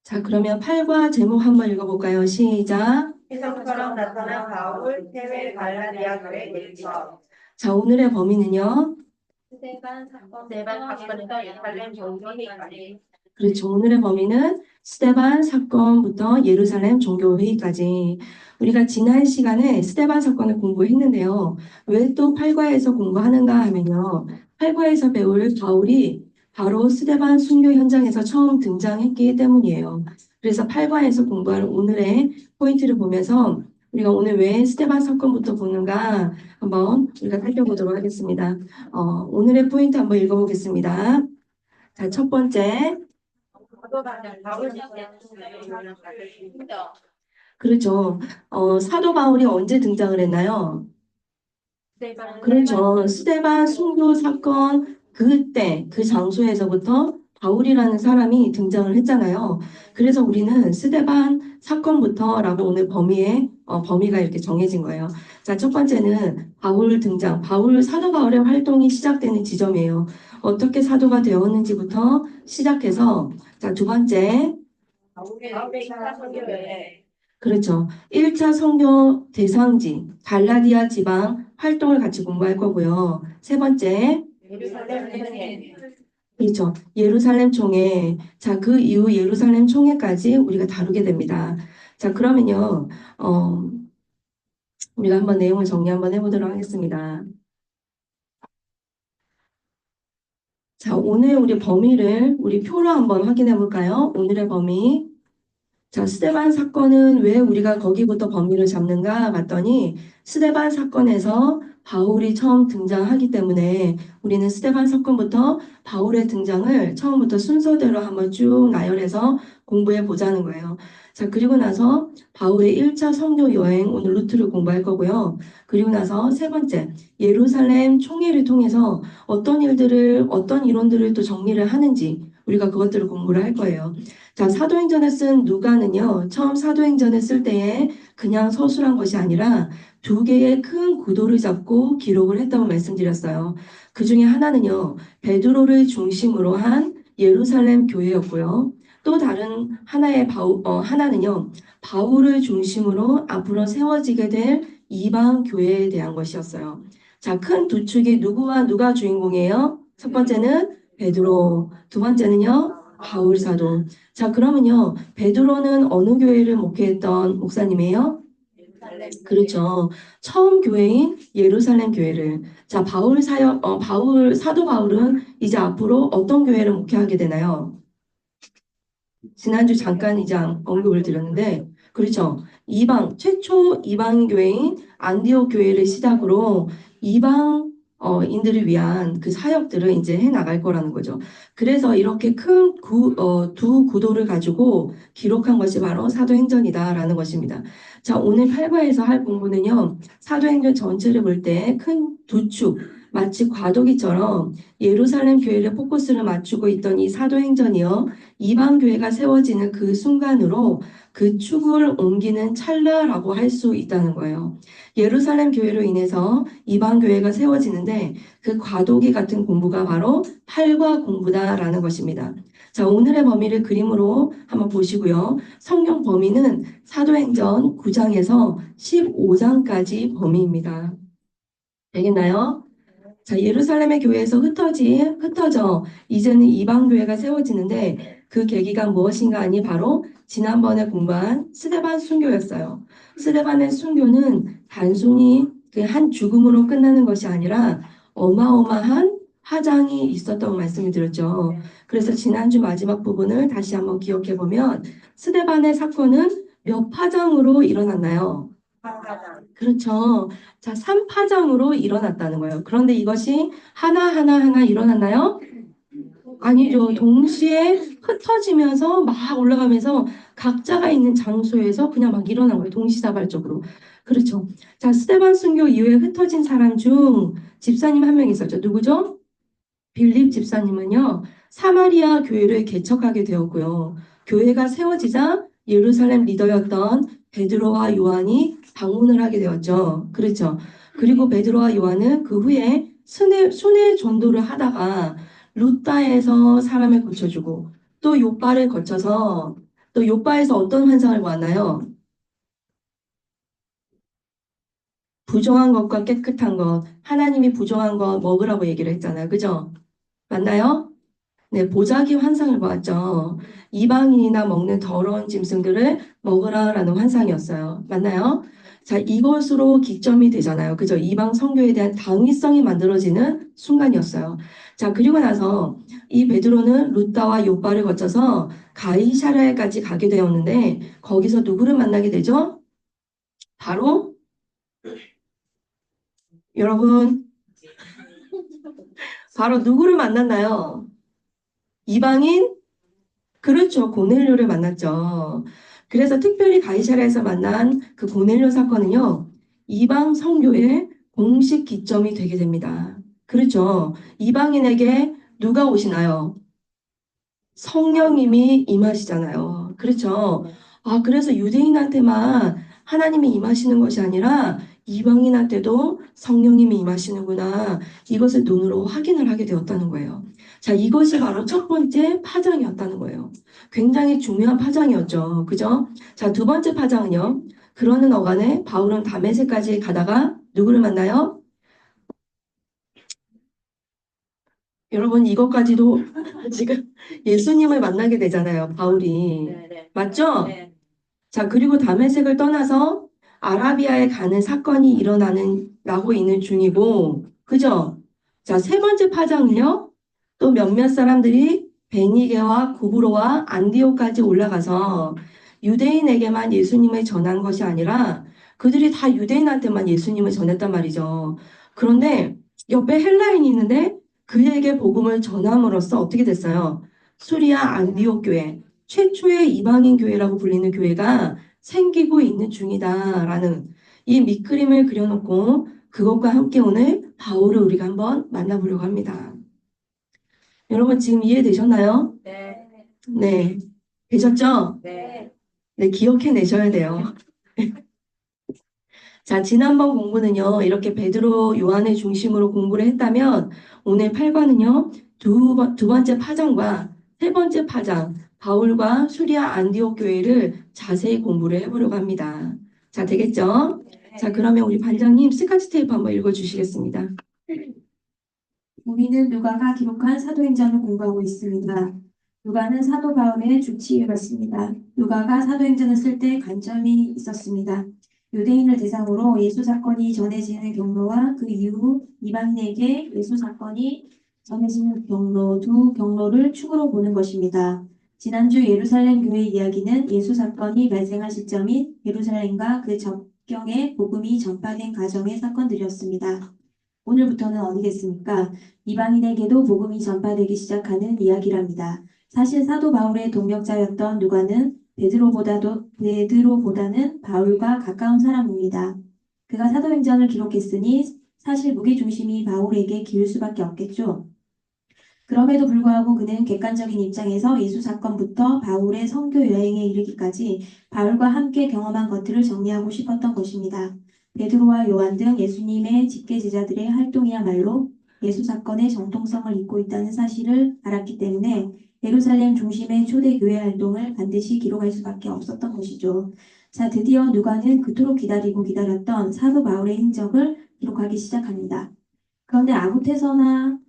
자, 그러면 8과 제목 한번 읽어볼까요? 시작. 희성처럼 나타난 바울, 해외 갈라디아 교회 일서. 자, 오늘의 범위는요. 스데반 사건부터 예루살렘 종교회의까지. 그렇죠. 오늘의 범위는 스데반 사건부터 예루살렘 종교회의까지. 우리가 지난 시간에 스데반 사건을 공부했는데요. 왜 또 8과에서 공부하는가 하면요. 8과에서 배울 바울이 바로 스데반 순교 현장에서 처음 등장했기 때문이에요. 그래서 8과에서 공부할 오늘의 포인트를 보면서 우리가 오늘 왜 스데반 사건부터 보는가 한번 우리가 살펴보도록 하겠습니다. 오늘의 포인트 한번 읽어보겠습니다. 자, 첫 번째. 그렇죠. 사도 바울이 언제 등장을 했나요? 그렇죠. 스데반 순교 사건 그때 그 장소에서부터 바울이라는 사람이 등장을 했잖아요. 그래서 우리는 스데반 사건부터라고 오늘 범위가 이렇게 정해진 거예요. 자, 첫 번째는 바울 등장. 사도 바울의 활동이 시작되는 지점이에요. 어떻게 사도가 되었는지부터 시작해서 자, 두 번째. 그렇죠. 1차 선교 대상지, 갈라디아 지방 활동을 같이 공부할 거고요. 세 번째, 그렇죠. 예루살렘 총회. 자, 그 이후 예루살렘 총회까지 우리가 다루게 됩니다. 자, 그러면요, 우리가 한번 내용을 정리 한번 해보도록 하겠습니다. 자, 오늘 우리 표로 한번 확인해 볼까요? 오늘의 범위. 자, 스데반 사건은 왜 우리가 거기부터 범위를 잡는가 봤더니 스데반 사건에서 바울이 처음 등장하기 때문에 우리는 스데반 사건부터 바울의 등장을 처음부터 순서대로 한번 쭉 나열해서 공부해 보자는 거예요. 자, 그리고 나서 바울의 1차 선교 여행 오늘 루트를 공부할 거고요. 그리고 나서 세 번째, 예루살렘 총회를 통해서 어떤 이론들을 또 정리를 하는지 우리가 그것들을 공부를 할 거예요. 자, 사도행전을 쓴 누가는요, 처음 사도행전을 쓸 때에 그냥 서술한 것이 아니라 두 개의 큰 구도를 잡고 기록을 했다고 말씀드렸어요. 그 중에 하나는요, 베드로를 중심으로 한 예루살렘 교회였고요. 또 다른 하나는요, 바울을 중심으로 앞으로 세워지게 될 이방 교회에 대한 것이었어요. 자, 큰 두 축이 누가 주인공이에요? 첫 번째는 베드로, 두 번째는요, 바울 사도. 자, 그러면요, 베드로는 어느 교회를 목회했던 목사님이에요? 그렇죠. 처음 교회인 예루살렘 교회를. 자, 사도 바울은 이제 앞으로 어떤 교회를 목회하게 되나요? 지난주 잠깐 이제 언급을 드렸는데, 그렇죠. 최초 이방 교회인 안디옥 교회를 시작으로 인들을 위한 그 사역들을 이제 해 나갈 거라는 거죠. 그래서 이렇게 두 구도를 가지고 기록한 것이 바로 사도행전이다라는 것입니다. 자, 오늘 8과에서 할 공부는요, 사도행전 전체를 볼 때 큰 두 축, 마치 과도기처럼 예루살렘 교회를 포커스를 맞추고 있던 이 사도행전이요, 이방 교회가 세워지는 그 순간으로 그 축을 옮기는 찰나라고 할 수 있다는 거예요. 예루살렘 교회로 인해서 이방 교회가 세워지는데 그 과도기 같은 공부가 바로 8과 공부다라는 것입니다. 자, 오늘의 범위를 그림으로 한번 보시고요. 성경 범위는 사도행전 9장에서 15장까지 범위입니다. 되겠나요? 자, 예루살렘의 교회에서 흩어져 이제는 이방 교회가 세워지는데 그 계기가 무엇인가 하니 바로 지난번에 공부한 스데반 순교였어요. 스데반의 순교는 단순히 그 한 죽음으로 끝나는 것이 아니라 어마어마한 화장이 있었다고 말씀을 드렸죠. 그래서 지난주 마지막 부분을 다시 한번 기억해 보면 스데반의 사건은 몇 파장으로 일어났나요? 그렇죠. 자, 3파장으로 일어났다는 거예요. 그런데 이것이 하나 일어났나요? 아니죠. 동시에 흩어지면서 막 올라가면서 각자가 있는 장소에서 그냥 막 일어난 거예요. 동시다발적으로. 그렇죠. 자, 스데반 순교 이후에 흩어진 사람 중 집사님 한 명 있었죠. 누구죠? 빌립 집사님은요, 사마리아 교회를 개척하게 되었고요. 교회가 세워지자 예루살렘 리더였던 베드로와 요한이 방문을 하게 되었죠. 그렇죠. 그리고 베드로와 요한은 그 후에 순회 전도를 하다가 루따에서 사람을 고쳐주고 또 요빠를 거쳐서 또 요바에서 어떤 환상을 보았나요? 부정한 것과 깨끗한 것, 하나님이 부정한 것 먹으라고 얘기를 했잖아요. 그죠? 맞나요? 네, 보자기 환상을 보았죠. 이방인이나 먹는 더러운 짐승들을 먹으라라는 환상이었어요. 맞나요? 자, 이것으로 기점이 되잖아요. 그죠? 이방 선교에 대한 당위성이 만들어지는 순간이었어요. 자, 그리고 나서 이 베드로는 루다와 요바를 거쳐서 가이사랴에까지 가게 되었는데 거기서 누구를 만나게 되죠? 바로 여러분, 바로 누구를 만났나요? 이방인? 그렇죠. 고넬료를 만났죠. 그래서 특별히 가이사랴에서 만난 그 고넬료 사건은요, 이방 선교의 공식 기점이 되게 됩니다. 그렇죠. 이방인에게 누가 오시나요? 성령님이 임하시잖아요. 그렇죠. 아, 그래서 유대인한테만 하나님이 임하시는 것이 아니라 이방인한테도 성령님이 임하시는구나. 이것을 눈으로 확인을 하게 되었다는 거예요. 자, 이것이 바로 첫 번째 파장이었다는 거예요. 굉장히 중요한 파장이었죠. 그죠? 자, 두 번째 파장은요. 그러는 어간에 바울은 다메섹까지 가다가 누구를 만나요? 여러분, 이것까지도 지금 예수님을 만나게 되잖아요. 바울이. 네네. 맞죠? 네. 자, 그리고 다메섹을 떠나서 아라비아에 가는 사건이 나고 있는 중이고, 그죠? 자, 세 번째 파장은요, 또 몇몇 사람들이 베니게와 구브로와 안디오까지 올라가서 유대인에게만 예수님을 전한 것이 아니라 그들이 다 유대인한테만 예수님을 전했단 말이죠. 그런데 옆에 헬라인이 있는데 그에게 복음을 전함으로써 어떻게 됐어요? 수리아 안디옥 교회, 최초의 이방인 교회라고 불리는 교회가 생기고 있는 중이다라는 이 밑그림을 그려놓고 그것과 함께 오늘 바울을 우리가 한번 만나보려고 합니다. 여러분 지금 이해되셨나요? 네. 네. 되셨죠? 네. 네, 기억해내셔야 돼요. 자, 지난번 공부는요, 이렇게 베드로 요한을 중심으로 공부를 했다면, 오늘 8과는요, 두 번째 파장과 세 번째 파장, 바울과 수리아 안디옥 교회를 자세히 공부를 해보려고 합니다. 자, 되겠죠? 자, 그러면 우리 반장님 스카치 테이프 한번 읽어주시겠습니다. 우리는 누가가 기록한 사도행전을 공부하고 있습니다. 누가는 사도 바울의 주치의였습니다. 누가가 사도행전을 쓸 때 관점이 있었습니다. 유대인을 대상으로 예수 사건이 전해지는 경로와 그 이후 이방인에게 예수 사건이 전해지는 경로, 두 경로를 축으로 보는 것입니다. 지난주 예루살렘 교회 이야기는 예수 사건이 발생한 시점인 예루살렘과 그 접경에 복음이 전파된 가정의 사건들이었습니다. 오늘부터는 어디겠습니까? 이방인에게도 복음이 전파되기 시작하는 이야기랍니다. 사실 사도 바울의 동역자였던 누가는 베드로보다는 바울과 가까운 사람입니다. 그가 사도행전을 기록했으니 사실 무게중심이 바울에게 기울 수밖에 없겠죠. 그럼에도 불구하고 그는 객관적인 입장에서 예수 사건부터 바울의 선교 여행에 이르기까지 바울과 함께 경험한 것들을 정리하고 싶었던 것입니다. 베드로와 요한 등 예수님의 직계 제자들의 활동이야말로 예수 사건의 정통성을 잇고 있다는 사실을 알았기 때문에 예루살렘 중심의 초대 교회 활동을 반드시 기록할 수밖에 없었던 것이죠. 자, 드디어 누가는 그토록 기다리고 기다렸던 사도 바울의 행적을 기록하기 시작합니다. 그런데 아무 데서나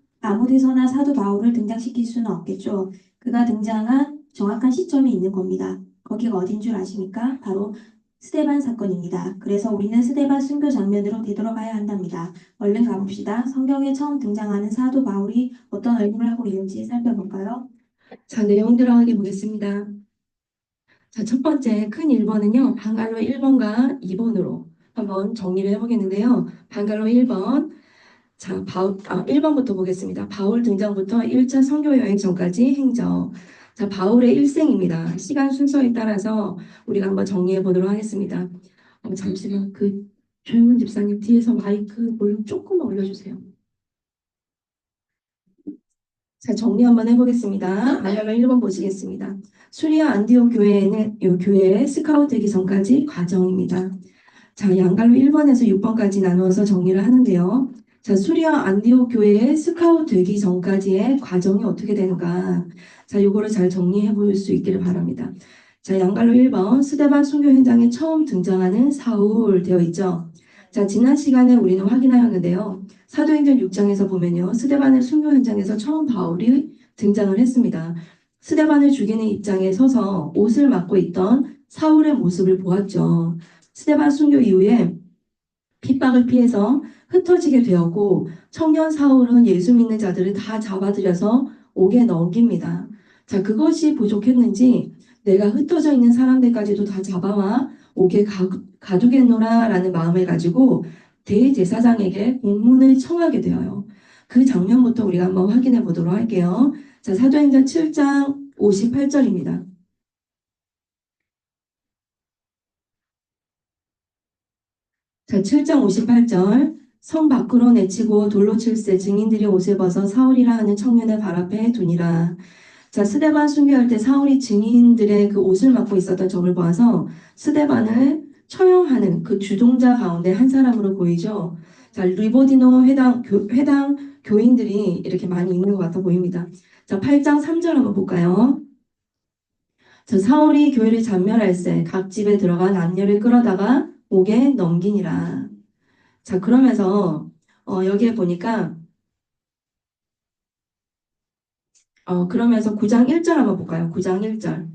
사도 바울을 등장시킬 수는 없겠죠. 그가 등장한 정확한 시점이 있는 겁니다. 거기가 어딘 줄 아십니까? 바로 스데반 사건입니다. 그래서 우리는 스데반 순교 장면으로 되돌아가야 한답니다. 얼른 가봅시다. 성경에 처음 등장하는 사도 바울이 어떤 얼굴을 하고 있는지 살펴볼까요? 자, 내용 들어가게 보겠습니다. 자, 첫 번째 큰 1번은요, 방갈로 1번과 2번으로 한번 정리를 해보겠는데요. 방갈로 1번. 자, 1번부터 보겠습니다. 바울 등장부터 1차 선교 여행 전까지 행적. 자, 바울의 일생입니다. 시간 순서에 따라서 우리가 한번 정리해 보도록 하겠습니다. 잠시만, 조용한 집사님 뒤에서 마이크 볼륨 조금만 올려주세요. 자, 정리 한번 해보겠습니다. 방향을 1번 보시겠습니다. 수리아 안디옥 교회에는 이 교회에 스카우트 되기 전까지 과정입니다. 자, 양갈로 1번에서 6번까지 나누어서 정리를 하는데요. 자, 수리아 안디옥 교회에 스카우트 되기 전까지의 과정이 어떻게 되는가. 자, 요거를 잘 정리해 볼 수 있기를 바랍니다. 자, 양갈로 1번 스데반 순교 현장에 처음 등장하는 사울 되어 있죠. 자, 지난 시간에 우리는 확인하였는데요. 사도행전 6장에서 보면요. 스데반의 순교 현장에서 처음 바울이 등장을 했습니다. 스데반을 죽이는 입장에 서서 옷을 맞고 있던 사울의 모습을 보았죠. 스데반 순교 이후에 핍박을 피해서 흩어지게 되었고 청년 사울은 예수 믿는 자들을 다 잡아들여서 옥에 넘깁니다. 자, 그것이 부족했는지 내가 흩어져 있는 사람들까지도 다 잡아와 옥에 가두겠노라라는 마음을 가지고 대제사장에게 공문을 청하게 되어요. 그 장면부터 우리가 한번 확인해 보도록 할게요. 자, 사도행전 7장 58절입니다. 자, 7장 58절. 성 밖으로 내치고 돌로 칠세 증인들이 옷을 벗어 사울이라 하는 청년의 발 앞에 두니라. 자, 스데반 순교할 때 사울이 증인들의 그 옷을 맡고 있었던 점을 보아서 스데반을 처형하는 그 주동자 가운데 한 사람으로 보이죠. 자, 리보디노 회당 교인들이 이렇게 많이 있는 것 같아 보입니다. 자, 8장 3절 한번 볼까요? 자, 사울이 교회를 잔멸할세 각 집에 들어가 남녀를 끌어다가 옥에 넘기니라. 자, 그러면서 여기에 보니까 그러면서 9장 1절 한번 볼까요? 9장 1절.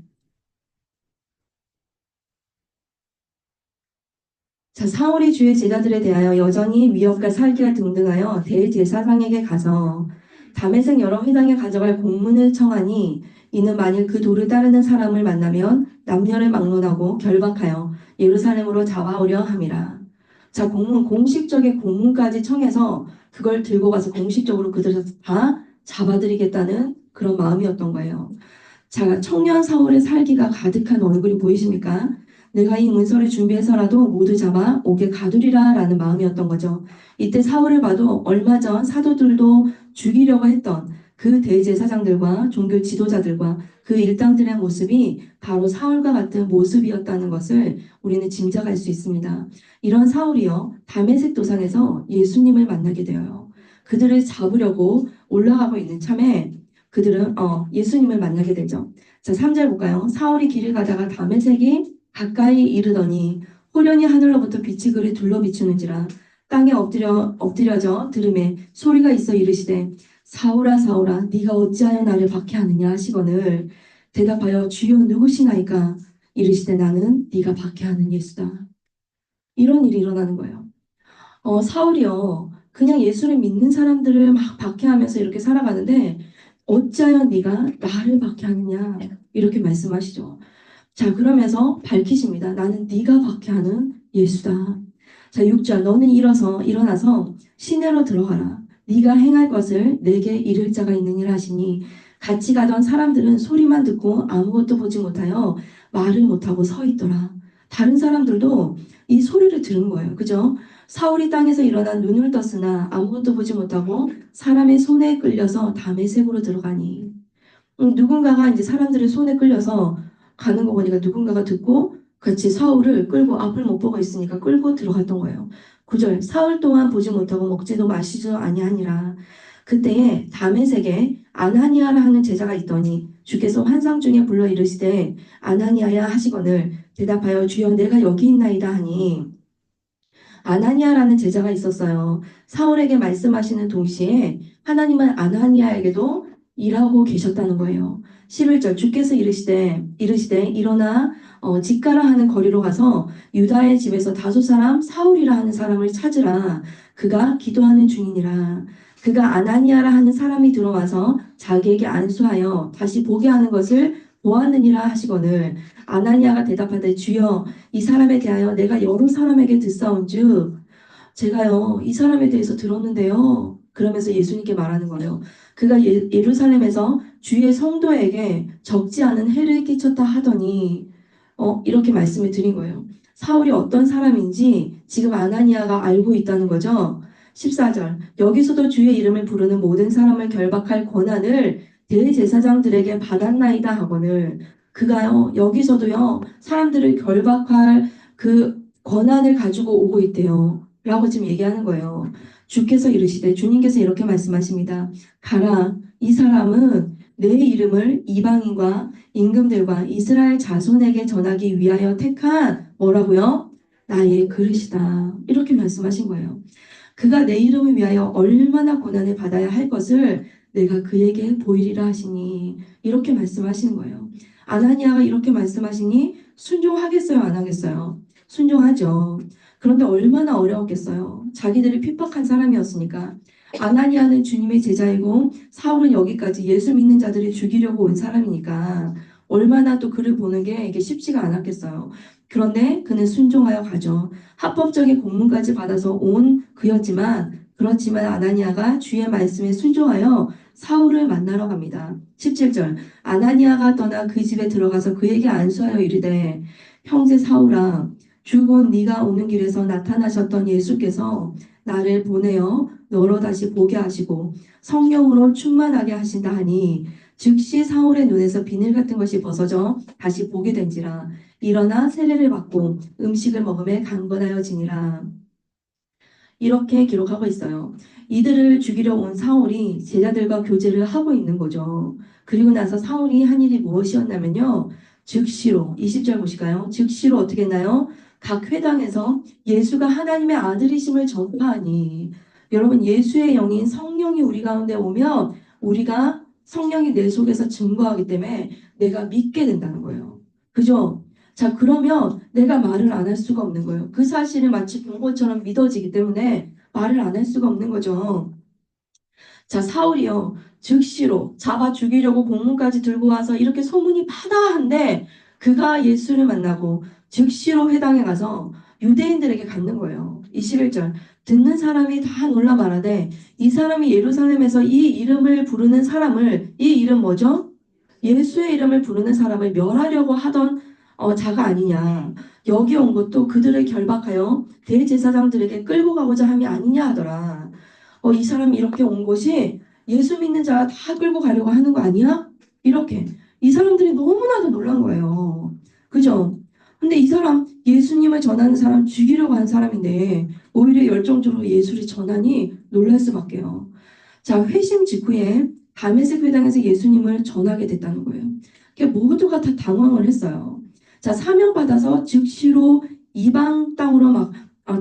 자, 사울이 주의 제자들에 대하여 여전히 위협과 살기가 등등하여 대제사장에게 가서 다메섹 여러 회당에 가져갈 공문을 청하니 이는 만일 그 도를 따르는 사람을 만나면 남녀를 막론하고 결박하여 예루살렘으로 잡아오려 함이라. 자, 공식적인 공문까지 청해서 그걸 들고 가서 공식적으로 그들을 다 잡아들이겠다는 그런 마음이었던 거예요. 자, 청년 사울의 살기가 가득한 얼굴이 보이십니까? 내가 이 문서를 준비해서라도 모두 잡아 옥에 가두리라 라는 마음이었던 거죠. 이때 사울을 봐도 얼마 전 사도들도 죽이려고 했던 그 대제사장들과 종교 지도자들과 그 일당들의 모습이 바로 사울과 같은 모습이었다는 것을 우리는 짐작할 수 있습니다. 이런 사울이요, 다메섹 도상에서 예수님을 만나게 되어요. 그들을 잡으려고 올라가고 있는 참에 그들은 예수님을 만나게 되죠. 자, 3절 볼까요? 사울이 길을 가다가 다메섹이 가까이 이르더니 호련히 하늘로부터 빛이 그를 둘러 비추는지라 땅에 엎드려져 들음에 소리가 있어 이르시되 사울아 사울아 네가 어찌하여 나를 박해하느냐 하시거늘 대답하여 주여 누구시나이까 이르시되 나는 네가 박해하는 예수다. 이런 일이 일어나는 거예요. 사울이요 그냥 예수를 믿는 사람들을 막 박해하면서 이렇게 살아가는데 어찌하여 네가 나를 박해하느냐 이렇게 말씀하시죠. 자, 그러면서 밝히십니다. 나는 네가 박해하는 예수다. 자, 6절 너는 일어나서 시내로 들어가라. 네가 행할 것을 내게 이를 자가 있느니라 하시니 같이 가던 사람들은 소리만 듣고 아무것도 보지 못하여 말을 못하고 서 있더라. 다른 사람들도 이 소리를 들은 거예요. 그죠? 사울이 땅에서 일어난 눈을 떴으나 아무것도 보지 못하고 사람의 손에 끌려서 다메섹으로 들어가니 누군가가 이제 사람들의 손에 끌려서 가는 거 보니까 누군가가 듣고 같이 사울을 끌고 앞을 못 보고 있으니까 끌고 들어갔던 거예요. 9절 사울 또한 보지 못하고 먹지도 마시지도 아니하니라. 그때에 다메섹에 아나니아라 하는 제자가 있더니 주께서 환상 중에 불러 이르시되 아나니아야 하시거늘 대답하여 주여 내가 여기 있나이다 하니 아나니아라는 제자가 있었어요. 사울에게 말씀하시는 동시에 하나님은 아나니아에게도 일하고 계셨다는 거예요. 11절 주께서 이르시되 일어나 직가라 하는 거리로 가서 유다의 집에서 다섯 사람 사울이라 하는 사람을 찾으라. 그가 기도하는 중이니라. 그가 아나니아라 하는 사람이 들어와서 자기에게 안수하여 다시 보게 하는 것을 보았느니라 하시거늘 아나니아가 대답하되 주여 이 사람에 대하여 내가 여러 사람에게 듣사온즉 제가요 이 사람에 대해서 들었는데요. 그러면서 예수님께 말하는 거예요. 그가 예루살렘에서 주의 성도에게 적지 않은 해를 끼쳤다 하더니 이렇게 말씀을 드린 거예요. 사울이 어떤 사람인지 지금 아나니아가 알고 있다는 거죠. 14절 여기서도 주의 이름을 부르는 모든 사람을 결박할 권한을 대제사장들에게 받았나이다 하거늘 그가요 여기서도요 사람들을 결박할 그 권한을 가지고 오고 있대요. 라고 지금 얘기하는 거예요. 주님께서 이렇게 말씀하십니다. 가라 이 사람은 내 이름을 이방인과 임금들과 이스라엘 자손에게 전하기 위하여 택한 뭐라고요? 나의 그릇이다. 이렇게 말씀하신 거예요. 그가 내 이름을 위하여 얼마나 고난을 받아야 할 것을 내가 그에게 보이리라 하시니 이렇게 말씀하시는 거예요. 아나니아가 이렇게 말씀하시니 순종하겠어요? 안 하겠어요? 순종하죠. 그런데 얼마나 어려웠겠어요. 자기들이 핍박한 사람이었으니까. 아나니아는 주님의 제자이고 사울은 여기까지 예수 믿는 자들이 죽이려고 온 사람이니까 얼마나 또 그를 보는 게 이게 쉽지가 않았겠어요. 그런데 그는 순종하여 가죠. 합법적인 공문까지 받아서 온 그였지만 그렇지만 아나니아가 주의 말씀에 순종하여 사울을 만나러 갑니다. 17절 아나니아가 떠나 그 집에 들어가서 그에게 안수하여 이르되 형제 사울아 주곧 네가 오는 길에서 나타나셨던 예수께서 나를 보내어 너로 다시 보게 하시고 성령으로 충만하게 하신다 하니 즉시 사울의 눈에서 비늘 같은 것이 벗어져 다시 보게 된지라 일어나 세례를 받고 음식을 먹음에 강건하여지니라. 이렇게 기록하고 있어요. 이들을 죽이려 온 사울이 제자들과 교제를 하고 있는 거죠. 그리고 나서 사울이 한 일이 무엇이었냐면요. 즉시로 20절 보실까요? 즉시로 어떻게 했나요? 각 회당에서 예수가 하나님의 아들이심을 전파하니 여러분 예수의 영인 성령이 우리 가운데 오면 우리가 성령이 내 속에서 증거하기 때문에 내가 믿게 된다는 거예요. 그죠? 자, 그러면 내가 말을 안 할 수가 없는 거예요. 그 사실을 마치 본 것처럼 믿어지기 때문에 말을 안 할 수가 없는 거죠. 자, 사울이요. 즉시로 잡아 죽이려고 공문까지 들고 와서 이렇게 소문이 파다한데 그가 예수를 만나고 즉시로 회당에 가서 유대인들에게 갖는 거예요. 21절. 듣는 사람이 다 놀라 말하되 이 사람이 예루살렘에서 이 이름을 부르는 사람을 이 이름 뭐죠? 예수의 이름을 부르는 사람을 멸하려고 하던 자가 아니냐. 여기 온 것도 그들을 결박하여 대제사장들에게 끌고 가고자 함이 아니냐 하더라. 이 사람이 이렇게 온 것이 예수 믿는 자 다 끌고 가려고 하는 거 아니야? 이렇게. 이 사람들이 너무나도 놀란 거예요. 그죠? 근데 이 사람, 예수님을 전하는 사람 죽이려고 한 사람인데, 오히려 열정적으로 예수를 전하니 놀랄 수밖에요. 자, 회심 직후에 다메섹 회당에서 예수님을 전하게 됐다는 거예요. 그러니까 모두가 다 당황을 했어요. 자, 사명받아서 즉시로 이방 땅으로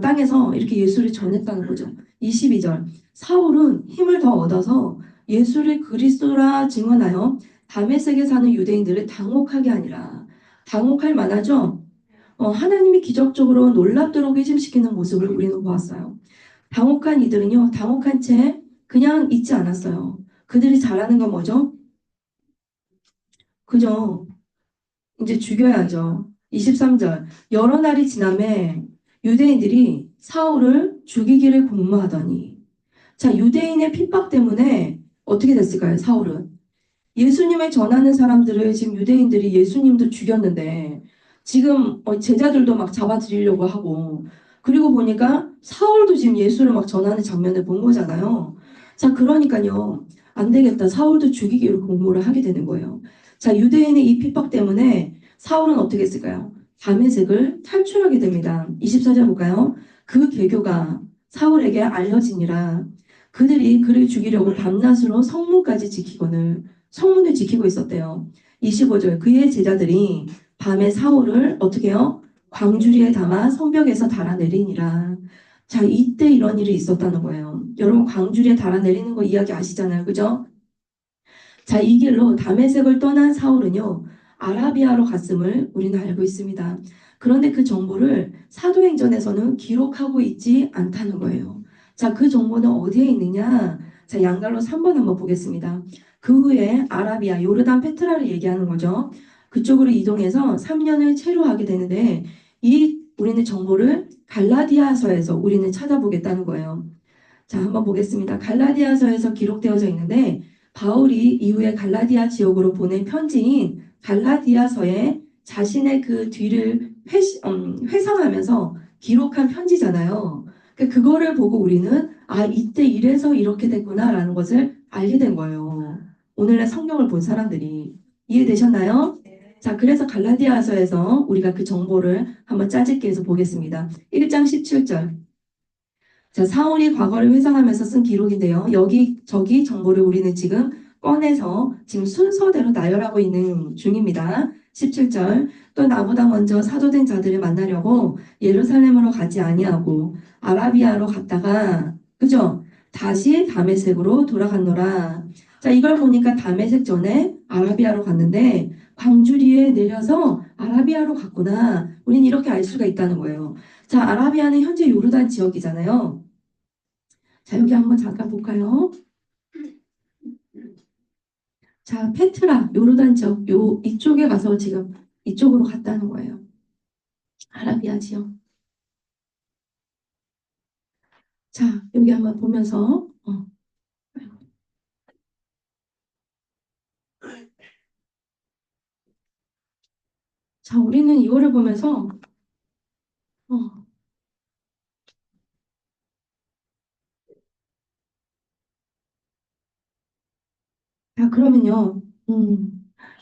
땅에서 이렇게 예수를 전했다는 거죠. 22절. 사울은 힘을 더 얻어서 예수를 그리스도라 증언하여 다메섹에 사는 유대인들을 당혹하게 하니라. 당혹할 만하죠? 하나님이 기적적으로 놀랍도록 회심시키는 모습을 우리는 보았어요. 당혹한 이들은요, 당혹한 채 그냥 있지 않았어요. 그들이 잘하는 건 뭐죠? 그죠? 이제 죽여야죠. 23절. 여러 날이 지남에 유대인들이 사울을 죽이기를 공모하더니 자, 유대인의 핍박 때문에 어떻게 됐을까요? 사울은. 예수님을 전하는 사람들을 지금 유대인들이 예수님도 죽였는데 지금 제자들도 막 잡아들이려고 하고 그리고 보니까 사울도 지금 예수를 막 전하는 장면을 본 거잖아요. 자, 그러니까요. 안 되겠다. 사울도 죽이기로 공모를 하게 되는 거예요. 자, 유대인의 이 핍박 때문에 사울은 어떻게 했을까요? 다메섹을 탈출하게 됩니다. 24절 볼까요? 그 계교가 사울에게 알려지니라. 그들이 그를 죽이려고 밤낮으로 성문을 지키고 있었대요. 25절 그의 제자들이 밤에 사울을 어떻게 해요? 광주리에 담아 성벽에서 달아내리니라. 자, 이때 이런 일이 있었다는 거예요. 여러분 광주리에 달아내리는 거 이야기 아시잖아요. 그죠? 자, 이 길로 다메섹을 떠난 사울은요. 아라비아로 갔음을 우리는 알고 있습니다. 그런데 그 정보를 사도행전에서는 기록하고 있지 않다는 거예요. 자, 그 정보는 어디에 있느냐? 자, 양갈로 3번 한번 보겠습니다. 그 후에 아라비아, 요르단 페트라를 얘기하는 거죠. 그쪽으로 이동해서 3년을 체류하게 되는데 우리는 정보를 갈라디아서에서 우리는 찾아보겠다는 거예요. 자, 한번 보겠습니다. 갈라디아서에서 기록되어져 있는데 바울이 이후에 갈라디아 지역으로 보낸 편지인 갈라디아서에 자신의 그 뒤를 회상하면서 기록한 편지잖아요. 그러니까 그거를 보고 우리는 이때 이래서 이렇게 됐구나라는 것을 알게 된 거예요. 오늘날 성경을 본 사람들이 이해되셨나요? 자, 그래서 갈라디아서에서 우리가 그 정보를 한번 짜집게 해서 보겠습니다. 1장 17절. 자, 사울이 과거를 회상하면서 쓴 기록인데요. 여기 저기 정보를 우리는 지금 꺼내서 지금 순서대로 나열하고 있는 중입니다. 17절. 또 나보다 먼저 사도된 자들을 만나려고 예루살렘으로 가지 아니하고 아라비아로 갔다가 그죠? 다시 다메섹으로 돌아갔노라. 자, 이걸 보니까 다메섹 전에 아라비아로 갔는데 광주리에 내려서 아라비아로 갔구나. 우린 이렇게 알 수가 있다는 거예요. 자, 아라비아는 현재 요르단 지역이잖아요. 자, 여기 한번 잠깐 볼까요? 자, 페트라, 요르단 지역, 이쪽에 가서 지금 이쪽으로 갔다는 거예요. 아라비아 지역. 자, 여기 한번 보면서, 자, 우리는 이거를 보면서, 어, 자, 그러면요,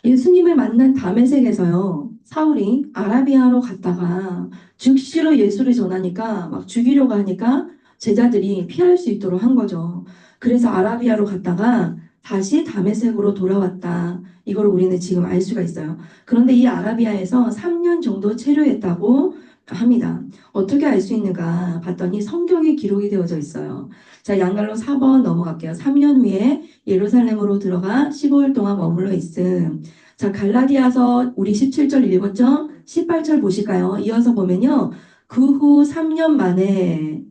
예수님을 만난 다메섹에서요, 사울이 아라비아로 갔다가 즉시로 예수를 전하니까 막 죽이려고 하니까 제자들이 피할 수 있도록 한 거죠. 그래서 아라비아로 갔다가 다시 다메섹으로 돌아왔다. 이걸 우리는 지금 알 수가 있어요. 그런데 이 아라비아에서 3년 정도 체류했다고 합니다. 어떻게 알 수 있는가 봤더니 성경에 기록이 되어져 있어요. 자, 양갈로 4번 넘어갈게요. 3년 후에 예루살렘으로 들어가 15일 동안 머물러 있음. 자, 갈라디아서 우리 17절 읽었죠? 18절 보실까요? 이어서 보면요. 그 후 3년 만에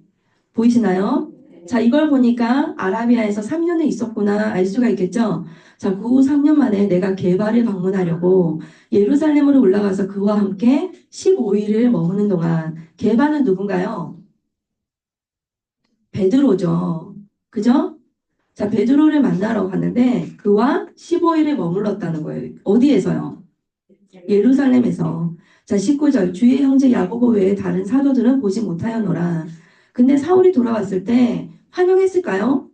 보이시나요? 자, 이걸 보니까 아라비아에서 3년을 있었구나 알 수가 있겠죠? 자, 그 후 3년 만에 내가 게바를 방문하려고 예루살렘으로 올라가서 그와 함께 15일을 머무는 동안 게바는 누군가요? 베드로죠. 그죠? 자, 베드로를 만나러 갔는데 그와 15일을 머물렀다는 거예요. 어디에서요? 예루살렘에서. 자, 19절. 주의 형제 야고보 외에 다른 사도들은 보지 못하였노라. 근데 사울이 돌아왔을 때 환영했을까요?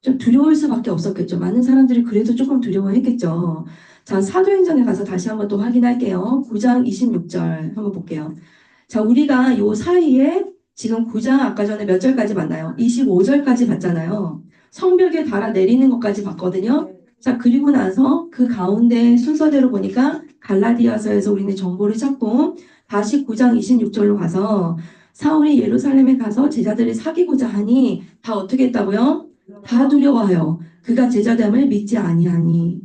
좀 두려울 수밖에 없었겠죠. 많은 사람들이 그래도 조금 두려워했겠죠. 자, 사도행전에 가서 다시 한번 또 확인할게요. 9장 26절 한번 볼게요. 자, 우리가 요 사이에 지금 9장 아까 전에 몇 절까지 봤나요? 25절까지 봤잖아요. 성벽에 달아 내리는 것까지 봤거든요. 자, 그리고 나서 그 가운데 순서대로 보니까 갈라디아서에서 우리는 정보를 찾고 다시 9장 26절로 가서 사울이 예루살렘에 가서 제자들을 사귀고자 하니 다 어떻게 했다고요? 다 두려워하여 그가 제자됨을 믿지 아니하니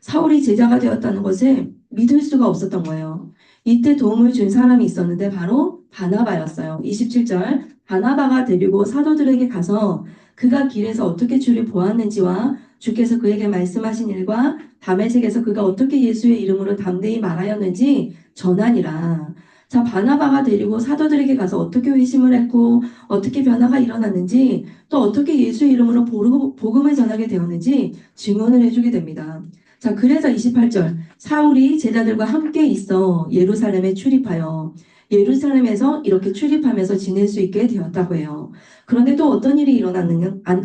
사울이 제자가 되었다는 것을 믿을 수가 없었던 거예요. 이때 도움을 준 사람이 있었는데 바로 바나바였어요. 27절 바나바가 데리고 사도들에게 가서 그가 길에서 어떻게 주를 보았는지와 주께서 그에게 말씀하신 일과 다메섹에서 그가 어떻게 예수의 이름으로 담대히 말하였는지 전하니라. 자, 바나바가 데리고 사도들에게 가서 어떻게 회심을 했고 어떻게 변화가 일어났는지 또 어떻게 예수의 이름으로 복음을 전하게 되었는지 증언을 해주게 됩니다. 자, 그래서 28절 사울이 제자들과 함께 있어 예루살렘에 출입하여 예루살렘에서 이렇게 출입하면서 지낼 수 있게 되었다고 해요. 그런데 또 어떤 일이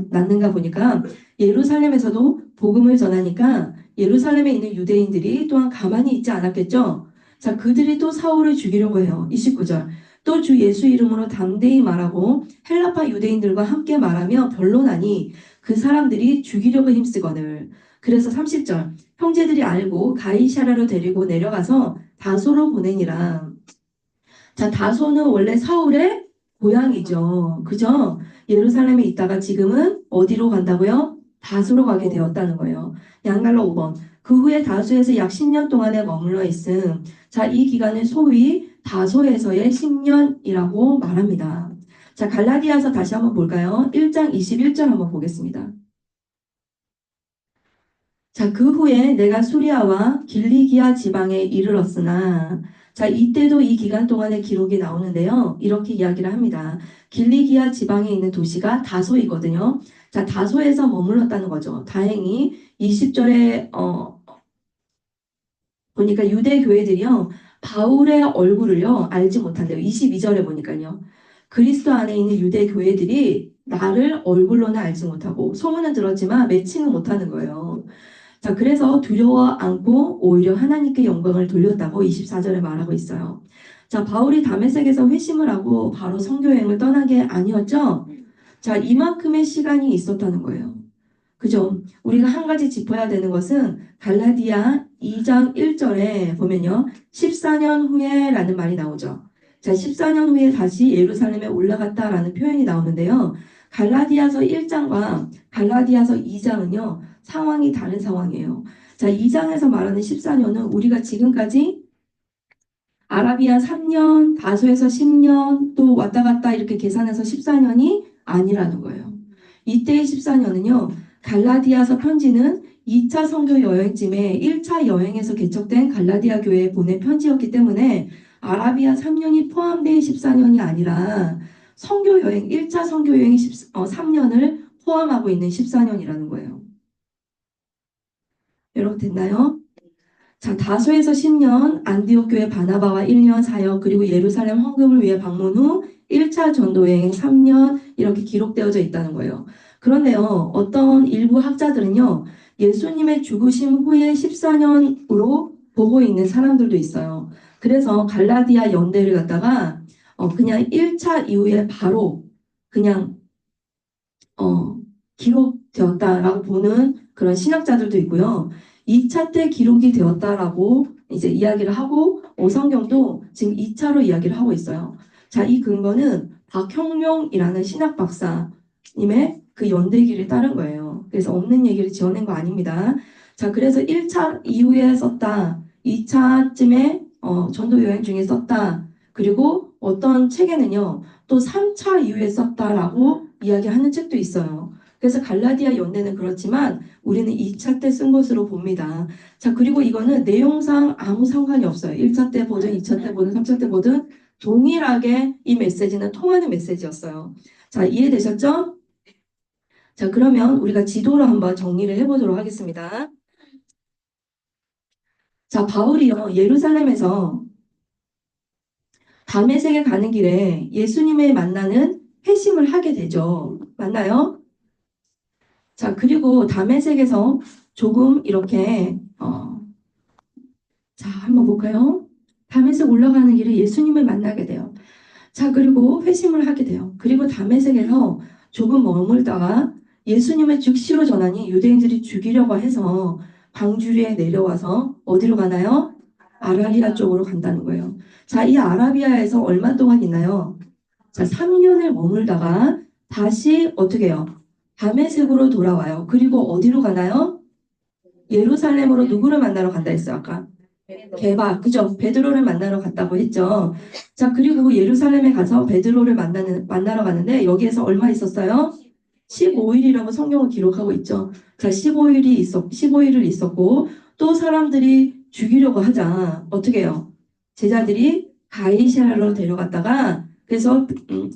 났는가 보니까 예루살렘에서도 복음을 전하니까 예루살렘에 있는 유대인들이 또한 가만히 있지 않았겠죠. 자, 그들이 또 사울을 죽이려고 해요. 29절 또 주 예수 이름으로 담대히 말하고 헬라파 유대인들과 함께 말하며 변론하니 그 사람들이 죽이려고 힘쓰거늘. 그래서 30절 형제들이 알고 가이사랴로 데리고 내려가서 다소로 보내니라. 자, 다소는 원래 사울의 고향이죠. 그죠? 예루살렘에 있다가 지금은 어디로 간다고요? 다소로 가게 되었다는 거예요. 양갈로 5번. 그 후에 다소에서 약 10년 동안에 머물러 있음. 자, 이 기간을 소위 다소에서의 10년이라고 말합니다. 자, 갈라디아서 다시 한번 볼까요? 1장 21절 한번 보겠습니다. 자, 그 후에 내가 수리아와 길리기아 지방에 이르렀으나, 자, 이때도 이 기간 동안의 기록이 나오는데요. 이렇게 이야기를 합니다. 길리기아 지방에 있는 도시가 다소이거든요. 자, 다소에서 머물렀다는 거죠. 다행히 20절에, 보니까 유대 교회들이요. 바울의 얼굴을요. 알지 못한대요. 22절에 보니까요. 그리스도 안에 있는 유대 교회들이 나를 얼굴로는 알지 못하고 소문은 들었지만 매칭은 못하는 거예요. 자, 그래서 두려워 않고 오히려 하나님께 영광을 돌렸다고 24절에 말하고 있어요. 자, 바울이 다메섹에서 회심을 하고 바로 선교 여행을 떠난 게 아니었죠? 자, 이만큼의 시간이 있었다는 거예요. 그죠? 우리가 한 가지 짚어야 되는 것은 갈라디아 2장 1절에 보면요. 14년 후에라는 말이 나오죠. 자, 14년 후에 다시 예루살렘에 올라갔다라는 표현이 나오는데요. 갈라디아서 1장과 갈라디아서 2장은요. 상황이 다른 상황이에요. 자, 2장에서 말하는 14년은 우리가 지금까지 아라비아 3년, 다소에서 10년, 또 왔다 갔다 이렇게 계산해서 14년이 아니라는 거예요. 이때의 14년은요, 갈라디아서 편지는 2차 선교 여행쯤에 1차 여행에서 개척된 갈라디아 교회에 보낸 편지였기 때문에 아라비아 3년이 포함된 14년이 아니라 선교 여행, 1차 선교 여행 3년을 포함하고 있는 14년이라는 거예요. 여러분 됐나요? 자, 다소에서 10년, 안디옥 교회 바나바와 1년 사역, 그리고 예루살렘 헌금을 위해 방문 후 1차 전도여행 3년 이렇게 기록되어져 있다는 거예요. 그런데요, 어떤 일부 학자들은요, 예수님의 죽으심 후에 14년으로 보고 있는 사람들도 있어요. 그래서 갈라디아 연대를 갖다가 그냥 1차 이후에 바로 그냥 기록되었다라고 보는 그런 신학자들도 있고요. 2차 때 기록이 되었다라고 이제 이야기를 하고 오성경도 지금 2차로 이야기를 하고 있어요. 자, 이 근거는 박형룡이라는 신학 박사님의 그 연대기를 따른 거예요. 그래서 없는 얘기를 지어낸 거 아닙니다. 자, 그래서 1차 이후에 썼다. 2차쯤에 전도 여행 중에 썼다. 그리고 어떤 책에는요. 또 3차 이후에 썼다라고 이야기하는 책도 있어요. 그래서 갈라디아 연대는 그렇지만 우리는 2차 때 쓴 것으로 봅니다. 자, 그리고 이거는 내용상 아무 상관이 없어요. 1차 때 보든 2차 때 보든 3차 때 보든 동일하게 이 메시지는 통하는 메시지였어요. 자, 이해되셨죠? 자, 그러면 우리가 지도로 한번 정리를 해보도록 하겠습니다. 자, 바울이요, 예루살렘에서 다메섹에 가는 길에 예수님을 만나는 회심을 하게 되죠. 맞나요? 자, 그리고 다메섹에서 조금 이렇게 자, 한번 볼까요? 다메섹 올라가는 길에 예수님을 만나게 돼요. 자, 그리고 회심을 하게 돼요. 그리고 다메섹에서 조금 머물다가 예수님을 즉시로 전하니 유대인들이 죽이려고 해서 방주리에 내려와서 어디로 가나요? 아라비아 쪽으로 간다는 거예요. 자, 이 아라비아에서 얼마 동안 있나요? 자, 3년을 머물다가 다시 어떻게 해요? 다메섹으로 돌아와요. 그리고 어디로 가나요? 예루살렘으로 누구를 만나러 간다 했어요, 아까? 게바, 그죠? 베드로를 만나러 갔다고 했죠. 자, 그리고 예루살렘에 가서 베드로를 만나러 가는데 여기에서 얼마 있었어요? 15일이라고 성경은 기록하고 있죠. 자, 15일을 있었고 또 사람들이 죽이려고 하자. 어떻게 해요? 제자들이 가이사랴로 데려갔다가 그래서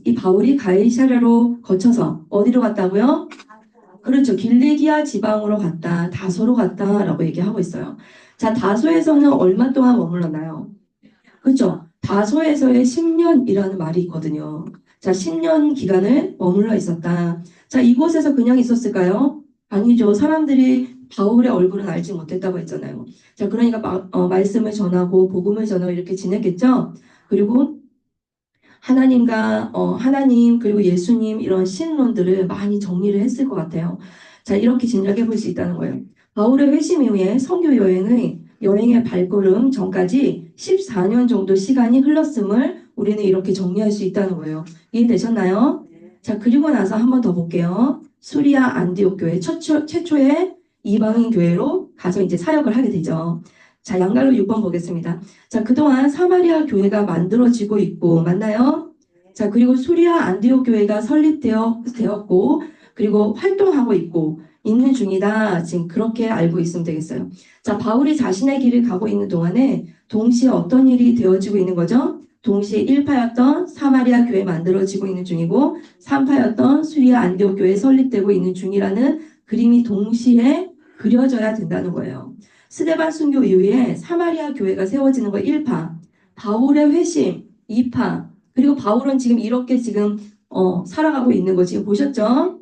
이 바울이 가이사랴로 거쳐서 어디로 갔다고요? 그렇죠. 길리기아 지방으로 갔다, 다소로 갔다라고 얘기하고 있어요. 자, 다소에서는 얼마 동안 머물렀나요? 그렇죠. 다소에서의 10년이라는 말이 있거든요. 자, 10년 기간을 머물러 있었다. 자, 이곳에서 그냥 있었을까요? 아니죠. 사람들이 바울의 얼굴은 알지 못했다고 했잖아요. 자, 그러니까 말씀을 전하고 복음을 전하고 이렇게 지냈겠죠. 그리고 하나님 그리고 예수님 이런 신론들을 많이 정리를 했을 것 같아요. 자, 이렇게 짐작해 볼 수 있다는 거예요. 바울의 회심 이후에 선교 여행의 발걸음 전까지 14년 정도 시간이 흘렀음을 우리는 이렇게 정리할 수 있다는 거예요. 이해되셨나요? 자, 그리고 나서 한 번 더 볼게요. 수리아 안디옥 교회 최초의 이방인 교회로 가서 이제 사역을 하게 되죠. 자, 양갈로 6번 보겠습니다. 자, 그동안 사마리아 교회가 만들어지고 있고, 맞나요? 자, 그리고 수리아 안디옥 교회가 설립되었고, 그리고 활동하고 있고, 있는 중이다. 지금 그렇게 알고 있으면 되겠어요. 자, 바울이 자신의 길을 가고 있는 동안에 동시에 어떤 일이 되어지고 있는 거죠? 동시에 1파였던 사마리아 교회 만들어지고 있는 중이고, 3파였던 수리아 안디옥 교회 설립되고 있는 중이라는 그림이 동시에 그려져야 된다는 거예요. 스데반 순교 이후에 사마리아 교회가 세워지는 거 1파, 바울의 회심 2파, 그리고 바울은 지금 이렇게 지금 살아가고 있는 거 지금 보셨죠?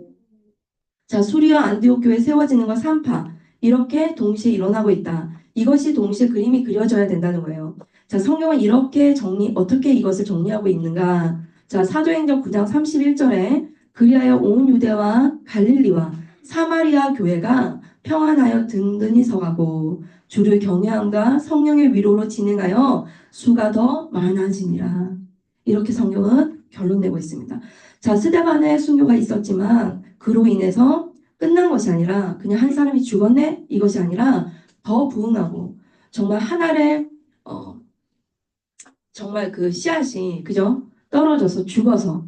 자, 수리아 안디옥 교회 세워지는 거 3파, 이렇게 동시에 일어나고 있다. 이것이 동시에 그림이 그려져야 된다는 거예요. 자, 성경은 이렇게 어떻게 이것을 정리하고 있는가? 자, 사도행전 9장 31절에 그리하여 온 유대와 갈릴리와 사마리아 교회가 평안하여 든든히 서가고 주를 경외함과 성령의 위로로 진행하여 수가 더 많아지니라. 이렇게 성경은 결론 내고 있습니다. 자, 스데반의 순교가 있었지만 그로 인해서 끝난 것이 아니라 그냥 한 사람이 죽었네? 이것이 아니라 더 부흥하고 정말 한 알의 정말 그 씨앗이 그죠? 떨어져서 죽어서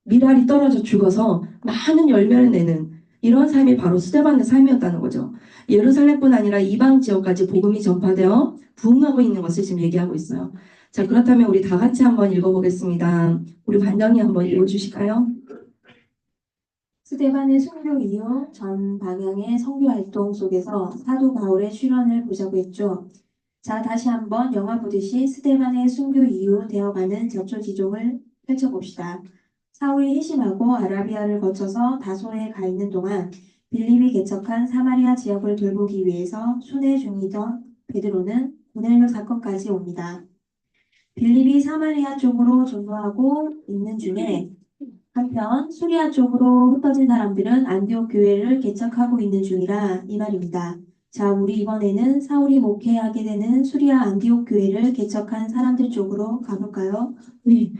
미랄이 떨어져 죽어서 많은 열매를 내는 이런 삶이 바로 스데반의 삶이었다는 거죠. 예루살렘뿐 아니라 이방 지역까지 복음이 전파되어 부흥하고 있는 것을 지금 얘기하고 있어요. 자, 그렇다면 우리 다 같이 한번 읽어보겠습니다. 우리 반장님 한번 읽어주실까요? 스데반의 순교 이후 전 방향의 선교 활동 속에서 사도 바울의 출현을 보자고 했죠. 자, 다시 한번 영화 보듯이 스데반의 순교 이후 되어가는 전초지종을 펼쳐봅시다. 사울이 회심하고 아라비아를 거쳐서 다소에 가 있는 동안 빌립이 개척한 사마리아 지역을 돌보기 위해서 순회 중이던 베드로는 고넬료 사건까지 옵니다. 빌립이 사마리아 쪽으로 전도하고 있는 중에 한편 수리아 쪽으로 흩어진 사람들은 안디옥 교회를 개척하고 있는 중이라 이 말입니다. 자, 우리 이번에는 사울이 목회하게 되는 수리아 안디옥 교회를 개척한 사람들 쪽으로 가볼까요? 네.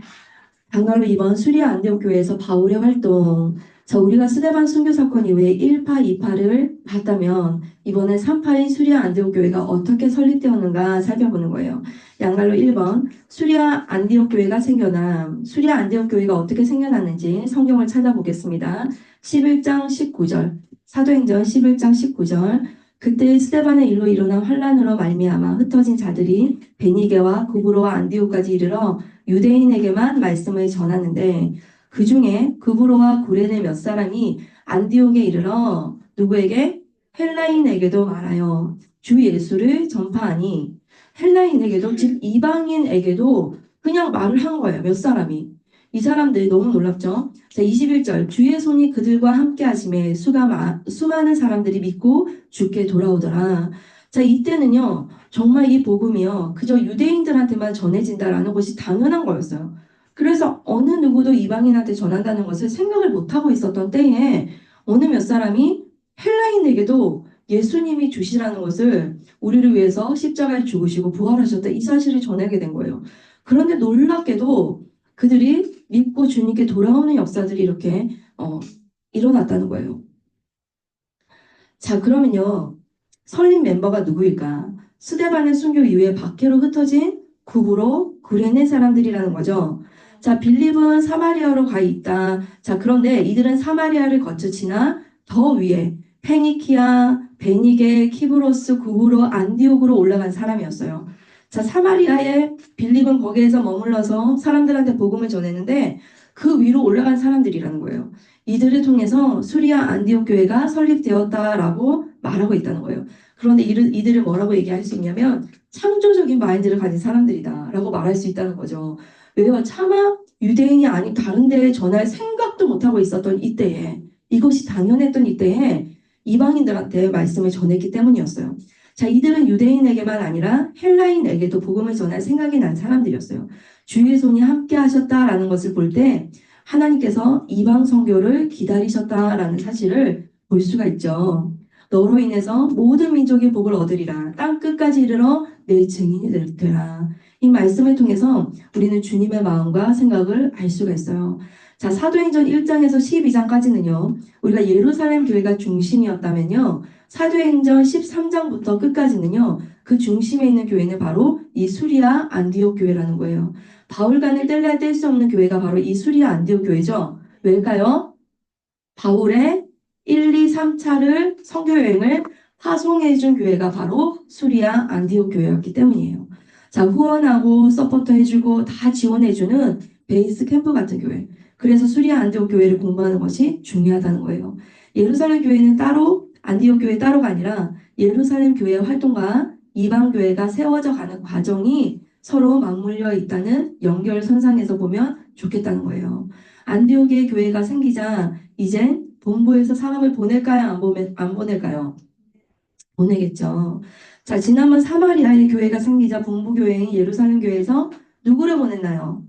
단가로 이번 수리아 안디옥 교회에서 바울의 활동. 자, 우리가 스데반 순교 사건 이후에 1파, 2파를 봤다면 이번에 3파인 수리아 안디옥 교회가 어떻게 설립되었는가 살펴보는 거예요. 양갈로 1번 수리아 안디옥 교회가 생겨난 수리아 안디옥 교회가 어떻게 생겨났는지 성경을 찾아보겠습니다. 11장 19절 사도행전 11장 19절 그때 스데반의 일로 일어난 환란으로 말미암아 흩어진 자들이 베니게와 구브로와 안디옥까지 이르러 유대인에게만 말씀을 전하는데 그 중에 구브로와 구레네 몇 사람이 안디옥에 이르러 누구에게? 헬라인에게도 말하여 주 예수를 전파하니 헬라인에게도 즉 이방인에게도 그냥 말을 한 거예요. 몇 사람이. 이 사람들이 너무 놀랍죠. 자, 21절 주의 손이 그들과 함께 하심에 수많은 사람들이 믿고 주께 돌아오더라. 자, 이때는요. 정말 이 복음이요. 그저 유대인들한테만 전해진다라는 것이 당연한 거였어요. 그래서 어느 누구도 이방인한테 전한다는 것을 생각을 못하고 있었던 때에 어느 몇 사람이 헬라인에게도 예수님이 주시라는 것을 우리를 위해서 십자가에 죽으시고 부활하셨다 이 사실을 전하게 된 거예요. 그런데 놀랍게도 그들이 믿고 주님께 돌아오는 역사들이 이렇게 일어났다는 거예요. 자, 그러면요. 설립 멤버가 누구일까? 스데반의 순교 이후에 박해로 흩어진 구브로 구레네 사람들이라는 거죠. 자, 빌립은 사마리아로 가 있다. 자, 그런데 이들은 사마리아를 거쳐 지나 더 위에 페니키아, 베니게, 키브로스, 구브로, 안디옥으로 올라간 사람이었어요. 자, 사마리아에 빌립은 거기에서 머물러서 사람들한테 복음을 전했는데 그 위로 올라간 사람들이라는 거예요. 이들을 통해서 수리아 안디옥 교회가 설립되었다라고 말하고 있다는 거예요. 그런데 이들을 뭐라고 얘기할 수 있냐면 창조적인 마인드를 가진 사람들이다라고 말할 수 있다는 거죠. 왜요? 차마 유대인이 아닌 다른 데에 전할 생각도 못하고 있었던 이때에 이것이 당연했던 이때에 이방인들한테 말씀을 전했기 때문이었어요. 자, 이들은 유대인에게만 아니라 헬라인에게도 복음을 전할 생각이 난 사람들이었어요. 주의 손이 함께 하셨다라는 것을 볼 때 하나님께서 이방 선교를 기다리셨다라는 사실을 볼 수가 있죠. 너로 인해서 모든 민족이 복을 얻으리라. 땅 끝까지 이르러 내 증인이 되라. 이 말씀을 통해서 우리는 주님의 마음과 생각을 알 수가 있어요. 자, 사도행전 1장에서 12장까지는요. 우리가 예루살렘 교회가 중심이었다면요. 사도행전 13장부터 끝까지는요. 그 중심에 있는 교회는 바로 이 수리아 안디옥 교회라는 거예요. 바울간을 뗄래야 뗄 수 없는 교회가 바로 이 수리아 안디옥 교회죠. 왜일까요? 바울의 1, 2, 3차를 선교여행을 파송해준 교회가 바로 수리아 안디옥 교회였기 때문이에요. 자, 후원하고 서포터 해주고 다 지원해주는 베이스 캠프 같은 교회. 그래서 수리아 안디옥 교회를 공부하는 것이 중요하다는 거예요. 예루살렘 교회는 따로 안디옥 교회 따로가 아니라 예루살렘 교회의 활동과 이방 교회가 세워져 가는 과정이 서로 맞물려 있다는 연결선상에서 보면 좋겠다는 거예요. 안디옥의 교회가 생기자 이젠 본부에서 사람을 보낼까요? 안 보낼까요? 보내겠죠. 자, 지난번 사마리아의 교회가 생기자 본부 교회인 예루살렘 교회에서 누구를 보냈나요?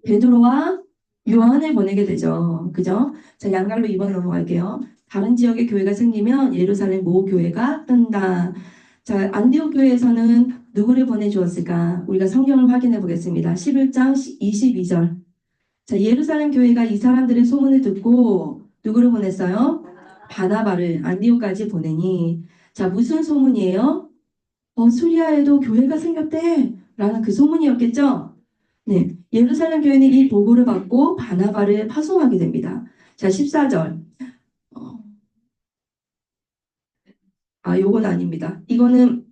베드로와 요한을 보내게 되죠. 그죠? 자, 양갈로 2번 넘어갈게요. 다른 지역에 교회가 생기면 예루살렘 모 교회가 뜬다. 자, 안디옥 교회에서는 누구를 보내주었을까? 우리가 성경을 확인해 보겠습니다. 11장 22절. 자, 예루살렘 교회가 이 사람들의 소문을 듣고 누구를 보냈어요? 바나바를 안디옥까지 보내니. 자, 무슨 소문이에요? 수리아에도 교회가 생겼대. 라는 그 소문이었겠죠? 네. 예루살렘 교회는 이 보고를 받고 바나바를 파송하게 됩니다. 자, 14절. 요건 아닙니다. 이거는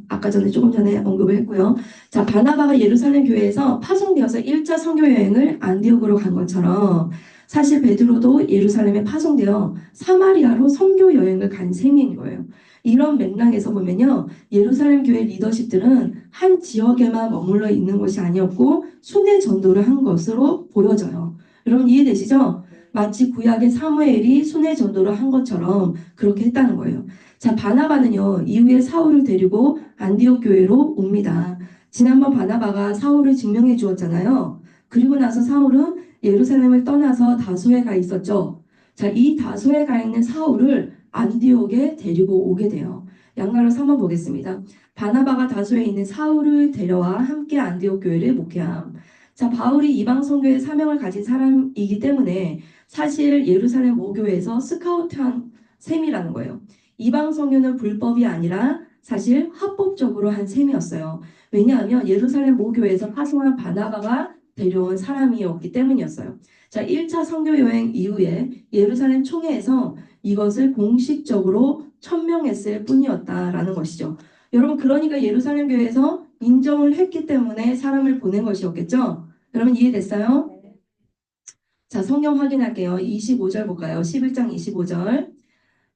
아까 전에 조금 전에 언급을 했고요. 자, 바나바가 예루살렘 교회에서 파송되어서 1차 선교 여행을 안디옥으로 간 것처럼 사실 베드로도 예루살렘에 파송되어 사마리아로 선교 여행을 간 셈인 거예요. 이런 맥락에서 보면요. 예루살렘 교회 리더십들은 한 지역에만 머물러 있는 것이 아니었고 순회 전도를 한 것으로 보여져요. 여러분 이해되시죠? 마치 구약의 사무엘이 순회 전도를 한 것처럼 그렇게 했다는 거예요. 자, 바나바는요, 이후에 사울을 데리고 안디옥 교회로 옵니다. 지난번 바나바가 사울을 증명해 주었잖아요. 그리고 나서 사울은 예루살렘을 떠나서 다소에 가 있었죠. 자, 이 다소에 가 있는 사울을 안디옥에 데리고 오게 돼요. 양가로 한번 보겠습니다. 바나바가 다소에 있는 사울을 데려와 함께 안디옥 교회를 목회함. 자, 바울이 이방 선교의 사명을 가진 사람이기 때문에 사실 예루살렘 모교회에서 스카우트한 셈이라는 거예요. 이방 선교는 불법이 아니라 사실 합법적으로 한 셈이었어요. 왜냐하면 예루살렘 모교회에서 파송한 바나바가 데려온 사람이었기 때문이었어요. 자, 1차 선교 여행 이후에 예루살렘 총회에서 이것을 공식적으로 천명했을 뿐이었다라는 것이죠. 여러분, 그러니까 예루살렘 교회에서 인정을 했기 때문에 사람을 보낸 것이었겠죠? 여러분 이해됐어요? 자, 성경 확인할게요. 25절 볼까요? 11장 25절.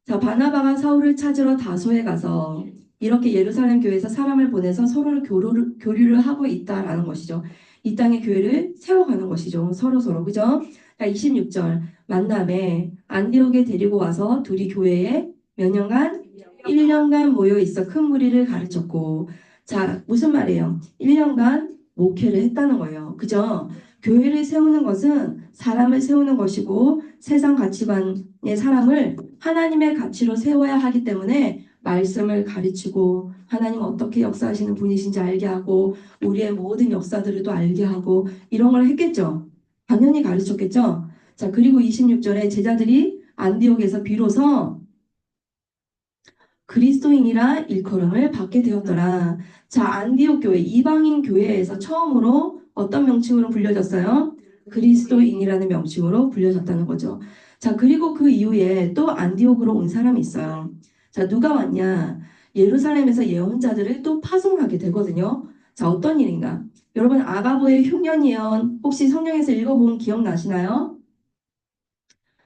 자, 바나바가 사울을 찾으러 다소에 가서 이렇게 예루살렘 교회에서 사람을 보내서 서로를 교류를 하고 있다라는 것이죠. 이 땅의 교회를 세워가는 것이죠. 서로 그죠? 자, 26절 만남에 안디옥에 데리고 와서 둘이 교회에 몇 년간? 1년간 모여 있어 큰 무리를 가르쳤고 자, 무슨 말이에요? 1년간 목회를 했다는 거예요. 그죠? 교회를 세우는 것은 사람을 세우는 것이고 세상 가치관의 사람을 하나님의 가치로 세워야 하기 때문에 말씀을 가르치고 하나님 어떻게 역사하시는 분이신지 알게 하고 우리의 모든 역사들을 또 알게 하고 이런 걸 했겠죠. 당연히 가르쳤겠죠. 자, 그리고 26절에 제자들이 안디옥에서 비로소 그리스도인이라 일컬음을 받게 되었더라. 자, 안디옥 교회, 이방인 교회에서 처음으로 어떤 명칭으로 불려졌어요? 그리스도인이라는 명칭으로 불려졌다는 거죠. 자, 그리고 그 이후에 또 안디옥으로 온 사람이 있어요. 자, 누가 왔냐? 예루살렘에서 예언자들을 또 파송하게 되거든요. 자, 어떤 일인가? 여러분, 아가보의 흉년 예언 혹시 성경에서 읽어본 기억나시나요?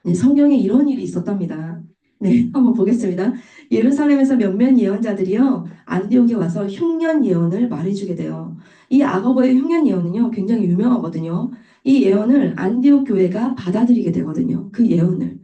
네, 성경에 이런 일이 있었답니다. 네, 한번 보겠습니다. 예루살렘에서 몇몇 예언자들이요, 안디옥에 와서 흉년 예언을 말해주게 돼요. 이 아가보의 흉년 예언은요, 굉장히 유명하거든요. 이 예언을 안디옥 교회가 받아들이게 되거든요. 그 예언을.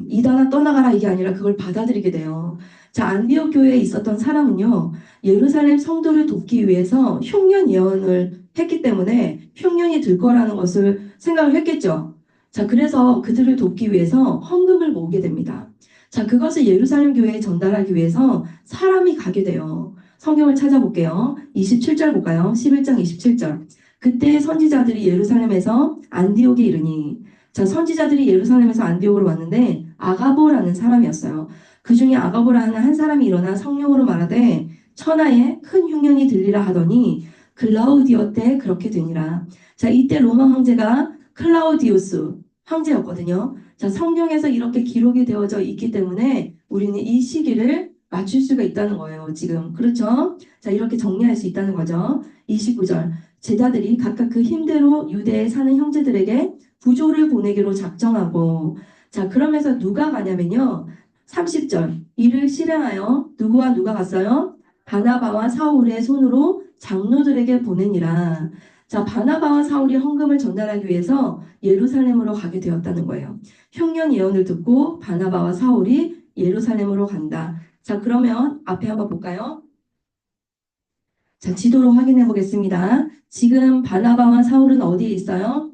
이다나 떠나가라 이게 아니라 그걸 받아들이게 돼요. 자, 안디옥 교회에 있었던 사람은요, 예루살렘 성도를 돕기 위해서 흉년 예언을 했기 때문에 흉년이 들 거라는 것을 생각을 했겠죠. 자, 그래서 그들을 돕기 위해서 헌금을 모으게 됩니다. 자, 그것을 예루살렘 교회에 전달하기 위해서 사람이 가게 돼요. 성경을 찾아볼게요. 27절 볼까요? 11장 27절. 그때 선지자들이 예루살렘에서 안디옥에 이르니 자, 선지자들이 예루살렘에서 안디옥으로 왔는데 아가보라는 사람이었어요. 그 중에 아가보라는 한 사람이 일어나 성령으로 말하되 천하에 큰 흉년이 들리라 하더니 클라우디오 때 그렇게 되니라. 자, 이때 로마 황제가 클라우디우스 황제였거든요. 자, 성경에서 이렇게 기록이 되어져 있기 때문에 우리는 이 시기를 맞출 수가 있다는 거예요. 지금. 그렇죠? 자, 이렇게 정리할 수 있다는 거죠. 29절. 제자들이 각각 그 힘대로 유대에 사는 형제들에게 부조를 보내기로 작정하고 자 그러면서 누가 가냐면요 30절 이를 실행하여 누구와 누가 갔어요? 바나바와 사울의 손으로 장로들에게 보내니라. 자 바나바와 사울이 헌금을 전달하기 위해서 예루살렘으로 가게 되었다는 거예요. 흉년 예언을 듣고 바나바와 사울이 예루살렘으로 간다. 자 그러면 앞에 한번 볼까요? 자 지도로 확인해 보겠습니다. 지금 바나바와 사울은 어디에 있어요?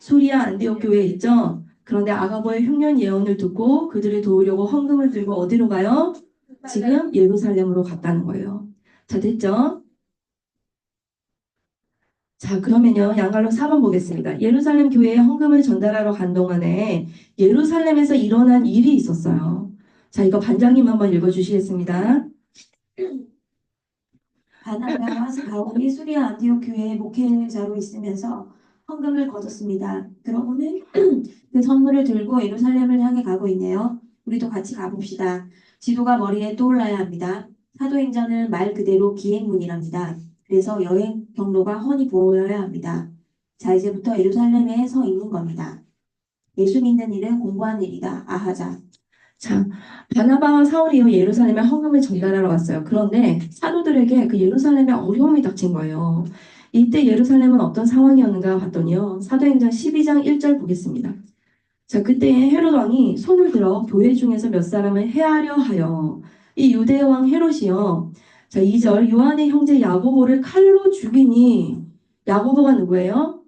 소리아 안디옥 교회에 있죠. 그런데 아가보의 흉년 예언을 듣고 그들을 도우려고 헌금을 들고 어디로 가요? 지금 예루살렘으로 갔다는 거예요. 자, 됐죠? 자, 그러면요, 양갈로 4번 보겠습니다. 예루살렘 교회에 헌금을 전달하러 간 동안에 예루살렘에서 일어난 일이 있었어요. 자, 이거 반장님 한번 읽어주시겠습니다. 바나바와 바울이 수리아 안디옥 교회의 목회자로 있으면서 헌금을 거뒀습니다. 그러고는 그 선물을 들고 예루살렘을 향해 가고 있네요. 우리도 같이 가봅시다. 지도가 머리에 떠올라야 합니다. 사도행전은 말 그대로 기행문이랍니다. 그래서 여행 경로가 훤히 보여야 합니다. 자, 이제부터 예루살렘에 서 있는 겁니다. 예수 믿는 일은 공부하는 일이다. 아하자. 자, 바나바와 사울이요 예루살렘에 헌금을 전달하러 왔어요. 그런데 사도들에게 그 예루살렘에 어려움이 닥친 거예요. 이때 예루살렘은 어떤 상황이었는가 봤더니요. 사도행전 12장 1절 보겠습니다. 자, 그때 헤롯 왕이 손을 들어 교회 중에서 몇 사람을 해하려 하여 이 유대 왕 헤롯이요. 자, 2절 요한의 형제 야고보를 칼로 죽이니 야고보가 누구예요?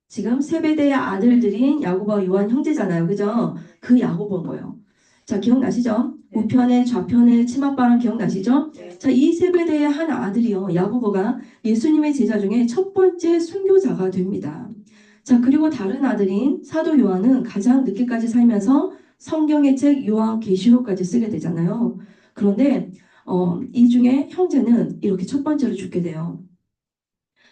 지금 세베대의 아들들인 야고보와 요한 형제잖아요. 그죠? 그 야고보인 거예요. 자, 기억나시죠? 네. 우편에 좌편에 치맛바람 기억나시죠? 네. 자, 이 세베대의 한 아들이요. 야고보가 예수님의 제자 중에 첫 번째 순교자가 됩니다. 자, 그리고 다른 아들인 사도 요한은 가장 늦게까지 살면서 성경의 책 요한계시록까지 쓰게 되잖아요. 그런데 이 중에 형제는 이렇게 첫 번째로 죽게 돼요.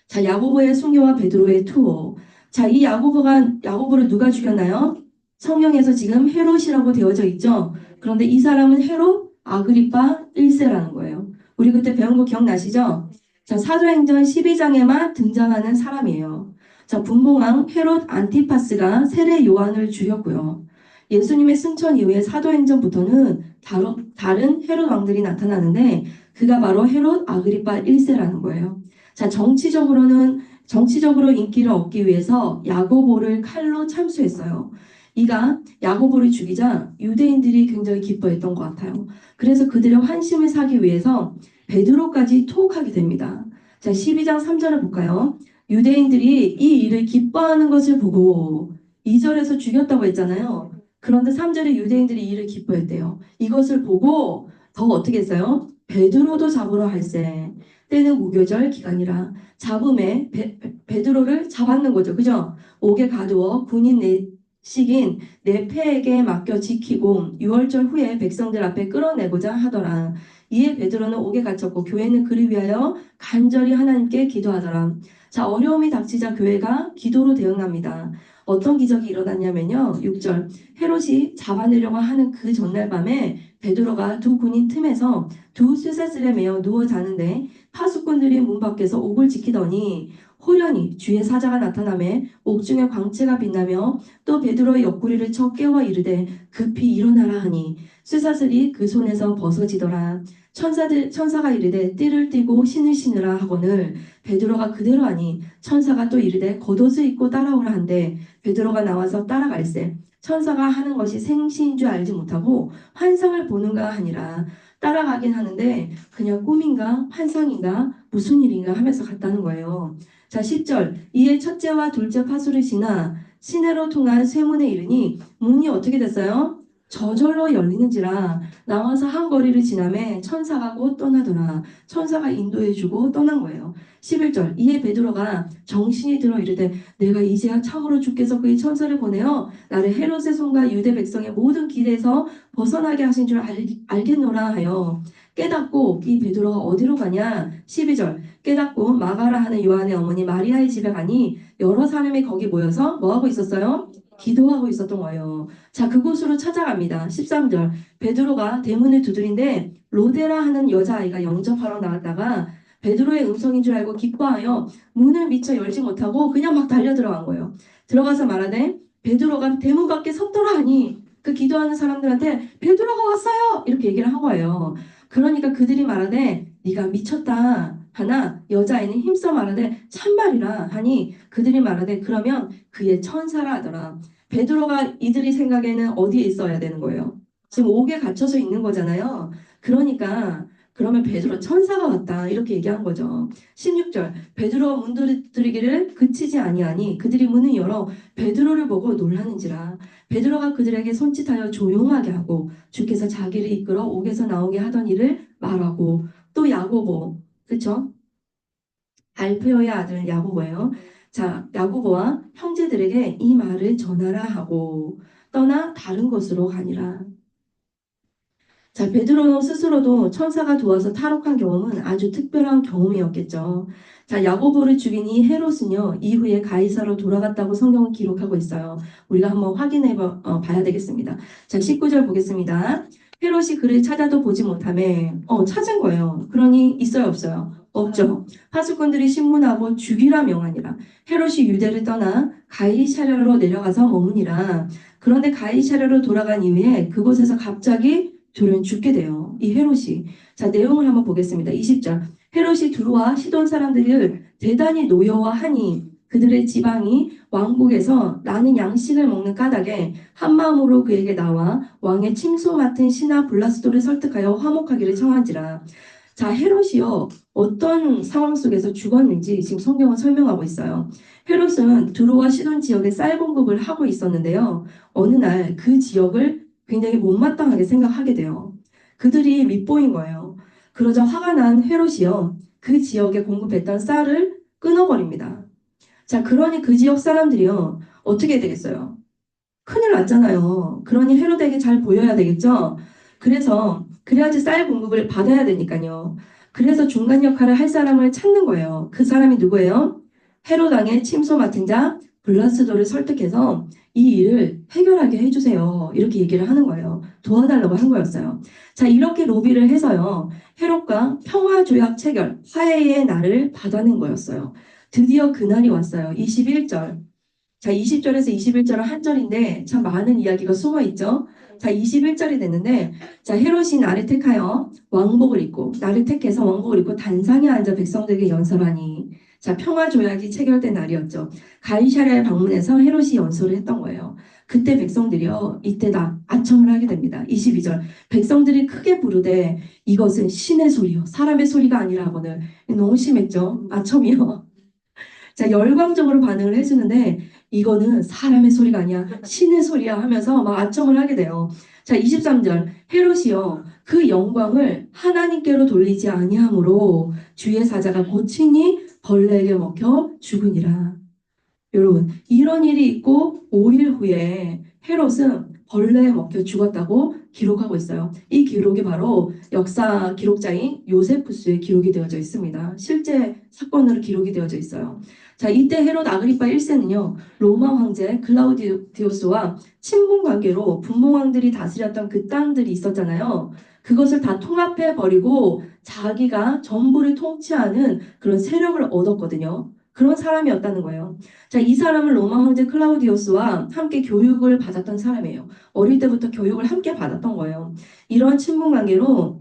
자, 야고보의 순교와 베드로의 투호. 자, 이 야고보를 누가 죽였나요? 성경에서 지금 헤롯이라고 되어져 있죠. 그런데 이 사람은 헤롯 아그리파 1세라는 거예요. 우리 그때 배운 거 기억나시죠? 자, 사도행전 12장에만 등장하는 사람이에요. 자, 분봉왕 헤롯 안티파스가 세례 요한을 죽였고요. 예수님의 승천 이후에 사도행전부터는 다른 헤롯 왕들이 나타나는데 그가 바로 헤롯 아그리파 1세라는 거예요. 자, 정치적으로 인기를 얻기 위해서 야고보를 칼로 참수했어요. 이가 야고보를 죽이자 유대인들이 굉장히 기뻐했던 것 같아요. 그래서 그들의 환심을 사기 위해서 베드로까지 투옥하게 됩니다. 자, 12장 3절을 볼까요? 유대인들이 이 일을 기뻐하는 것을 보고 2절에서 죽였다고 했잖아요. 그런데 3절에 유대인들이 이 일을 기뻐했대요. 이것을 보고 더 어떻게 했어요? 베드로도 잡으러 할세. 때는 무교절 기간이라 잡음에 베드로를 잡았는 거죠. 그죠? 옥에 가두어 군인 내식인 네페에게 맡겨 지키고 6월절 후에 백성들 앞에 끌어내고자 하더라. 이에 베드로는 옥에 갇혔고 교회는 그를 위하여 간절히 하나님께 기도하더라. 자, 어려움이 닥치자 교회가 기도로 대응합니다. 어떤 기적이 일어났냐면요. 6절 헤롯이 잡아내려고 하는 그 전날 밤에 베드로가 두 군인 틈에서 두 쇠사슬에 매어 누워 자는데 파수꾼들이 문 밖에서 옥을 지키더니 호련히 주의 사자가 나타나매 옥중에 광채가 빛나며 또 베드로의 옆구리를 쳐 깨워 이르되 급히 일어나라 하니 쇠사슬이 그 손에서 벗어지더라. 천사가 이르되 띠를 띠고 신을 신으라 하거늘 베드로가 그대로 하니 천사가 또 이르되 겉옷을 입고 따라오라 한데 베드로가 나와서 따라갈세 천사가 하는 것이 생시인 줄 알지 못하고 환상을 보는가 하니라. 따라가긴 하는데 그냥 꿈인가 환상인가 무슨 일인가 하면서 갔다는 거예요. 자, 10절 이에 첫째와 둘째 파수를 지나 시내로 통한 쇠문에 이르니 문이 어떻게 됐어요? 저절로 열리는지라 나와서 한 거리를 지나매 천사가 곧 떠나더라. 천사가 인도해주고 떠난 거예요. 11절 이에 베드로가 정신이 들어 이르되 내가 이제야 참으로 주께서 그의 천사를 보내어 나를 헤롯의 손과 유대 백성의 모든 길에서 벗어나게 하신 줄 알겠노라 하여 깨닫고 이 베드로가 어디로 가냐 12절 깨닫고 마가라 하는 요한의 어머니 마리아의 집에 가니 여러 사람이 거기 모여서 뭐하고 있었어요? 기도하고 있었던 거예요. 자, 그곳으로 찾아갑니다. 13절 베드로가 대문을 두드린데 로데라 하는 여자아이가 영접하러 나왔다가 베드로의 음성인 줄 알고 기뻐하여 문을 미처 열지 못하고 그냥 막 달려 들어간 거예요. 들어가서 말하되 베드로가 대문 밖에 섰더라 하니 그 기도하는 사람들한테 베드로가 왔어요 이렇게 얘기를 한 거예요. 그러니까 그들이 말하되 네가 미쳤다 하나 여자아이는 힘써 말하되 참말이라 하니 그들이 말하되 그러면 그의 천사라 하더라. 베드로가 이들이 생각에는 어디에 있어야 되는 거예요? 지금 옥에 갇혀서 있는 거잖아요. 그러니까 그러면 베드로 천사가 왔다 이렇게 얘기한 거죠. 16절 베드로가 문드리기를 그치지 아니하니 그들이 문을 열어 베드로를 보고 놀라는지라. 베드로가 그들에게 손짓하여 조용하게 하고 주께서 자기를 이끌어 옥에서 나오게 하던 일을 말하고 또 야고보 그쵸? 알페오의 아들 야고보예요. 자, 야고보와 형제들에게 이 말을 전하라 하고 떠나 다른 곳으로 가니라. 자, 베드로 스스로도 천사가 도와서 탈옥한 경험은 아주 특별한 경험이었겠죠. 자, 야고보를 죽인 이 헤롯은요, 이후에 가이사로 돌아갔다고 성경은 기록하고 있어요. 우리가 한번 봐야 되겠습니다. 자, 19절 보겠습니다. 헤롯이 그를 찾아도 보지 못하매, 찾은 거예요. 그러니 있어요, 없어요? 없죠. 파수꾼들이 신문하고 죽이라 명하니라. 헤롯이 유대를 떠나 가이사랴로 내려가서 머무니라. 그런데 가이사랴로 돌아간 이후에 그곳에서 갑자기 둘은 죽게 돼요. 이 헤롯이. 자, 내용을 한번 보겠습니다. 20절. 헤롯이 두루와 시돈 사람들을 대단히 노여워하니 그들의 지방이 왕국에서 나는 양식을 먹는 까닭에 한 마음으로 그에게 나와 왕의 침소 맡은 신하 블라스도를 설득하여 화목하기를 청한지라. 자, 헤롯이요. 어떤 상황 속에서 죽었는지 지금 성경은 설명하고 있어요. 헤롯은 두루와 시돈 지역에 쌀 공급을 하고 있었는데요. 어느 날 그 지역을 굉장히 못마땅하게 생각하게 돼요. 그들이 밉보인 거예요. 그러자 화가 난 헤롯이요. 그 지역에 공급했던 쌀을 끊어버립니다. 자, 그러니 그 지역 사람들이요. 어떻게 되겠어요? 큰일 났잖아요. 그러니 헤롯에게 잘 보여야 되겠죠? 그래야지 쌀 공급을 받아야 되니까요. 그래서 중간 역할을 할 사람을 찾는 거예요. 그 사람이 누구예요? 헤롯 왕의 침소 맡은 자 블라스도를 설득해서 이 일을 해결하게 해주세요. 이렇게 얘기를 하는 거예요. 도와달라고 한 거였어요. 자, 이렇게 로비를 해서요. 헤롯과 평화조약 체결, 화해의 날을 받아낸 거였어요. 드디어 그날이 왔어요. 21절. 자, 20절에서 21절은 한 절인데 참 많은 이야기가 숨어 있죠. 자, 21절이 됐는데 자, 헤롯이 나를 택하여 왕복을 입고 나를 택해서 왕복을 입고 단상에 앉아 백성들에게 연설하니 자, 평화 조약이 체결된 날이었죠. 가이사랴에 방문해서 헤롯이 연설을 했던 거예요. 그때 백성들이요. 이때다 아첨을 하게 됩니다. 22절. 백성들이 크게 부르되 이것은 신의 소리요. 사람의 소리가 아니라 하거늘. 너무 심했죠. 아첨이요. 자, 열광적으로 반응을 해주는데 이거는 사람의 소리가 아니야. 신의 소리야 하면서 막 아첨을 하게 돼요. 자, 23절. 헤롯이요. 그 영광을 하나님께로 돌리지 아니하므로 주의 사자가 고치니 벌레에게 먹혀 죽으니라. 여러분, 이런 일이 있고 5일 후에 헤롯은 벌레에 먹혀 죽었다고 기록하고 있어요. 이 기록이 바로 역사 기록자인 요세푸스의 기록이 되어져 있습니다. 실제 사건으로 기록이 되어져 있어요. 자, 이때 헤롯 아그리파 1세는요, 로마 황제 클라우디우스와 친분 관계로 분봉왕들이 다스렸던 그 땅들이 있었잖아요. 그것을 다 통합해 버리고 자기가 전부를 통치하는 그런 세력을 얻었거든요. 그런 사람이었다는 거예요. 자, 이 사람은 로마 황제 클라우디우스와 함께 교육을 받았던 사람이에요. 어릴 때부터 교육을 함께 받았던 거예요. 이런 친분 관계로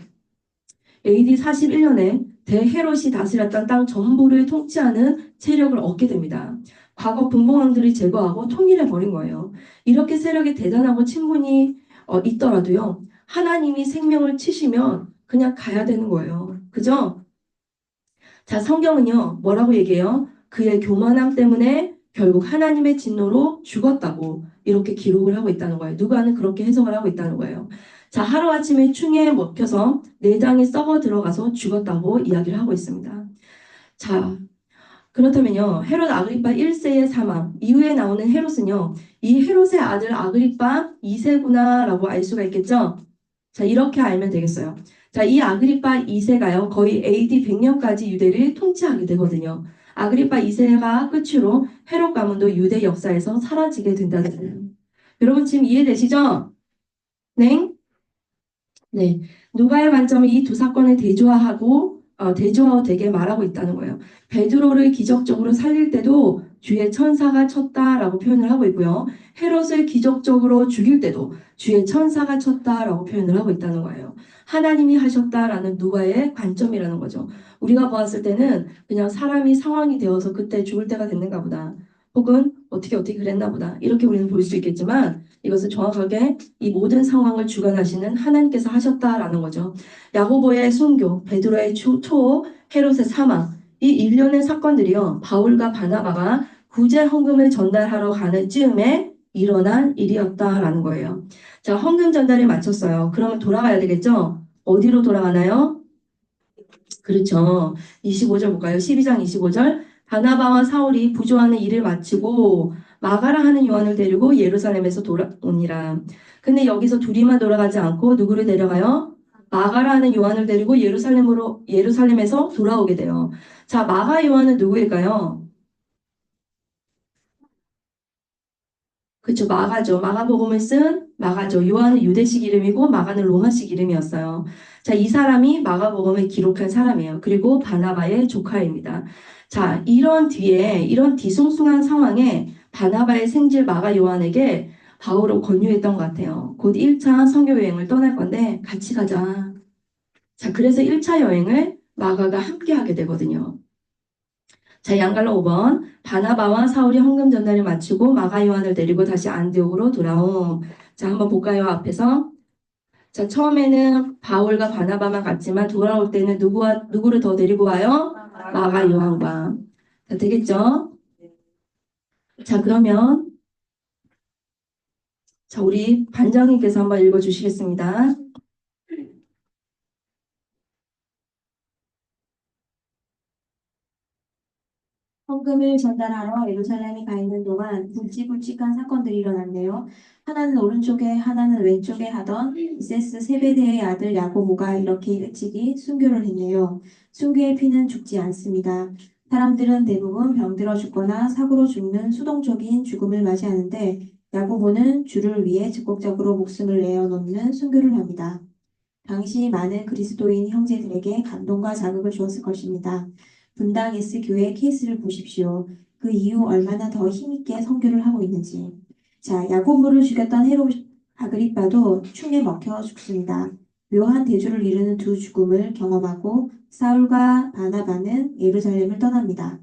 AD 41년에 대헤롯이 다스렸던 땅 전부를 통치하는 세력을 얻게 됩니다. 과거 분봉왕들을 제거하고 통일해 버린 거예요. 이렇게 세력이 대단하고 친분이 있더라도요. 하나님이 생명을 치시면 그냥 가야 되는 거예요. 그죠? 자, 성경은요. 뭐라고 얘기해요? 그의 교만함 때문에 결국 하나님의 진노로 죽었다고 이렇게 기록을 하고 있다는 거예요. 누가는 그렇게 해석을 하고 있다는 거예요. 자, 하루아침에 충에 먹혀서 내장이 썩어 들어가서 죽었다고 이야기를 하고 있습니다. 자, 그렇다면요. 헤롯 아그리파 1세의 사망 이후에 나오는 헤롯은요. 이 헤롯의 아들 아그리파 2세구나라고 알 수가 있겠죠? 자, 이렇게 알면 되겠어요. 자, 이 아그리파 2세가요. 거의 AD 100년까지 유대를 통치하게 되거든요. 아그리파 2세가 끝으로 헤롯 가문도 유대 역사에서 사라지게 된다는 거예요. 여러분 지금 이해되시죠? 네? 네. 누가의 관점은 이 두 사건을 대조하고 되게 말하고 있다는 거예요. 베드로를 기적적으로 살릴 때도 주의 천사가 쳤다라고 표현을 하고 있고요. 헤롯을 기적적으로 죽일 때도 주의 천사가 쳤다라고 표현을 하고 있다는 거예요. 하나님이 하셨다라는 누가의 관점이라는 거죠. 우리가 보았을 때는 그냥 사람이 상황이 되어서 그때 죽을 때가 됐는가 보다. 혹은 어떻게 그랬나 보다. 이렇게 우리는 볼 수 있겠지만 이것은 정확하게 이 모든 상황을 주관하시는 하나님께서 하셨다라는 거죠. 야고보의 순교, 베드로의 초, 헤롯의 사망, 이 일련의 사건들이요. 바울과 바나바가 구제 헌금을 전달하러 가는 즈음에 일어난 일이었다라는 거예요. 자, 헌금 전달을 마쳤어요. 그러면 돌아가야 되겠죠? 어디로 돌아가나요? 그렇죠. 25절 볼까요? 12장 25절. 바나바와 사울이 부조하는 일을 마치고 마가라 하는 요한을 데리고 예루살렘에서 돌아오니라. 근데 여기서 둘이만 돌아가지 않고 누구를 데려가요? 마가라 하는 요한을 데리고 예루살렘에서 돌아오게 돼요. 자, 마가 요한은 누구일까요? 그쵸, 마가죠. 마가복음을 쓴 마가죠. 요한은 유대식 이름이고 마가는 로마식 이름이었어요. 자, 이 사람이 마가복음을 기록한 사람이에요. 그리고 바나바의 조카입니다. 자, 이런 뒤숭숭한 상황에 바나바의 생질 마가 요한에게 바울은 권유했던 것 같아요. 곧 1차 선교 여행을 떠날 건데 같이 가자. 자, 그래서 1차 여행을 마가가 함께 하게 되거든요. 자, 양갈로 5번. 바나바와 사울이 헌금 전달을 마치고 마가 요한을 데리고 다시 안디옥으로 돌아옴. 자, 한번 볼까요? 앞에서. 자, 처음에는 바울과 바나바만 갔지만 돌아올 때는 누구를 더 데리고 와요? 마가 요한과. 자, 되겠죠? 자, 그러면 자, 우리 반장님께서 한번 읽어 주시겠습니다. 헌금을 전달하러 예루살렘에 가 있는 동안 굵직굵직한 사건들이 일어났네요. 하나는 오른쪽에 하나는 왼쪽에 하던 이세스 세베대의 아들 야고보가 이렇게 일찍이 순교를 했네요. 순교의 피는 죽지 않습니다. 사람들은 대부분 병들어 죽거나 사고로 죽는 수동적인 죽음을 맞이하는데 야고보는 주를 위해 적극적으로 목숨을 내어놓는 순교를 합니다. 당시 많은 그리스도인 형제들에게 감동과 자극을 주었을 것입니다. 분당 S교회 케이스를 보십시오. 그 이후 얼마나 더 힘있게 선교를 하고 있는지. 자, 야고보를 죽였던 헤롯 아그리빠도 충에 먹혀 죽습니다. 묘한 대조를 이루는 두 죽음을 경험하고 사울과 바나바는 예루살렘을 떠납니다.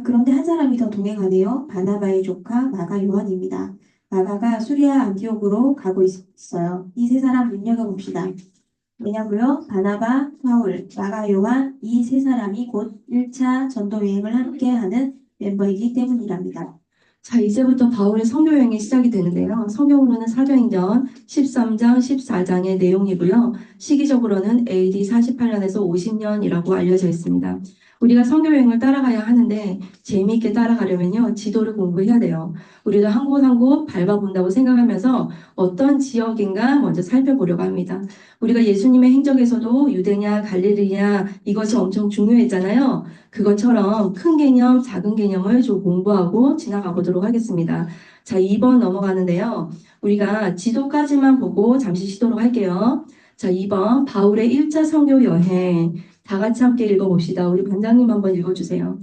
그런데 한 사람이 더 동행하네요. 바나바의 조카 마가 요한입니다. 마가가 수리아 안디옥으로 가고 있어요. 이 세 사람 눈여겨봅시다. 왜냐고요? 바나바, 사울, 마가 요한 이 세 사람이 곧 1차 전도 여행을 함께하는 멤버이기 때문이랍니다. 자, 이제부터 바울의 선교 여행이 시작이 되는데요. 성경으로는 사도행전 13장, 14장의 내용이고요. 시기적으로는 AD 48년에서 50년이라고 알려져 있습니다. 우리가 선교 여행을 따라가야 하는데 재미있게 따라가려면요. 지도를 공부해야 돼요. 우리도 한 곳 한 곳 밟아본다고 생각하면서 어떤 지역인가 먼저 살펴보려고 합니다. 우리가 예수님의 행적에서도 유대냐 갈릴리냐 이것이 엄청 중요했잖아요. 그것처럼 큰 개념, 작은 개념을 좀 공부하고 지나가 보도록 하겠습니다. 자, 2번 넘어가는데요. 우리가 지도까지만 보고 잠시 쉬도록 할게요. 자, 2번 바울의 1차 선교 여행. 다 같이 함께 읽어봅시다. 우리 반장님 한번 읽어주세요.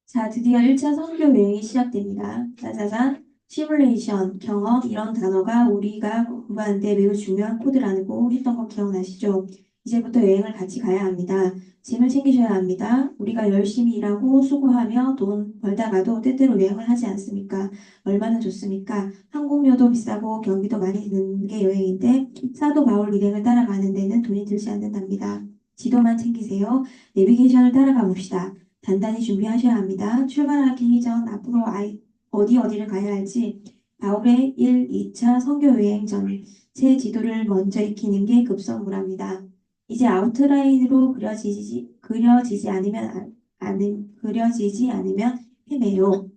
자, 드디어 1차 선교 여행이 시작됩니다. 짜자잔, 시뮬레이션, 경험 이런 단어가 우리가 공부하는데 매우 중요한 코드라고 했던 거 기억나시죠? 이제부터 여행을 같이 가야 합니다. 짐을 챙기셔야 합니다. 우리가 열심히 일하고 수고하며 돈 벌다가도 때때로 여행을 하지 않습니까? 얼마나 좋습니까? 항공료도 비싸고 경비도 많이 드는 게 여행인데 사도 바울 일행을 따라가는 데는 돈이 들지 않는답니다. 지도만 챙기세요. 내비게이션을 따라가 봅시다. 단단히 준비하셔야 합니다. 출발하기 전 앞으로 어디를 가야 할지 바울의 1, 2차 선교 여행 전체 지도를 먼저 익히는 게 급선무랍니다. 이제 아웃라인으로 그려지지 않으면 헤매요.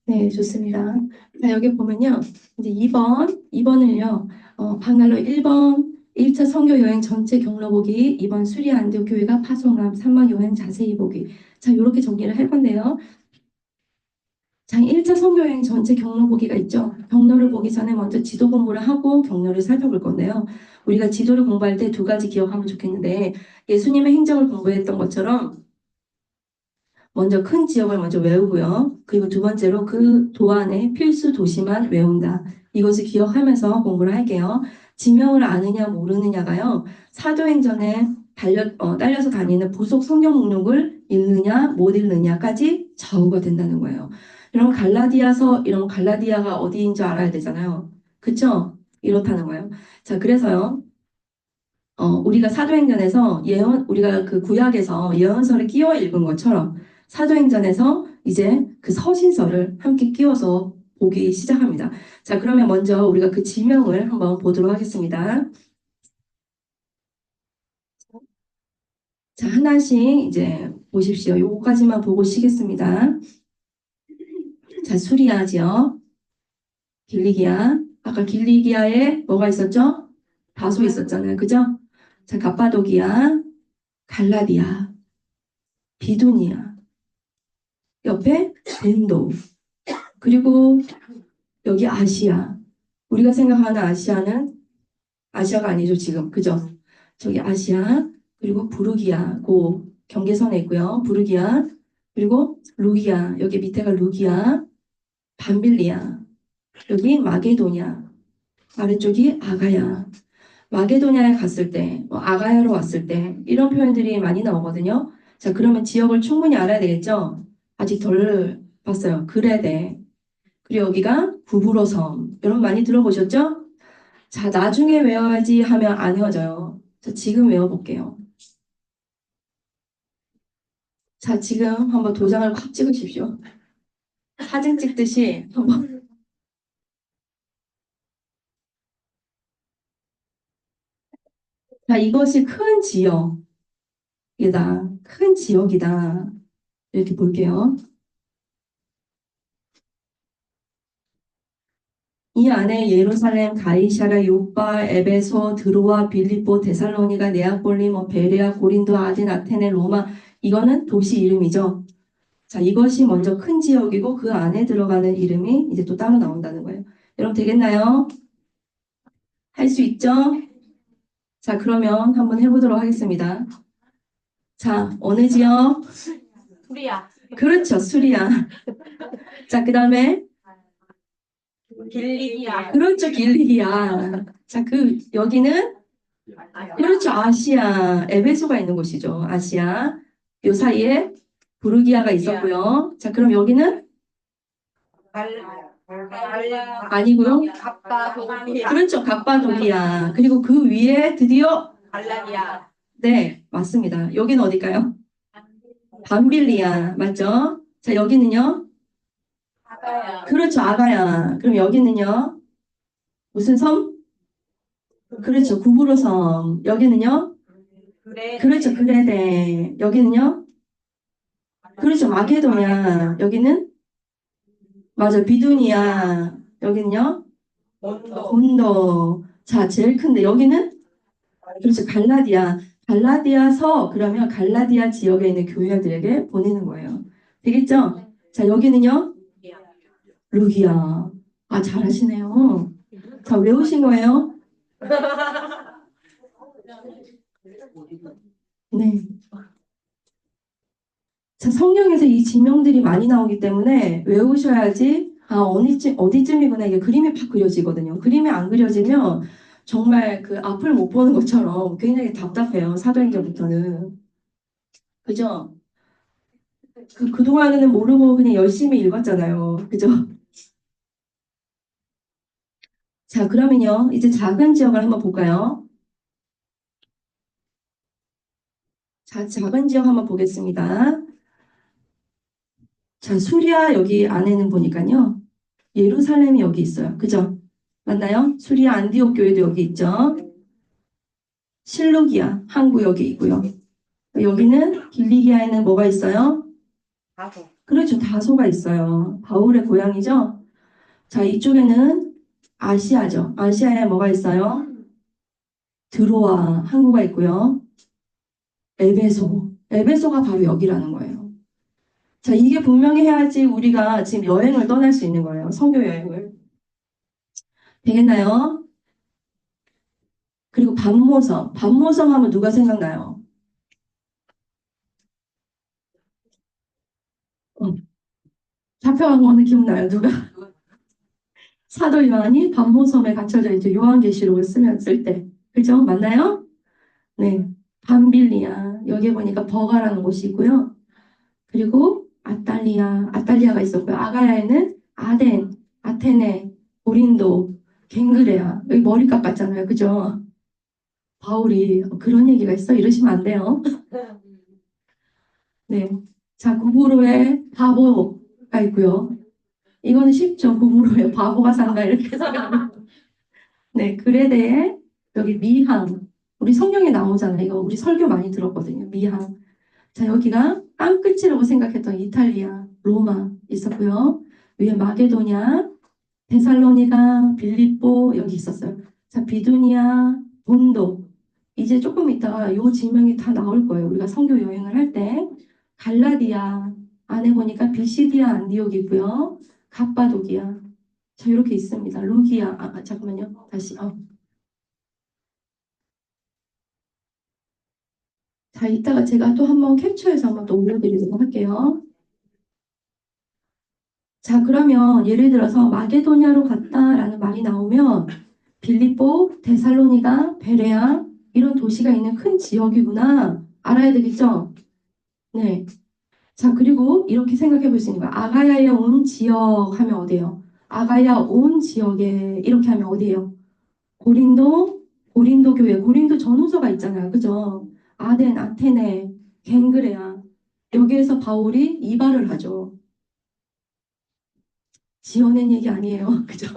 네, 좋습니다. 자, 여기 보면요. 이제 2번을요. 방날로 1번 1차 선교 여행 전체 경로 보기, 2번 수리 안디옥 교회가 파송함, 3번 여행 자세히 보기. 자, 이렇게 정리를 할 건데요. 자, 1차 선교 여행 전체 경로 보기가 있죠. 경로를 보기 전에 먼저 지도 공부를 하고 경로를 살펴볼 건데요. 우리가 지도를 공부할 때 두 가지 기억하면 좋겠는데 예수님의 행적을 공부했던 것처럼 먼저 큰 지역을 먼저 외우고요. 그리고 두 번째로 그 도안의 필수 도시만 외운다. 이것을 기억하면서 공부를 할게요. 지명을 아느냐 모르느냐가요. 사도행전에 딸려서 다니는 부속 성경 목록을 읽느냐 못 읽느냐까지 좌우가 된다는 거예요. 이런 갈라디아서, 이런 갈라디아가 어디인 줄 알아야 되잖아요. 그쵸? 이렇다는 거예요. 자, 그래서요. 우리가 사도행전에서 우리가 그 구약에서 예언서를 끼워 읽은 것처럼 사도행전에서 이제 그 서신서를 함께 끼워서 보기 시작합니다. 자, 그러면 먼저 우리가 그 지명을 한번 보도록 하겠습니다. 자, 하나씩 이제 보십시오. 요거까지만 보고 쉬겠습니다. 자, 수리아 지역, 길리기아. 아까 길리기아에 뭐가 있었죠? 다소 있었잖아요. 그죠? 자, 갑바도기아, 갈라디아, 비두니아, 옆에 본도, 그리고 여기 아시아. 우리가 생각하는 아시아는 아시아가 아니죠, 지금. 그죠? 저기 아시아, 그리고 부르기아, 그 경계선에 있고요. 부르기아, 그리고 루기아, 여기 밑에가 루기아, 밤빌리아, 여기 마게도냐, 아래쪽이 아가야. 마게도냐에 갔을 때, 아가야로 왔을 때, 이런 표현들이 많이 나오거든요. 자, 그러면 지역을 충분히 알아야 되겠죠? 아직 덜 봤어요. 그레데. 그리고 여기가 구브로 섬. 여러분 많이 들어보셨죠? 자, 나중에 외워야지 하면 안 외워져요. 자, 지금 외워볼게요. 자, 지금 한번 도장을 콱 찍으십시오. 사진 찍듯이 한번. 자, 이것이 큰 지역이다. 큰 지역이다. 이렇게 볼게요. 이 안에 예루살렘, 가이사랴, 요빠, 에베소, 드로아, 빌립보, 데살로니가, 네아폴리, 베레아, 고린도, 아덴, 아테네, 로마. 이거는 도시 이름이죠. 자, 이것이 먼저 큰 지역이고 그 안에 들어가는 이름이 이제 또 따로 나온다는 거예요. 여러분 되겠나요? 할 수 있죠? 자, 그러면 한번 해보도록 하겠습니다. 자, 어느 지역? 수리아. 그렇죠, 수리아. 자, 그 다음에 길리기아. 그렇죠, 길리기아. 자, 여기는 그렇죠, 아시아. 에베소가 있는 곳이죠, 아시아. 요 사이에 부르기아가 있었고요. 자, 그럼 여기는 아니고요. 갑바도기아. 그렇죠, 갑바도기아. 그리고 그 위에 드디어 갈라디아. 네, 맞습니다. 여기는 어딜까요? 밤빌리아, 맞죠? 자, 여기는요? 아가야. 그렇죠, 아가야. 그럼 여기는요? 무슨 섬? 그렇죠, 구브로 섬. 여기는요? 그렇죠, 그레데. 여기는요? 그렇죠, 마게도냐. 여기는? 맞아, 비두니아. 여기는요? 온도. 본도. 자, 제일 큰데 여기는? 그렇죠, 갈라디아. 갈라디아서 그러면 갈라디아 지역에 있는 교회들에게 보내는 거예요. 되겠죠? 자, 여기는요? 루기아. 아, 잘하시네요. 자, 외우신 거예요? 네. 자, 성경에서 이 지명들이 많이 나오기 때문에 외우셔야지, 아, 어디쯤이구나. 이게 그림이 팍 그려지거든요. 그림이 안 그려지면 정말 그 앞을 못 보는 것처럼 굉장히 답답해요. 사도행전부터는. 그죠? 그동안에는 모르고 그냥 열심히 읽었잖아요. 그죠? 자, 그러면요. 이제 작은 지역을 한번 볼까요? 자, 작은 지역 한번 보겠습니다. 자, 수리아 여기 안에는 보니까요. 예루살렘이 여기 있어요. 그죠? 맞나요? 수리아 안디옥 교회도 여기 있죠. 실루기아, 항구 여기 있고요. 여기는 길리기아에는 뭐가 있어요? 다소. 그렇죠. 다소가 있어요. 바울의 고향이죠. 자, 이쪽에는 아시아죠. 아시아에 뭐가 있어요? 드로아, 항구가 있고요. 에베소. 에베소가 바로 여기라는 거예요. 자, 이게 분명히 해야지 우리가 지금 여행을 떠날 수 있는 거예요. 선교 여행을. 되겠나요? 그리고 반모섬. 반모섬 하면 누가 생각나요? 어, 잡혀간 거는 기억나요? 누가? 사도 요한이 반모섬에 갇혀져 있죠. 요한계시록을 쓸 때. 그죠? 맞나요? 네. 밤빌리아. 여기 보니까 버가라는 곳이 있고요. 그리고 아탈리아가 있었고요. 아가야에는 아덴, 아테네, 고린도, 갱그레아. 여기 머리 깎았잖아요. 그죠? 바울이 그런 얘기가 있어? 이러시면 안 돼요. 네. 자, 구부로의 바보가 있고요. 이거는 쉽죠. 구부로의 바보가 산다. 이렇게 생각하면. 네. 그레데의 여기 미항. 우리 성경에 나오잖아요. 이거 우리 설교 많이 들었거든요. 미항. 자, 여기가 땅끝이라고 생각했던 이탈리아, 로마 있었고요. 위에 마게도냐, 데살로니가, 빌립보 여기 있었어요. 자, 비두니아, 본도. 이제 조금 있다가 요 지명이 다 나올 거예요. 우리가 선교 여행을 할 때. 갈라디아 안에 보니까 비시디아 안디옥이고요. 갑바도기아. 자, 이렇게 있습니다. 루기아. 잠깐만요. 다시. 자, 이따가 제가 또 한번 캡처해서 한번 또 올려드리도록 할게요. 자, 그러면 예를 들어서 마게도냐로 갔다라는 말이 나오면 빌립보, 데살로니가, 베레아 이런 도시가 있는 큰 지역이구나 알아야 되겠죠? 네. 자, 그리고 이렇게 생각해 볼 수 있는 거야. 아가야에 온 지역 하면 어디예요? 아가야 온 지역에 이렇게 하면 어디예요? 고린도 교회, 고린도 전후서가 있잖아요. 그죠? 아덴, 아테네, 갱그레아. 여기에서 바울이 이발을 하죠. 지어낸 얘기 아니에요. 그죠?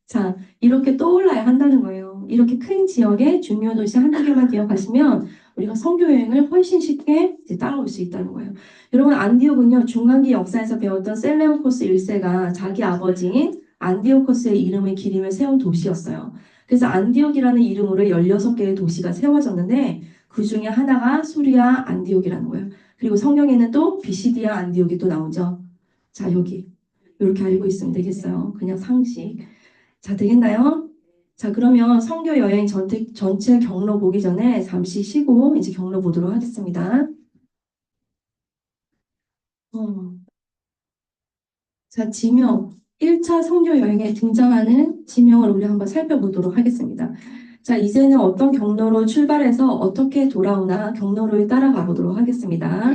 자, 이렇게 떠올라야 한다는 거예요. 이렇게 큰 지역의 중요 도시 한두 개만 기억하시면 우리가 선교 여행을 훨씬 쉽게 이제 따라올 수 있다는 거예요. 여러분, 안디옥은요, 중간기 역사에서 배웠던 셀레우코스 1세가 자기 아버지인 안디오코스의 이름을 기림을 세운 도시였어요. 그래서 안디옥이라는 이름으로 16개의 도시가 세워졌는데 그 중에 하나가 수리아 안디옥이라는 거예요. 그리고 성경에는 또 비시디아 안디옥이 또 나오죠. 자, 여기. 이렇게 알고 있으면 되겠어요. 그냥 상식. 자, 되겠나요? 자, 그러면 선교 여행 전체 경로 보기 전에 잠시 쉬고 이제 경로 보도록 하겠습니다. 어, 자, 지명. 1차 선교 여행에 등장하는 지명을 우리 한번 살펴보도록 하겠습니다. 자, 이제는 어떤 경로로 출발해서 어떻게 돌아오나 경로를 따라가 보도록 하겠습니다.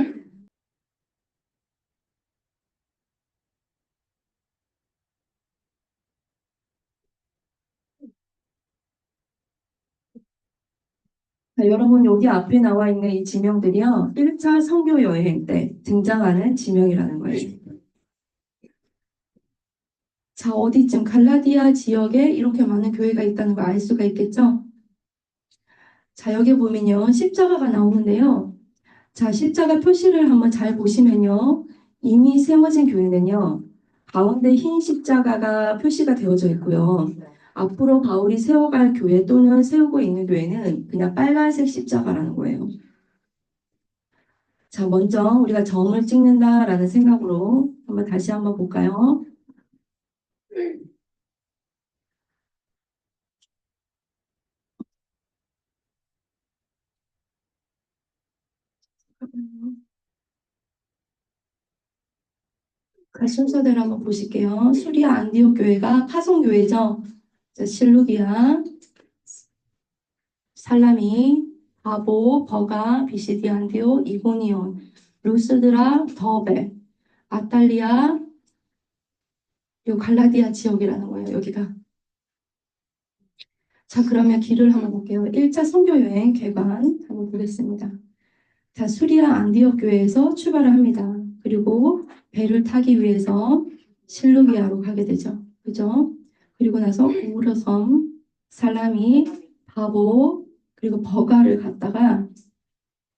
자, 여러분 여기 앞에 나와 있는 이 지명들이요. 1차 선교 여행 때 등장하는 지명이라는 거예요. 자, 어디쯤 갈라디아 지역에 이렇게 많은 교회가 있다는 걸 알 수가 있겠죠? 자, 여기 보면요. 십자가가 나오는데요. 자, 십자가 표시를 한번 잘 보시면요. 이미 세워진 교회는요. 가운데 흰 십자가가 표시가 되어져 있고요. 앞으로 바울이 세워갈 교회 또는 세우고 있는 교회는 그냥 빨간색 십자가라는 거예요. 자, 먼저 우리가 점을 찍는다라는 생각으로 한번 다시 한번 볼까요? 그 순서대로 한번 보실게요. 수리아 안디옥 교회가 파송교회죠. 자, 실루기아, 살라미, 바보, 버가, 비시디 안디옥, 이고니온, 루스드라, 더베, 아탈리아, 요 갈라디아 지역이라는 거예요. 여기가. 자, 그러면 길을 한번 볼게요. 1차 선교 여행 개관 한번 보겠습니다. 자, 수리아 안디옥 교회에서 출발을 합니다. 그리고 배를 타기 위해서 실루기아로 가게 되죠. 그죠? 그리고 나서 우르섬, 살라미, 바보, 그리고 버가를 갔다가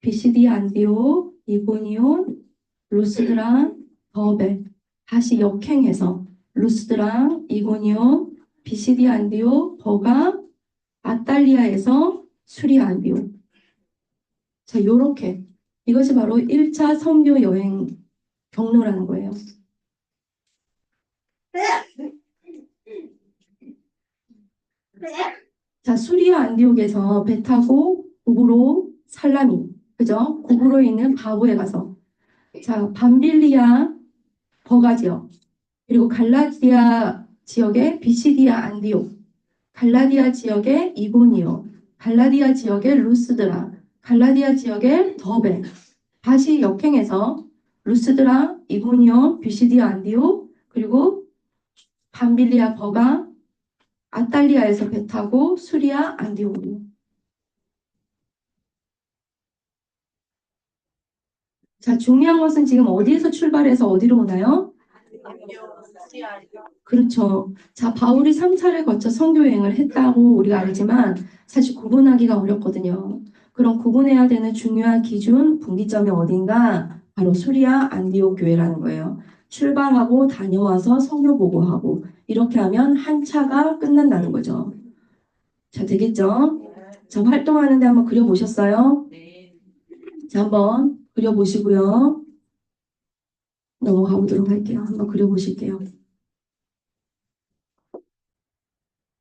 비시디 안디옥, 이고니온, 루스드랑 더베 다시 역행해서 루스드랑 이고니온, 비시디 안디옥, 버가, 아탈리아에서 수리아 안디옥. 자, 요렇게 이것이 바로 1차 선교 여행 경로라는 거예요. 자, 수리아 안디옥에서 배 타고 고구로 살라미, 그죠? 고구로에 있는 바보에 가서 자, 밤빌리아 버가 지역, 그리고 갈라디아 지역의 비시디아 안디옥, 갈라디아 지역의 이고니오, 갈라디아 지역의 루스드라, 갈라디아 지역의 더베 다시 역행해서 루스드라, 이고니온, 비시디아 안디오, 그리고 밤빌리아 버가, 아탈리아에서 배 타고 수리아 안디오로. 자, 중요한 것은 지금 어디에서 출발해서 어디로 오나요? 그렇죠. 자, 바울이 3차를 거쳐 선교 여행을 했다고 우리가 알지만 사실 구분하기가 어렵거든요. 그럼 구분해야 되는 중요한 기준, 분기점이 어딘가? 바로 수리아 안디옥 교회라는 거예요. 출발하고 다녀와서 선교 보고하고 이렇게 하면 한 차가 끝난다는 거죠. 자, 되겠죠? 자, 활동하는데 한번 그려보셨어요? 자, 한번 그려보시고요. 넘어가 보도록 할게요. 한번 그려보실게요.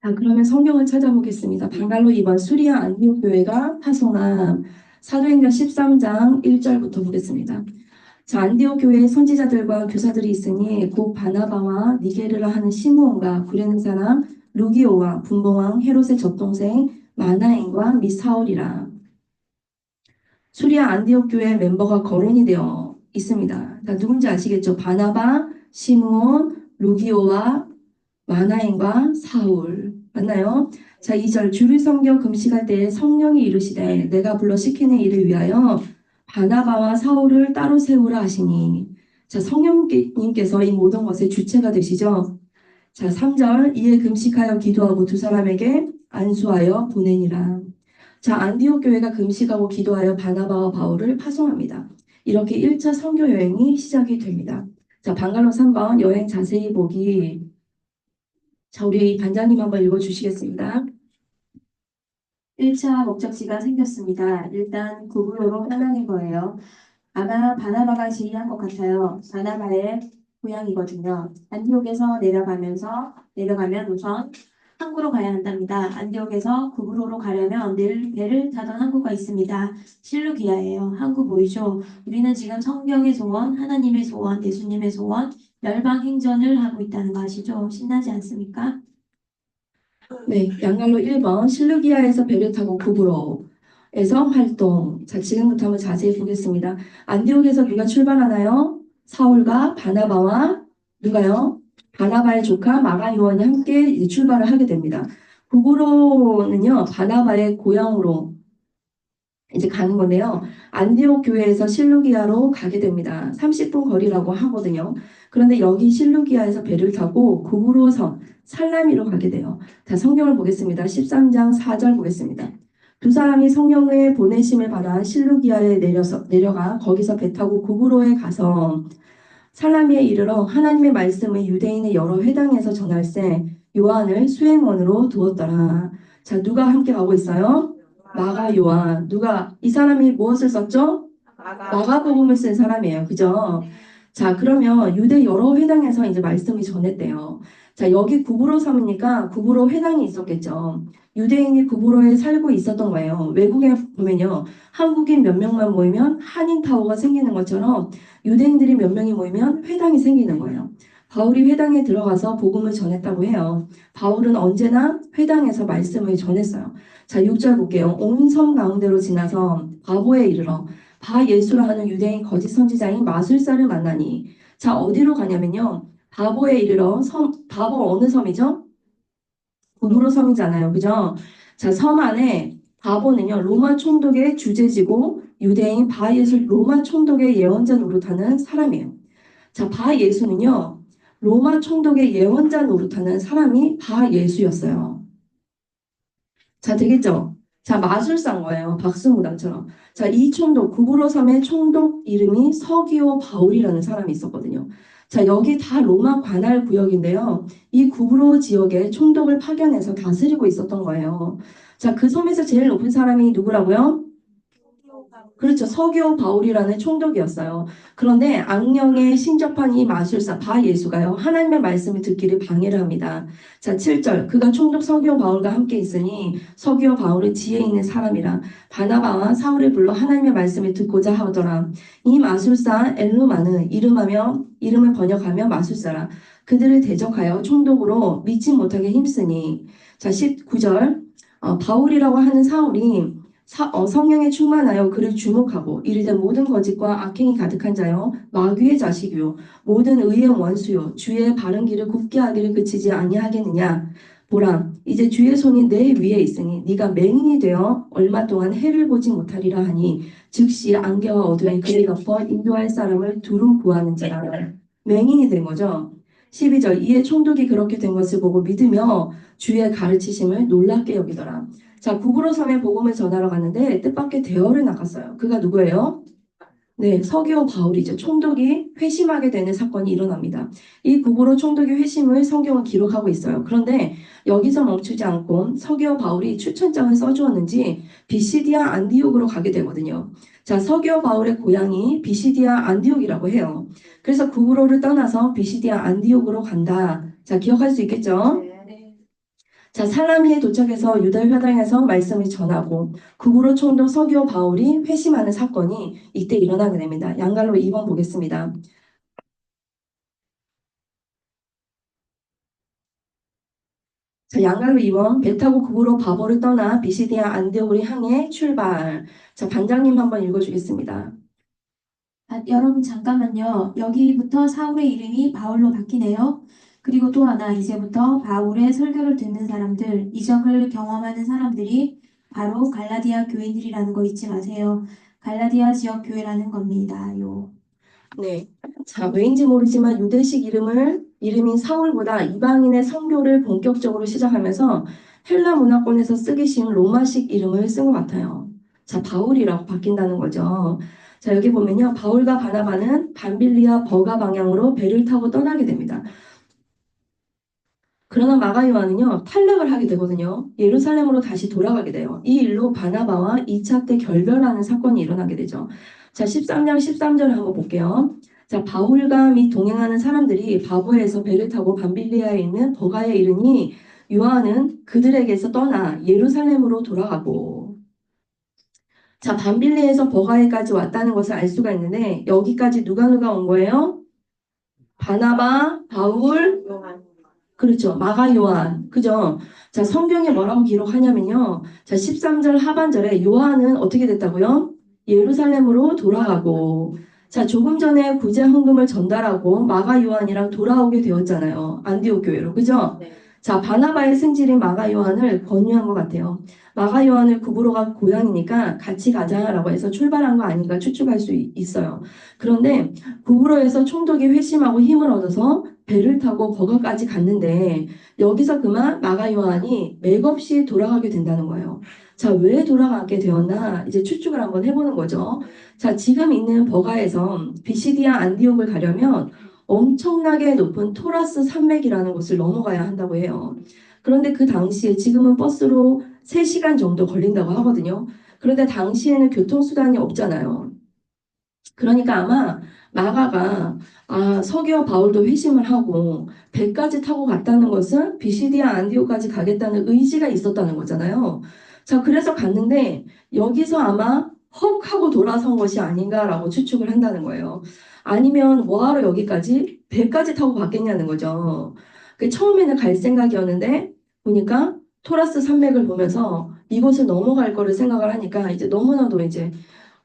자, 그러면 성경을 찾아보겠습니다. 방갈로 2번 수리아 안디옥 교회가 파송한 사도행전 13장 1절부터 보겠습니다. 자, 안디옥 교회에 선지자들과 교사들이 있으니 곧 바나바와 니게르라 하는 시므온과 구레네 사람 루기오와 분봉왕 헤롯의 젖동생 마나엔과 및 사울이라. 수리아 안디옥 교회 멤버가 거론이 되어 있습니다. 자, 누군지 아시겠죠? 바나바, 시므온, 루기오와 마나엔과 사울. 맞나요? 자, 2절 주를 섬겨 금식할 때에 성령이 이르시되 내가 불러 시키는 일을 위하여 바나바와 사울을 따로 세우라 하시니. 자, 성령님께서 이 모든 것의 주체가 되시죠. 자, 3절 이에 금식하여 기도하고 두 사람에게 안수하여 보내니라. 자, 안디옥 교회가 금식하고 기도하여 바나바와 바울을 파송합니다. 이렇게 1차 선교 여행이 시작이 됩니다. 자, 방갈로 3번 여행 자세히 보기. 자, 우리 반장님 한번 읽어주시겠습니다. 1차 목적지가 생겼습니다. 일단 구글로로 떠나는 거예요. 아마 바나바가 지휘한 것 같아요. 바나바의 고향이거든요. 안디옥에서 내려가면 우선 항구로 가야 한답니다. 안디옥에서 구브로로 가려면 늘 배를 타던 항구가 있습니다. 실루기아예요. 항구 보이죠? 우리는 지금 성경의 소원, 하나님의 소원, 예수님의 소원, 열방 행전을 하고 있다는 거 아시죠? 신나지 않습니까? 네, 양갈로 1번 실루기아에서 배를 타고 구브로에서 활동. 자, 지금부터 한번 자세히 보겠습니다. 안디옥에서 누가 출발하나요? 사울과 바나바와 누가요? 바나바의 조카 마가 요한이 함께 이제 출발을 하게 됩니다. 구브로는요, 바나바의 고향으로 이제 가는 건데요. 안디옥 교회에서 실루기아로 가게 됩니다. 30분 거리라고 하거든요. 그런데 여기 실루기아에서 배를 타고 구브로 섬 살라미로 가게 돼요. 자, 성경을 보겠습니다. 13장 4절 보겠습니다. 두 사람이 성령의 보내심을 받아 실루기아에 내려가 거기서 배 타고 구브로에 가서 살라미에 이르러 하나님의 말씀을 유대인의 여러 회당에서 전할세 요한을 수행원으로 두었더라. 자, 누가 함께 가고 있어요? 마가 요한. 이 사람이 무엇을 썼죠? 마가복음을 쓴 사람이에요. 그죠? 자, 그러면 유대 여러 회당에서 이제 말씀을 전했대요. 자, 여기 구브로 섬이니까 구브로 회당이 있었겠죠. 유대인이 구브로에 살고 있었던 거예요. 외국에 보면요. 한국인 몇 명만 모이면 한인타워가 생기는 것처럼 유대인들이 몇 명이 모이면 회당이 생기는 거예요. 바울이 회당에 들어가서 복음을 전했다고 해요. 바울은 언제나 회당에서 말씀을 전했어요. 자, 6절 볼게요. 온 섬 가운데로 지나서 바보에 이르러 바 예수라 하는 유대인 거짓 선지자인 마술사를 만나니. 자, 어디로 가냐면요. 바보에 이르러 바보 어느 섬이죠? 구브로 섬이잖아요. 그죠? 자, 섬 안에 바보는요. 로마 총독의 주재지고 유대인 바 예수 로마 총독의 예언자 노릇하는 사람이에요. 자, 바 예수는요. 로마 총독의 예언자 노릇하는 사람이 바 예수였어요. 자, 되겠죠? 자, 마술사인 거예요. 박수무당처럼. 자, 이 총독, 구브로 섬의 총독 이름이 서기오 바울이라는 사람이 있었거든요. 자, 여기 다 로마 관할 구역인데요. 이 구브로 지역에 총독을 파견해서 다스리고 있었던 거예요. 자, 그 섬에서 제일 높은 사람이 누구라고요? 그렇죠. 서기오 바울이라는 총독이었어요. 그런데 악령에 신접한 이 마술사 바 예수가요. 하나님의 말씀을 듣기를 방해를 합니다. 자, 7절. 그가 총독 서기오 바울과 함께 있으니 서기오 바울은 지혜 있는 사람이라 바나바와 사울을 불러 하나님의 말씀을 듣고자 하더라. 이 마술사 엘루마는 이름을 번역하며 마술사라. 그들을 대적하여 총독으로 믿지 못하게 힘쓰니. 자, 19절. 바울이라고 하는 사울이 성령에 충만하여 그를 주목하고 이르되 모든 거짓과 악행이 가득한 자여 마귀의 자식이요 모든 의의 원수요 주의 바른 길을 굽게 하기를 그치지 아니하겠느냐. 보라 이제 주의 손이 내 위에 있으니 네가 맹인이 되어 얼마 동안 해를 보지 못하리라 하니 즉시 안개와 어둠이 그를 덮어 인도할 사람을 두루 구하는 자라. 맹인이 된 거죠. 12절 이에 총독이 그렇게 된 것을 보고 믿으며 주의 가르치심을 놀랍게 여기더라. 자, 구부로 섬에 복음을 전하러 갔는데 뜻밖의 대열을 낚았어요. 그가 누구예요? 네, 서기오 바울이죠. 총독이 회심하게 되는 사건이 일어납니다. 이 구부로 총독이 회심을 성경은 기록하고 있어요. 그런데 여기서 멈추지 않고 서기오 바울이 추천장을 써주었는지 비시디아 안디옥으로 가게 되거든요. 자, 서기오 바울의 고향이 비시디아 안디옥이라고 해요. 그래서 구부로를 떠나서 비시디아 안디옥으로 간다. 자, 기억할 수 있겠죠? 자, 살라미에 도착해서 유다 회당에서 말씀을 전하고 구부로 총독 서기오 바울이 회심하는 사건이 이때 일어나게 됩니다. 양갈로 2번 보겠습니다. 자, 양갈로 2번 배 타고 구부로 바보를 떠나 비시디아 안디옥을 향해 출발. 자, 반장님 한번 읽어주겠습니다. 여러분 잠깐만요. 여기부터 사울의 이름이 바울로 바뀌네요. 그리고 또 하나 이제부터 바울의 설교를 듣는 사람들, 이적을 경험하는 사람들이 바로 갈라디아 교인들이라는 거 잊지 마세요. 갈라디아 지역 교회라는 겁니다요. 네. 자, 왜인지 모르지만 유대식 이름인 사울보다 이방인의 선교를 본격적으로 시작하면서 헬라 문화권에서 쓰기 쉬운 로마식 이름을 쓴 것 같아요. 자, 바울이라고 바뀐다는 거죠. 자, 여기 보면요. 바울과 바나바는 밤빌리아 버가 방향으로 배를 타고 떠나게 됩니다. 그러나 마가 요한은요, 탈락을 하게 되거든요. 예루살렘으로 다시 돌아가게 돼요. 이 일로 바나바와 2차 때 결별하는 사건이 일어나게 되죠. 자, 13장 13절을 한번 볼게요. 자, 바울과 및 동행하는 사람들이 바보에서 배를 타고 밤빌리아에 있는 버가에 이르니 요한은 그들에게서 떠나 예루살렘으로 돌아가고. 자, 밤빌리에서 버가에까지 왔다는 것을 알 수가 있는데 여기까지 누가 온 거예요? 바나바, 바울, 요한. 그렇죠. 마가 요한. 그죠? 자, 성경에 뭐라고 기록하냐면요. 자, 13절 하반절에 요한은 어떻게 됐다고요? 예루살렘으로 돌아가고. 자, 조금 전에 구제 헌금을 전달하고 마가 요한이랑 돌아오게 되었잖아요. 안디옥 교회로. 그죠? 네. 자, 바나바의 승질인 마가 요한을 권유한 것 같아요. 마가 요한을 구부로가 고향이니까 같이 가자라고 해서 출발한 거 아닌가 추측할 수 있어요. 그런데 구부로에서 총독이 회심하고 힘을 얻어서 배를 타고 버가까지 갔는데 여기서 그만 마가 요한이 맥없이 돌아가게 된다는 거예요. 자, 왜 돌아가게 되었나 이제 추측을 한번 해보는 거죠. 자, 지금 있는 버가에서 비시디아 안디옥을 가려면 엄청나게 높은 토라스 산맥이라는 곳을 넘어가야 한다고 해요. 그런데 그 당시에 지금은 버스로 3시간 정도 걸린다고 하거든요. 그런데 당시에는 교통수단이 없잖아요. 그러니까 아마 마가가 서기와 바울도 회심을 하고 배까지 타고 갔다는 것은 비시디아 안디오까지 가겠다는 의지가 있었다는 거잖아요. 자, 그래서 갔는데 여기서 아마 헉 하고 돌아선 것이 아닌가라고 추측을 한다는 거예요. 아니면 뭐하러 여기까지 배까지 타고 갔겠냐는 거죠. 처음에는 갈 생각이었는데 보니까 토라스 산맥을 보면서 이곳을 넘어갈 거를 생각을 하니까 이제 너무나도 이제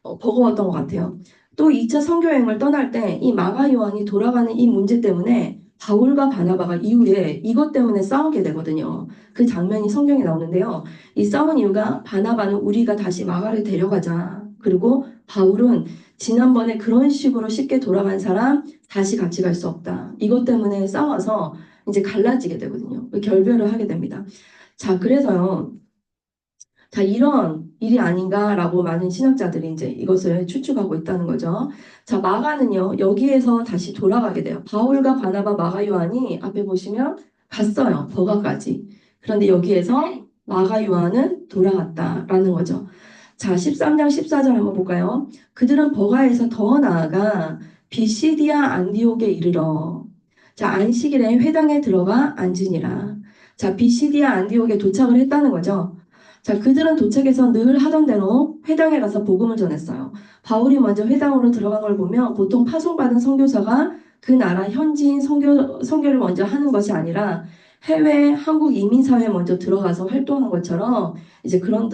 버거웠던 것 같아요. 또 2차 선교여행을 떠날 때 이 마가 요한이 돌아가는 이 문제 때문에 바울과 바나바가 이후에 이것 때문에 싸우게 되거든요. 그 장면이 성경에 나오는데요. 이 싸운 이유가 바나바는 우리가 다시 마가를 데려가자. 그리고 바울은 지난번에 그런 식으로 쉽게 돌아간 사람 다시 같이 갈 수 없다. 이것 때문에 싸워서 이제 갈라지게 되거든요. 결별을 하게 됩니다. 자, 그래서요. 자, 이런 일이 아닌가라고 많은 신학자들이 이제 이것을 추측하고 있다는 거죠. 자, 마가는요, 여기에서 다시 돌아가게 돼요. 바울과 바나바, 마가, 요한이 앞에 보시면 갔어요. 버가까지. 그런데 여기에서 마가, 요한은 돌아갔다라는 거죠. 자, 13장 14절 한번 볼까요? 그들은 버가에서 더 나아가 비시디아 안디옥에 이르러 자, 안식일에 회당에 들어가 앉으니라. 자, 비시디아 안디옥에 도착을 했다는 거죠. 자, 그들은 도착해서 늘 하던 대로 회당에 가서 복음을 전했어요. 바울이 먼저 회당으로 들어간 걸 보면 보통 파송받은 선교사가 그 나라 현지인 선교를 먼저 하는 것이 아니라 해외 한국 이민사회에 먼저 들어가서 활동한 것처럼 이제 그런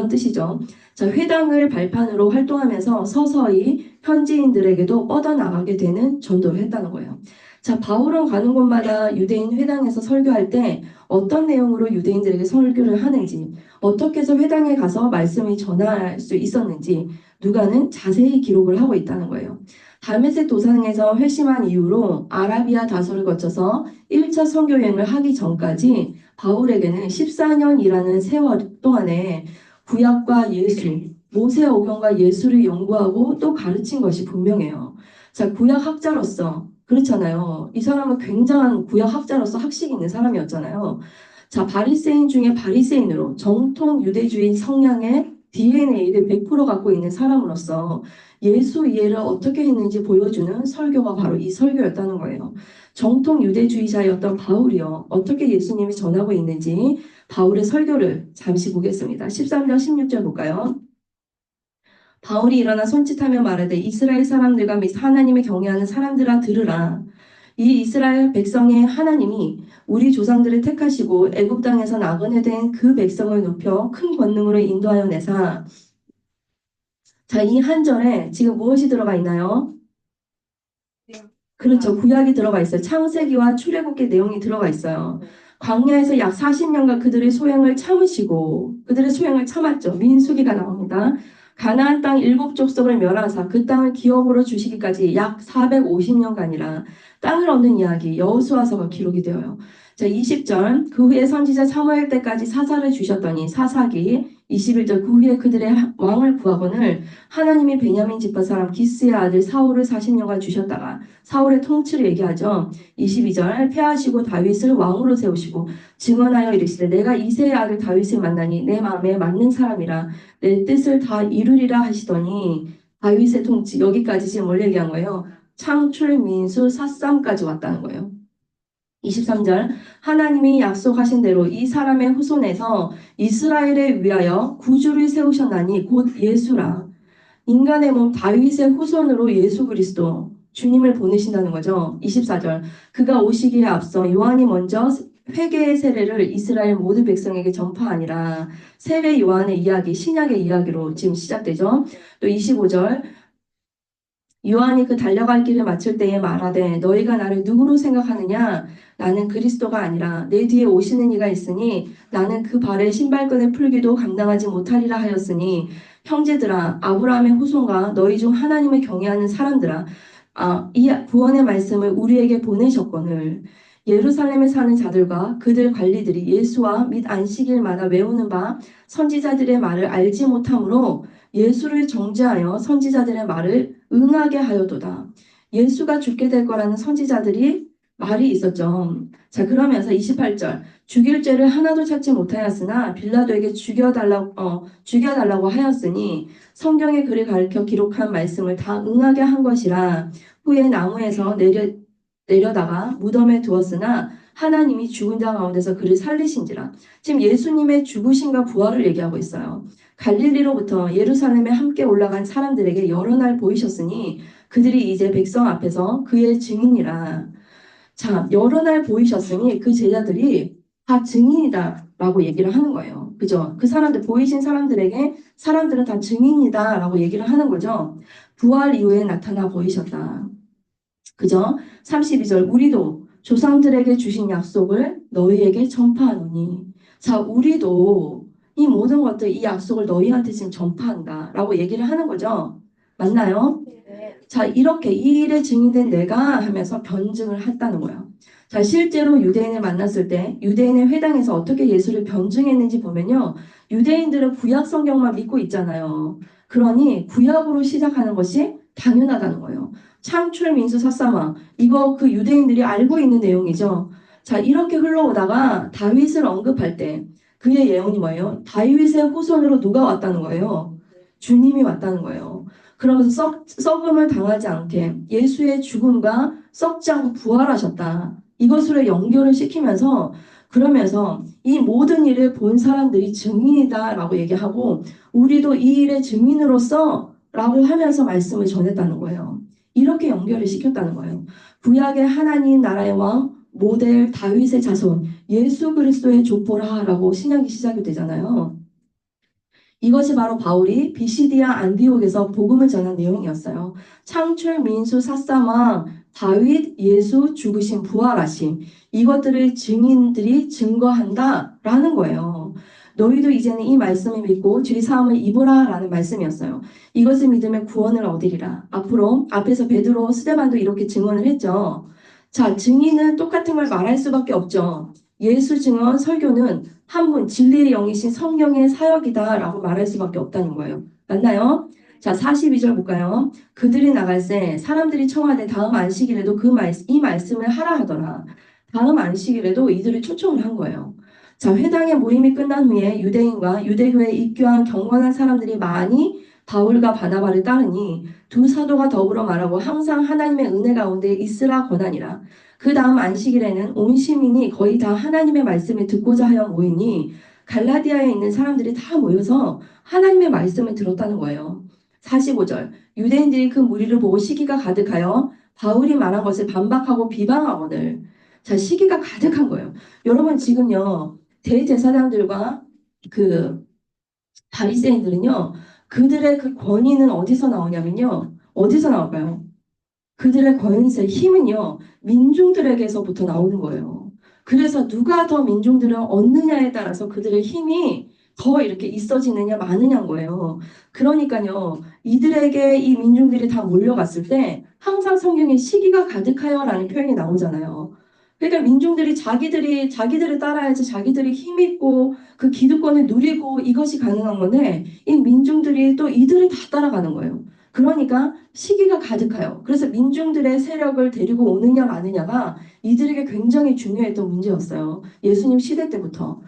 뜻이죠. 자, 회당을 발판으로 활동하면서 서서히 현지인들에게도 뻗어나가게 되는 전도를 했다는 거예요. 자, 바울은 가는 곳마다 유대인 회당에서 설교할 때 어떤 내용으로 유대인들에게 설교를 하는지, 어떻게 해서 회당에 가서 말씀을 전할 수 있었는지 누가는 자세히 기록을 하고 있다는 거예요. 다메섹 도상에서 회심한 이후로 아라비아 다소를 거쳐서 1차 선교 여행을 하기 전까지 바울에게는 14년이라는 세월 동안에 구약과 예수, 모세오경과 예수를 연구하고 또 가르친 것이 분명해요. 자, 구약학자로서 그렇잖아요. 이 사람은 굉장한 구약학자로서 학식이 있는 사람이었잖아요. 자, 바리새인 중에 바리새인으로 정통 유대주의 성향의 DNA를 100% 갖고 있는 사람으로서 예수 이해를 어떻게 했는지 보여주는 설교가 바로 이 설교였다는 거예요. 정통 유대주의자였던 바울이요. 어떻게 예수님이 전하고 있는지 바울의 설교를 잠시 보겠습니다. 13절, 16절 볼까요? 바울이 일어나 손짓하며 말하되 이스라엘 사람들과 및 하나님을 경외하는 사람들아 들으라. 이 이스라엘 백성의 하나님이 우리 조상들을 택하시고 애굽 땅에서 나그네된 그 백성을 높여 큰 권능으로 인도하여 내사. 자, 이 한 절에 지금 무엇이 들어가 있나요? 그렇죠. 구약이 들어가 있어요. 창세기와 출애굽기 내용이 들어가 있어요. 광야에서 약 40년간 그들의 소행을 참으시고 그들의 소행을 참았죠. 민수기가 나옵니다. 가나안 땅 7족속을 멸하사 그 땅을 기업으로 주시기까지 약 450년간이라 땅을 얻는 이야기 여호수아서가 기록이 되어요. 자, 20절 그 후에 선지자 사무엘 때까지 사사를 주셨더니 사사기 21절 그 후에 그들의 왕을 구하거늘 하나님이 베냐민 지파 사람 기스의 아들 사울을 40년간 주셨다가 사울의 통치를 얘기하죠. 22절 패하시고 다윗을 왕으로 세우시고 증언하여 이르시되 내가 이새의 아들 다윗을 만나니 내 마음에 맞는 사람이라 내 뜻을 다 이루리라 하시더니 다윗의 통치 여기까지 지금 뭘 얘기한 거예요? 창출 민수 사삼까지 왔다는 거예요. 23절 하나님이 약속하신 대로 이 사람의 후손에서 이스라엘에 위하여 구주를 세우셨나니 곧 예수라. 인간의 몸 다윗의 후손으로 예수 그리스도 주님을 보내신다는 거죠. 24절 그가 오시기에 앞서 요한이 먼저 회개의 세례를 이스라엘 모든 백성에게 전파하니라. 세례 요한의 이야기 신약의 이야기로 지금 시작되죠. 또 25절 요한이 그 달려갈 길을 마칠 때에 말하되 너희가 나를 누구로 생각하느냐 나는 그리스도가 아니라 내 뒤에 오시는 이가 있으니 나는 그 발의 신발끈을 풀기도 감당하지 못하리라 하였으니 형제들아 아브라함의 후손과 너희 중 하나님을 경외하는 사람들아 이 구원의 말씀을 우리에게 보내셨거늘 예루살렘에 사는 자들과 그들 관리들이 예수와 및 안식일마다 외우는 바 선지자들의 말을 알지 못하므로 예수를 정죄하여 선지자들의 말을 응하게 하여도다. 예수가 죽게 될 거라는 선지자들이 말이 있었죠. 자, 그러면서 28절 죽일 죄를 하나도 찾지 못하였으나 빌라도에게 죽여달라고 하였으니 성경의 글을 가르쳐 기록한 말씀을 다 응하게 한 것이라. 후에 나무에서 내려다가 무덤에 두었으나 하나님이 죽은 자 가운데서 그를 살리신지라. 지금 예수님의 죽으심과 부활을 얘기하고 있어요. 갈릴리로부터 예루살렘에 함께 올라간 사람들에게 여러 날 보이셨으니 그들이 이제 백성 앞에서 그의 증인이라. 자, 여러 날 보이셨으니 그 제자들이 다 증인이다라고 얘기를 하는 거예요. 그죠? 그 사람들, 보이신 사람들에게 사람들은 다 증인이다라고 얘기를 하는 거죠. 부활 이후에 나타나 보이셨다. 그죠? 32절 우리도 조상들에게 주신 약속을 너희에게 전파하노니. 자, 우리도 이 모든 것들, 이 약속을 너희한테 지금 전파한다라고 얘기를 하는 거죠. 맞나요? 자, 이렇게 이 일에 증인된 내가 하면서 변증을 했다는 거예요. 자, 실제로 유대인을 만났을 때 유대인의 회당에서 어떻게 예수를 변증했는지 보면요. 유대인들은 구약 성경만 믿고 있잖아요. 그러니 구약으로 시작하는 것이 당연하다는 거예요. 창출 민수 사사마 이거 그 유대인들이 알고 있는 내용이죠. 자, 이렇게 흘러오다가 다윗을 언급할 때 그의 예언이 뭐예요? 다윗의 후손으로 누가 왔다는 거예요? 주님이 왔다는 거예요. 그러면서 썩음을 당하지 않게 예수의 죽음과 썩지 않고 부활하셨다. 이것으로 연결을 시키면서 그러면서 이 모든 일을 본 사람들이 증인이다라고 얘기하고 우리도 이 일의 증인으로서 라고 하면서 말씀을 전했다는 거예요. 이렇게 연결을 시켰다는 거예요. 구약의 하나님 나라의 왕 모델 다윗의 자손 예수 그리스도의 족보라라고 신약이 시작이 되잖아요. 이것이 바로 바울이 비시디아 안디옥에서 복음을 전한 내용이었어요. 창출, 민수, 사사왕, 다윗, 예수, 죽으심, 부활하심 이것들을 증인들이 증거한다라는 거예요. 너희도 이제는 이 말씀을 믿고 죄 사함을 입으라라는 말씀이었어요. 이것을 믿으면 구원을 얻으리라. 앞에서 베드로, 스데반도 이렇게 증언을 했죠. 자, 증인은 똑같은 걸 말할 수밖에 없죠. 예수 증언, 설교는 한 분, 진리의 영이신 성령의 사역이다라고 말할 수밖에 없다는 거예요. 맞나요? 자, 42절 볼까요? 그들이 나갈새 사람들이 청하되 다음 안식일에도 이 말씀을 하라 하더라. 다음 안식일에도 이들이 초청을 한 거예요. 자, 회당의 모임이 끝난 후에 유대인과 유대교에 입교한 경건한 사람들이 많이 바울과 바나바를 따르니 두 사도가 더불어 말하고 항상 하나님의 은혜 가운데 있으라 권하니라. 그 다음 안식일에는 온 시민이 거의 다 하나님의 말씀을 듣고자 하여 모이니 갈라디아에 있는 사람들이 다 모여서 하나님의 말씀을 들었다는 거예요. 45절 유대인들이 그 무리를 보고 시기가 가득하여 바울이 말한 것을 반박하고 비방하거늘. 자, 시기가 가득한 거예요. 여러분 지금요 대제사장들과 그 바리새인들은요 그들의 그 권위는 어디서 나오냐면요 어디서 나올까요? 그들의 권세, 힘은요, 민중들에게서부터 나오는 거예요. 그래서 누가 더 민중들을 얻느냐에 따라서 그들의 힘이 더 이렇게 있어지느냐, 마느냐인 거예요. 그러니까요, 이들에게 이 민중들이 다 몰려갔을 때 항상 성경에 시기가 가득하여라는 표현이 나오잖아요. 그러니까 민중들이 자기들을 따라야지 자기들이 힘있고 그 기득권을 누리고 이것이 가능한 건데 이 민중들이 또 이들을 다 따라가는 거예요. 그러니까 시기가 가득하여. 그래서 민중들의 세력을 데리고 오느냐 마느냐가 이들에게 굉장히 중요했던 문제였어요. 예수님 시대 때부터.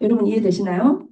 여러분 이해되시나요?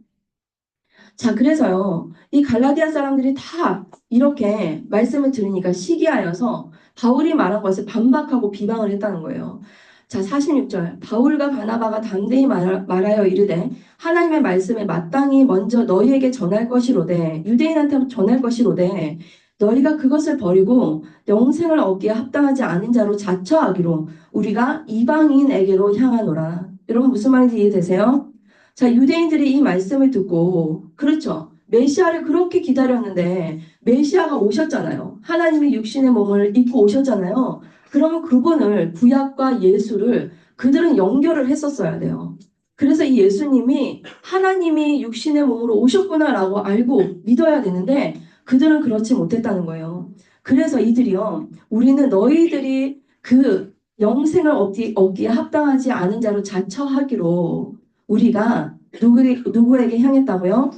자, 그래서요. 이 갈라디아 사람들이 다 이렇게 말씀을 들으니까 시기하여서 바울이 말한 것을 반박하고 비방을 했다는 거예요. 자, 46절. 바울과 바나바가 담대히 말하여 이르되 하나님의 말씀을 마땅히 먼저 너희에게 전할 것이로되 유대인한테 전할 것이로되 너희가 그것을 버리고 영생을 얻기에 합당하지 않은 자로 자처하기로 우리가 이방인에게로 향하노라. 여러분 무슨 말인지 이해되세요? 자, 유대인들이 이 말씀을 듣고 그렇죠. 메시아를 그렇게 기다렸는데 메시아가 오셨잖아요. 하나님이 육신의 몸을 입고 오셨잖아요. 그러면 그분을 구약과 예수를 그들은 연결을 했었어야 돼요. 그래서 이 예수님이 하나님이 육신의 몸으로 오셨구나라고 알고 믿어야 되는데 그들은 그렇지 못했다는 거예요. 그래서 이들이요. 우리는 너희들이 그 영생을 얻기에 합당하지 않은 자로 자처하기로 우리가 누구에게 향했다고요?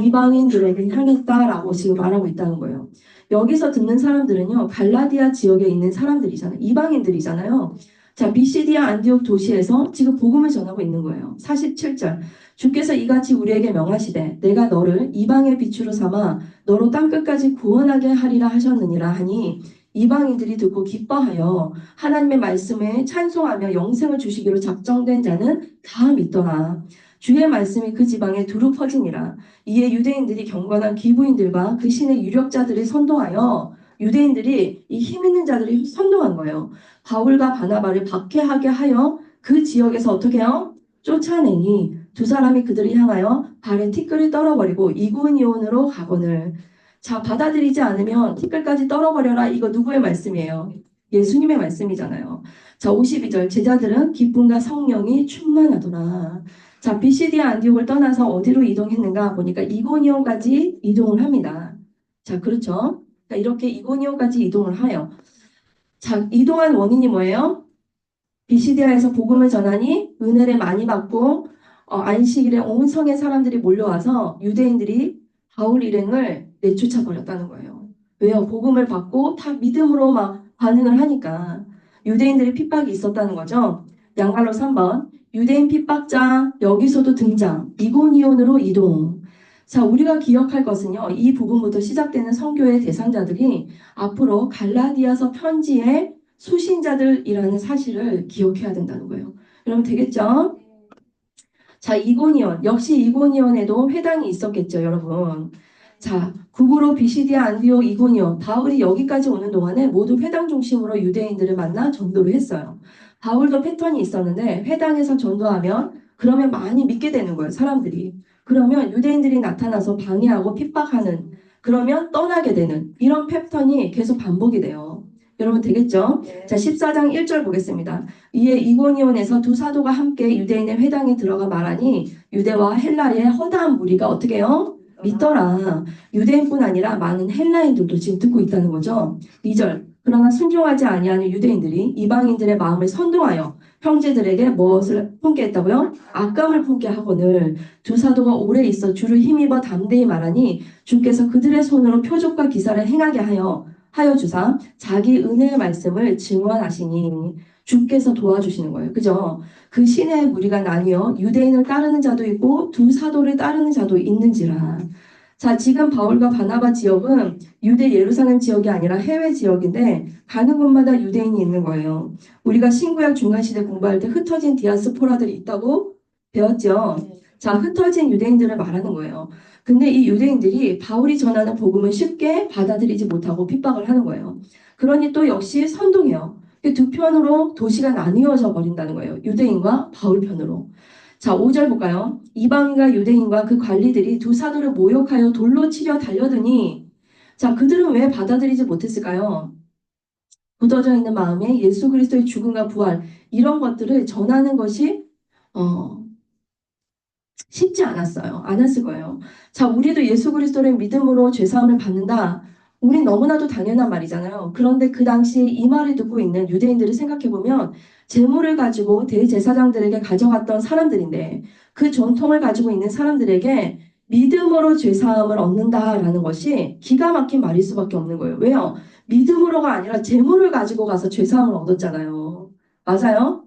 이방인들에게 향했다라고 지금 말하고 있다는 거예요. 여기서 듣는 사람들은요, 갈라디아 지역에 있는 사람들이잖아요. 이방인들이잖아요. 자, 비시디아 안디옥 도시에서 지금 복음을 전하고 있는 거예요. 47절. 주께서 이같이 우리에게 명하시되 내가 너를 이방의 빛으로 삼아 너로 땅끝까지 구원하게 하리라 하셨느니라 하니 이방인들이 듣고 기뻐하여 하나님의 말씀에 찬송하며 영생을 주시기로 작정된 자는 다 믿더라. 주의 말씀이 그 지방에 두루 퍼지니라. 이에 유대인들이 경건한 기부인들과 그 신의 유력자들이 선동하여 유대인들이 이 힘 있는 자들이 선동한 거예요. 바울과 바나바를 박해하게 하여 그 지역에서 어떻게 해요? 쫓아내니 두 사람이 그들을 향하여 발에 티끌을 떨어버리고 이고니온으로 가거늘. 자, 받아들이지 않으면 티끌까지 떨어버려라. 이거 누구의 말씀이에요? 예수님의 말씀이잖아요. 자, 52절. 제자들은 기쁨과 성령이 충만하더라. 자, 비시디아 안디옥을 떠나서 어디로 이동했는가 보니까 이고니온까지 이동을 합니다. 자, 그렇죠? 자, 이렇게 이고니온까지 이동을 하여. 자, 이동한 원인이 뭐예요? 비시디아에서 복음을 전하니 은혜를 많이 받고 안식일에 온 성의 사람들이 몰려와서 유대인들이 바울 일행을 내쫓아 버렸다는 거예요. 왜요? 복음을 받고 다 믿음으로 막 반응을 하니까 유대인들의 핍박이 있었다는 거죠. 양말로 3번 유대인 핍박자 여기서도 등장 이고니온으로 이동. 자, 우리가 기억할 것은요. 이 부분부터 시작되는 선교의 대상자들이 앞으로 갈라디아서 편지의 수신자들이라는 사실을 기억해야 된다는 거예요. 그러면 되겠죠? 자, 이고니온. 역시 이고니온에도 회당이 있었겠죠, 여러분. 자, 구구로 비시디아 안디옥 이고니온. 바울이 여기까지 오는 동안에 모두 회당 중심으로 유대인들을 만나 전도를 했어요. 바울도 패턴이 있었는데 회당에서 전도하면 그러면 많이 믿게 되는 거예요, 사람들이. 그러면 유대인들이 나타나서 방해하고 핍박하는 그러면 떠나게 되는 이런 패턴이 계속 반복이 돼요. 여러분 되겠죠? 네. 자, 14장 1절 보겠습니다. 이에 이고니온에서 두 사도가 함께 유대인의 회당에 들어가 말하니 유대와 헬라의 허다한 무리가 어떻게 해요? 믿더라. 유대인뿐 아니라 많은 헬라인들도 지금 듣고 있다는 거죠. 2절. 그러나 순종하지 아니하는 유대인들이 이방인들의 마음을 선동하여 형제들에게 무엇을 품게 했다고요? 악감을 품게 하거늘 두 사도가 오래 있어 주를 힘입어 담대히 말하니 주께서 그들의 손으로 표적과 기사를 행하게 하여 주사 자기 은혜의 말씀을 증언하시니 주께서 도와주시는 거예요. 그죠? 그 신의 무리가 나뉘어 유대인을 따르는 자도 있고 두 사도를 따르는 자도 있는지라. 자, 지금 바울과 바나바 지역은 유대 예루살렘 지역이 아니라 해외 지역인데 가는 곳마다 유대인이 있는 거예요. 우리가 신구약 중간시대 공부할 때 흩어진 디아스포라들이 있다고 배웠죠. 자, 흩어진 유대인들을 말하는 거예요. 근데 이 유대인들이 바울이 전하는 복음을 쉽게 받아들이지 못하고 핍박을 하는 거예요. 그러니 또 역시 선동해요. 두 편으로 도시가 나뉘어져 버린다는 거예요. 유대인과 바울 편으로. 자, 5절 볼까요? 이방인과 유대인과 그 관리들이 두 사도를 모욕하여 돌로 치려 달려드니 자, 그들은 왜 받아들이지 못했을까요? 굳어져 있는 마음에 예수 그리스도의 죽음과 부활 이런 것들을 전하는 것이 쉽지 않았을 거예요. 자, 우리도 예수 그리스도를 믿음으로 죄사함을 받는다. 우린 너무나도 당연한 말이잖아요. 그런데 그 당시 이 말을 듣고 있는 유대인들을 생각해보면 재물을 가지고 대제사장들에게 가져갔던 사람들인데 그 전통을 가지고 있는 사람들에게 믿음으로 죄사함을 얻는다라는 것이 기가 막힌 말일 수밖에 없는 거예요. 왜요? 믿음으로가 아니라 재물을 가지고 가서 죄사함을 얻었잖아요. 맞아요?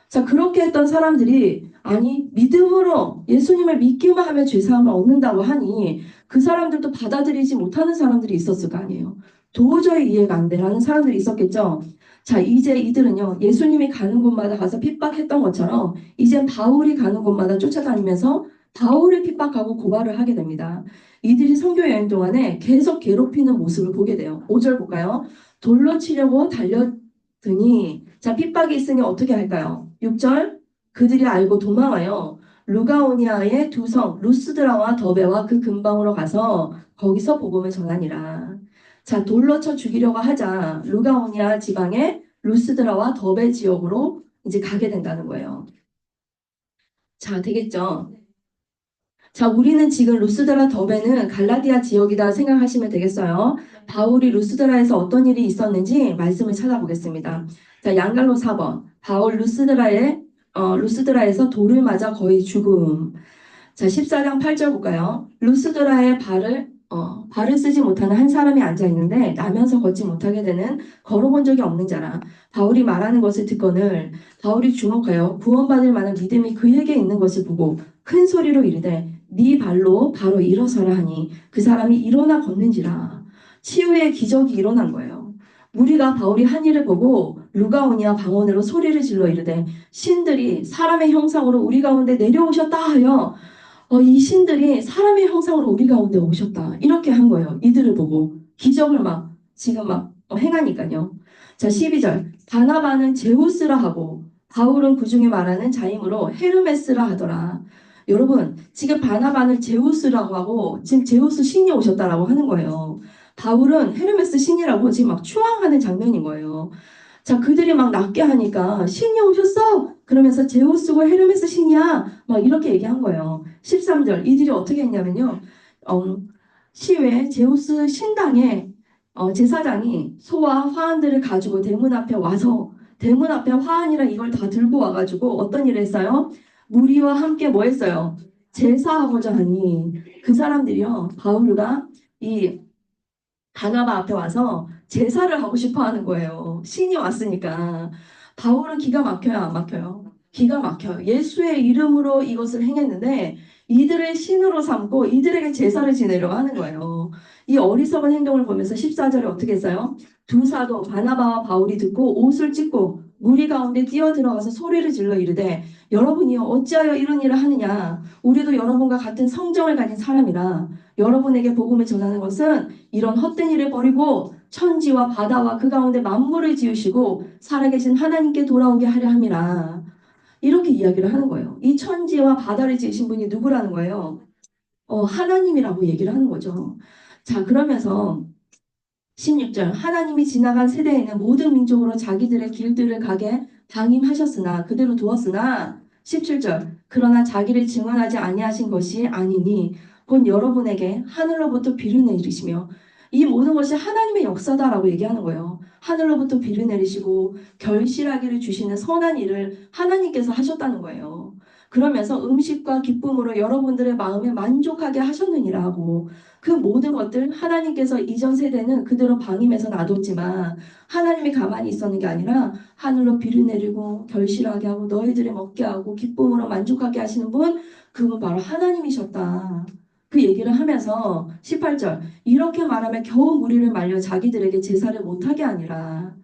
자, 그렇게 했던 사람들이 아니 믿음으로 예수님을 믿기만 하면 죄사함을 얻는다고 하니 그 사람들도 받아들이지 못하는 사람들이 있었을 거 아니에요. 도저히 이해가 안 돼라는 사람들이 있었겠죠. 자, 이제 이들은요 예수님이 가는 곳마다 가서 핍박했던 것처럼 이제 바울이 가는 곳마다 쫓아다니면서 바울을 핍박하고 고발을 하게 됩니다. 이들이 선교 여행 동안에 계속 괴롭히는 모습을 보게 돼요. 5절 볼까요? 돌로 치려고 달려드니 자, 핍박이 있으니 어떻게 할까요? 6절 그들이 알고 도망하여 루가오니아의 두 성 루스드라와 더베와 그 근방으로 가서 거기서 복음을 전하니라. 자, 돌로 쳐 죽이려고 하자 루가오니아 지방의 루스드라와 더베 지역으로 이제 가게 된다는 거예요. 자, 되겠죠? 자, 우리는 지금 루스드라 더베는 갈라디아 지역이다 생각하시면 되겠어요. 바울이 루스드라에서 어떤 일이 있었는지 말씀을 찾아보겠습니다. 자, 양갈로 4번. 바울 루스드라에서 돌을 맞아 거의 죽음. 자, 14장 8절 볼까요? 루스드라에 발을 쓰지 못하는 한 사람이 앉아 있는데 나면서 걷지 못하게 되는 걸어본 적이 없는 자라. 바울이 말하는 것을 듣거늘 바울이 주목하여 구원받을 만한 믿음이 그에게 있는 것을 보고 큰 소리로 이르되 네 발로 바로 일어서라 하니 그 사람이 일어나 걷는지라. 치유의 기적이 일어난 거예요. 무리가 바울이 한 일을 보고 루가오니아 방언으로 소리를 질러 이르되 신들이 사람의 형상으로 우리 가운데 내려오셨다 하여 이 신들이 사람의 형상으로 우리 가운데 오셨다. 이렇게 한 거예요. 이들을 보고. 기적을 지금 행하니까요. 자, 12절. 바나바는 제우스라 하고 바울은 그 중에 말하는 자임으로 헤르메스라 하더라. 여러분, 지금 바나바는 제우스라고 하고 지금 제우스 신이 오셨다라고 하는 거예요. 바울은 헤르메스 신이라고 지금 추앙하는 장면인 거예요. 자, 그들이 낫게 하니까 신이 오셨어! 그러면서 제우스고 헤르메스 신이야! 이렇게 얘기한 거예요. 13절. 이들이 어떻게 했냐면요. 시외 제우스 신당에 제사장이 소와 화환들을 가지고 대문 앞에 와서 대문 앞에 화환이랑 이걸 다 들고 와가지고 어떤 일을 했어요? 무리와 함께 뭐 했어요? 제사하고자 하니 그 사람들이요. 바울과 이 바나바 앞에 와서 제사를 하고 싶어 하는 거예요. 신이 왔으니까. 바울은 기가 막혀요, 안 막혀요? 기가 막혀요. 예수의 이름으로 이것을 행했는데 이들을 신으로 삼고 이들에게 제사를 지내려고 하는 거예요. 이 어리석은 행동을 보면서 14절에 어떻게 했어요? 두 사도 바나바와 바울이 듣고 옷을 찢고 무리 가운데 뛰어들어가서 소리를 질러 이르되 여러분이요 어찌하여 이런 일을 하느냐 우리도 여러분과 같은 성정을 가진 사람이라 여러분에게 복음을 전하는 것은 이런 헛된 일을 버리고 천지와 바다와 그 가운데 만물을 지으시고 살아계신 하나님께 돌아오게 하려 함이라. 이렇게 이야기를 하는 거예요. 이 천지와 바다를 지으신 분이 누구라는 거예요? 하나님이라고 얘기를 하는 거죠. 자, 그러면서 16절 하나님이 지나간 세대에는 모든 민족으로 자기들의 길들을 가게 방임하셨으나 그대로 두었으나 17절 그러나 자기를 증언하지 아니하신 것이 아니니 곧 여러분에게 하늘로부터 비를 내리시며 이 모든 것이 하나님의 역사다라고 얘기하는 거예요. 하늘로부터 비를 내리시고 결실하기를 주시는 선한 일을 하나님께서 하셨다는 거예요. 그러면서 음식과 기쁨으로 여러분들의 마음에 만족하게 하셨느니라고 그 모든 것들 하나님께서 이전 세대는 그대로 방임해서 놔뒀지만 하나님이 가만히 있었는 게 아니라 하늘로 비를 내리고 결실하게 하고 너희들이 먹게 하고 기쁨으로 만족하게 하시는 분 그분 바로 하나님이셨다. 그 얘기를 하면서 18절 이렇게 말하면 겨우 무리를 말려 자기들에게 제사를 못하게 하니라.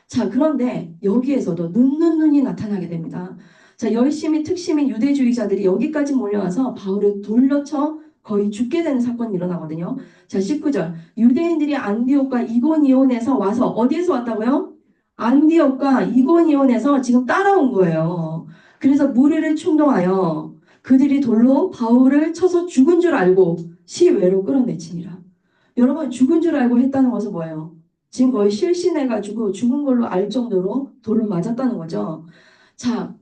자, 그런데 여기에서도 눈이 나타나게 됩니다. 자, 열심히 특심인 유대주의자들이 여기까지 몰려와서 바울을 돌려쳐 거의 죽게 되는 사건이 일어나거든요. 자, 19절. 유대인들이 안디옥과 이고니온에서 와서 어디에서 왔다고요? 안디옥과 이고니온에서 지금 따라온 거예요. 그래서 무리를 충동하여 그들이 돌로 바울을 쳐서 죽은 줄 알고 시외로 끌어내치니라. 여러분, 죽은 줄 알고 했다는 것은 뭐예요? 지금 거의 실신해가지고 죽은 걸로 알 정도로 돌로 맞았다는 거죠. 자,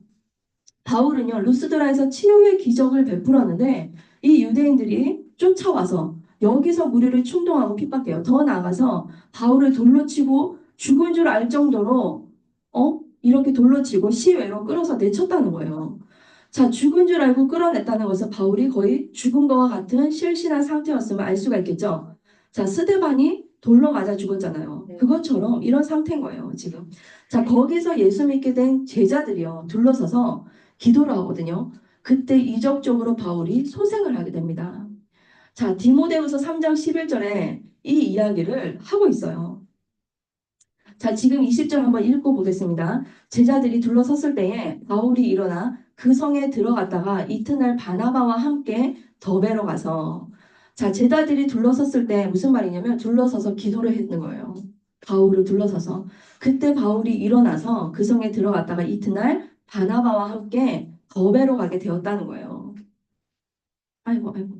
바울은요, 루스드라에서 치유의 기적을 베풀었는데 이 유대인들이 쫓아와서 여기서 무리를 충동하고 핍박해요. 더 나아가서 바울을 돌로 치고 죽은 줄 알 정도로 이렇게 돌로 치고 시외로 끌어서 내쳤다는 거예요. 자, 죽은 줄 알고 끌어냈다는 것은 바울이 거의 죽은 것과 같은 실신한 상태였음을 알 수가 있겠죠. 자, 스데반이 돌로 맞아 죽었잖아요. 그것처럼 이런 상태인 거예요, 지금. 자, 거기서 예수 믿게 된 제자들이요, 둘러서서 기도를 하거든요. 그때 이적적으로 바울이 소생을 하게 됩니다. 자, 디모데후서 3장 11절에 이 이야기를 하고 있어요. 자, 지금 20절 한번 읽고 보겠습니다. 제자들이 둘러섰을 때에 바울이 일어나 그 성에 들어갔다가 이튿날 바나바와 함께 더베로 가서 자, 제자들이 둘러섰을 때 무슨 말이냐면 둘러서서 기도를 했는 거예요. 바울을 둘러서서 그때 바울이 일어나서 그 성에 들어갔다가 이튿날 바나바와 함께 더베로 가게 되었다는 거예요. 아이고, 아이고.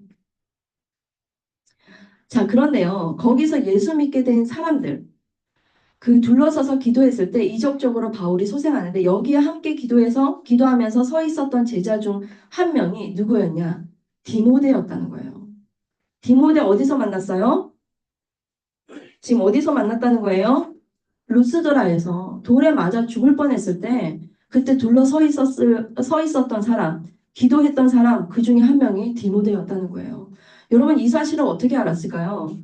자, 그런데요. 거기서 예수 믿게 된 사람들 그 둘러서서 기도했을 때 이적적으로 바울이 소생하는데 여기에 함께 기도하면서 서 있었던 제자 중 한 명이 누구였냐? 디모데였다는 거예요. 디모데 어디서 만났어요? 지금 어디서 만났다는 거예요? 루스드라에서 돌에 맞아 죽을 뻔했을 때 그때 서 있었던 사람, 기도했던 사람 그 중에 한 명이 디모데였다는 거예요. 여러분 이 사실을 어떻게 알았을까요?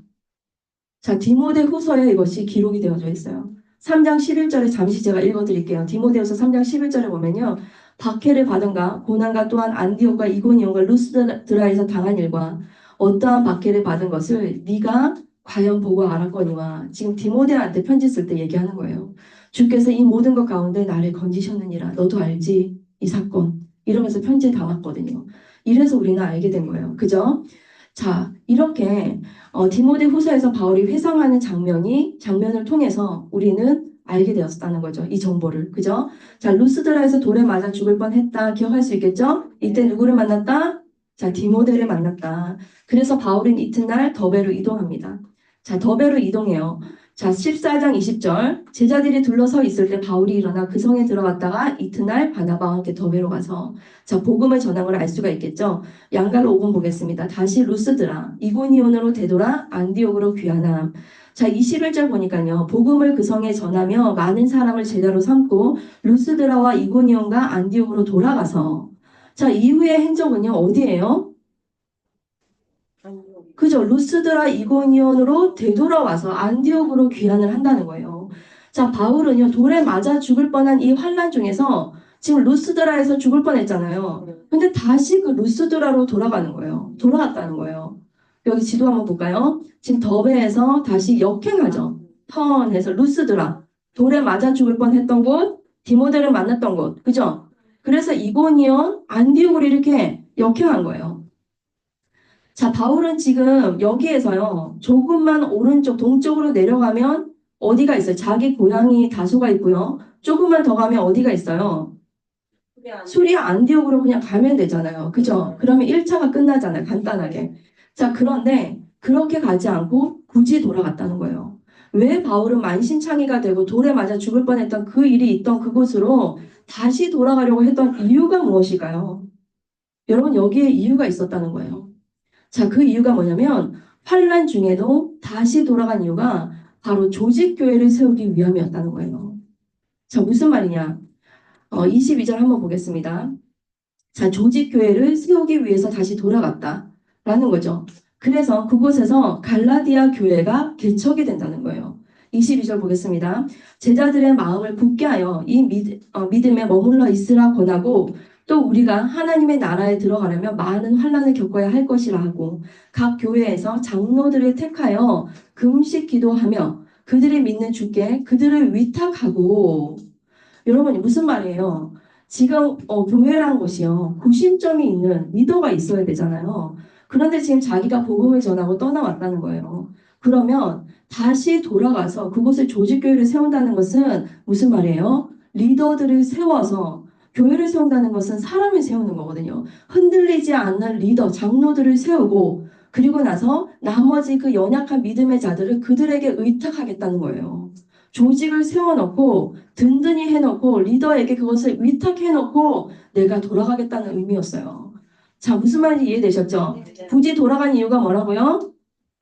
자, 디모데 후서에 이것이 기록이 되어져 있어요. 3장 11절에 잠시 제가 읽어드릴게요. 디모데후서 3장 11절에 보면요. 박해를 받은가 고난과 또한 안디옥과 이고니온과 루스드라에서 당한 일과 어떠한 박해를 받은 것을 네가 과연 보고 알았거니와 지금 디모데한테 편지 쓸 때 얘기하는 거예요. 주께서 이 모든 것 가운데 나를 건지셨느니라. 너도 알지? 이 사건. 이러면서 편지에 담았거든요. 이래서 우리는 알게 된 거예요. 그죠? 자, 이렇게 디모데 후서에서 바울이 회상하는 장면을 통해서 우리는 알게 되었다는 거죠. 이 정보를. 그죠? 자, 루스드라에서 돌에 맞아 죽을 뻔했다. 기억할 수 있겠죠? 이때 누구를 만났다? 자, 디모데를 만났다. 그래서 바울은 이튿날 더베로 이동합니다. 자, 더베로 이동해요. 자, 14장 20절. 제자들이 둘러서 있을 때 바울이 일어나 그 성에 들어갔다가 이튿날 바나바와 함께 더베로 가서 자, 복음을 전한 걸 알 수가 있겠죠? 양갈로 5분 보겠습니다. 다시 루스드라, 이고니온으로 되돌아 안디옥으로 귀환함. 자, 21절 보니까요. 복음을 그 성에 전하며 많은 사람을 제자로 삼고 루스드라와 이고니온과 안디옥으로 돌아가서 자, 이후의 행적은요. 어디예요? 그죠? 루스드라 이고니온으로 되돌아와서 안디옥으로 귀환을 한다는 거예요. 자, 바울은요. 돌에 맞아 죽을 뻔한 이 환난 중에서 지금 루스드라에서 죽을 뻔했잖아요. 근데 다시 그 루스드라로 돌아가는 거예요. 돌아갔다는 거예요. 여기 지도 한번 볼까요? 지금 더베에서 다시 역행하죠. 턴해서 루스드라. 돌에 맞아 죽을 뻔했던 곳, 디모데를 만났던 곳. 그죠? 그래서 이고니온, 안디옥으로 이렇게 역행한 거예요. 자, 바울은 지금 여기에서요, 조금만 오른쪽 동쪽으로 내려가면 어디가 있어요? 자기 고향이 다소가 있고요. 조금만 더 가면 어디가 있어요? 수리아 안디옥으로 그냥 가면 되잖아요. 그죠? 그러면 1차가 끝나잖아요. 간단하게. 자, 그런데 그렇게 가지 않고 굳이 돌아갔다는 거예요. 왜 바울은 만신창이가 되고 돌에 맞아 죽을 뻔했던 그 일이 있던 그곳으로 다시 돌아가려고 했던 이유가 무엇일까요? 여러분, 여기에 이유가 있었다는 거예요. 자, 그 이유가 뭐냐면 환란 중에도 다시 돌아간 이유가 바로 조직교회를 세우기 위함이었다는 거예요. 자, 무슨 말이냐? 22절 한번 보겠습니다. 자, 조직교회를 세우기 위해서 다시 돌아갔다라는 거죠. 그래서 그곳에서 갈라디아 교회가 개척이 된다는 거예요. 22절 보겠습니다. 제자들의 마음을 굳게 하여 이 믿음에 머물러 있으라 권하고 또 우리가 하나님의 나라에 들어가려면 많은 환난을 겪어야 할 것이라 하고 각 교회에서 장로들을 택하여 금식 기도하며 그들이 믿는 주께 그들을 위탁하고 여러분이 무슨 말이에요? 지금 교회라는 곳이요. 구심점이 있는 리더가 있어야 되잖아요. 그런데 지금 자기가 복음을 전하고 떠나왔다는 거예요. 그러면 다시 돌아가서 그곳에 조직교회를 세운다는 것은 무슨 말이에요? 리더들을 세워서 교회를 세운다는 것은 사람을 세우는 거거든요. 흔들리지 않는 리더, 장로들을 세우고 그리고 나서 나머지 그 연약한 믿음의 자들을 그들에게 의탁하겠다는 거예요. 조직을 세워놓고 든든히 해놓고 리더에게 그것을 위탁해놓고 내가 돌아가겠다는 의미였어요. 자, 무슨 말인지 이해되셨죠? 굳이 돌아간 이유가 뭐라고요?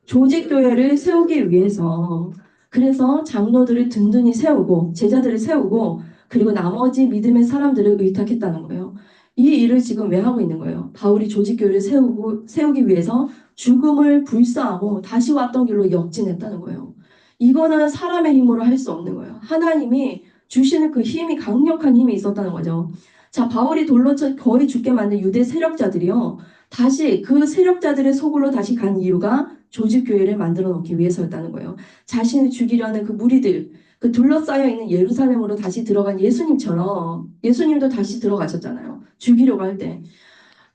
조직교회를 세우기 위해서. 그래서 장로들을 든든히 세우고 제자들을 세우고 그리고 나머지 믿음의 사람들을 의탁했다는 거예요. 이 일을 지금 왜 하고 있는 거예요? 바울이 조직교회를 세우기 위해서 죽음을 불사하고 다시 왔던 길로 역진했다는 거예요. 이거는 사람의 힘으로 할 수 없는 거예요. 하나님이 주시는 그 힘이 강력한 힘이 있었다는 거죠. 자, 바울이 돌로 쳐 거의 죽게 만든 유대 세력자들이요. 다시 그 세력자들의 속으로 다시 간 이유가 조직교회를 만들어 놓기 위해서였다는 거예요. 자신을 죽이려는 그 무리들, 그 둘러싸여 있는 예루살렘으로 다시 들어간 예수님처럼 예수님도 다시 들어가셨잖아요. 죽이려고 할 때.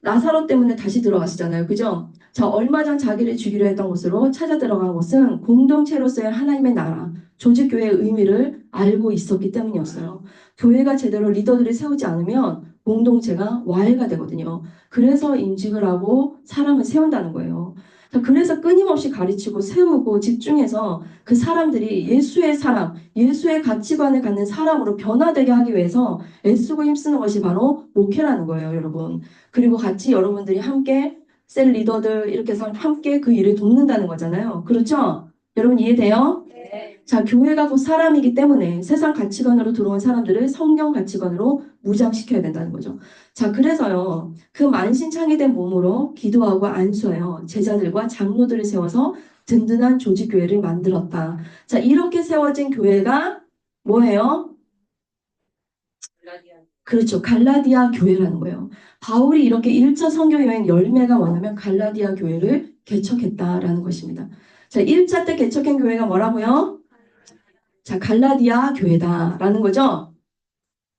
나사로 때문에 다시 들어가시잖아요. 그죠? 자, 얼마 전 자기를 죽이려 했던 곳으로 찾아 들어간 것은 공동체로서의 하나님의 나라, 조직교회의 의미를 알고 있었기 때문이었어요. 교회가 제대로 리더들을 세우지 않으면 공동체가 와해가 되거든요. 그래서 임직을 하고 사람을 세운다는 거예요. 자, 그래서 끊임없이 가르치고 세우고 집중해서 그 사람들이 예수의 사람, 예수의 가치관을 갖는 사람으로 변화되게 하기 위해서 애쓰고 힘쓰는 것이 바로 목회라는 거예요, 여러분. 그리고 같이 여러분들이 함께 셀 리더들 이렇게 해서 함께 그 일을 돕는다는 거잖아요. 그렇죠? 여러분 이해돼요? 자, 교회가 곧 사람이기 때문에 세상 가치관으로 들어온 사람들을 성경 가치관으로 무장시켜야 된다는 거죠. 자, 그래서요, 그 만신창이 된 몸으로 기도하고 안수하여 제자들과 장로들을 세워서 든든한 조직교회를 만들었다. 자, 이렇게 세워진 교회가 뭐예요? 그렇죠. 갈라디아 교회라는 거예요. 바울이 이렇게 1차 선교 여행 열매가 뭐냐면 갈라디아 교회를 개척했다라는 것입니다. 자, 1차 때 개척한 교회가 뭐라고요? 자, 갈라디아 교회다라는 거죠.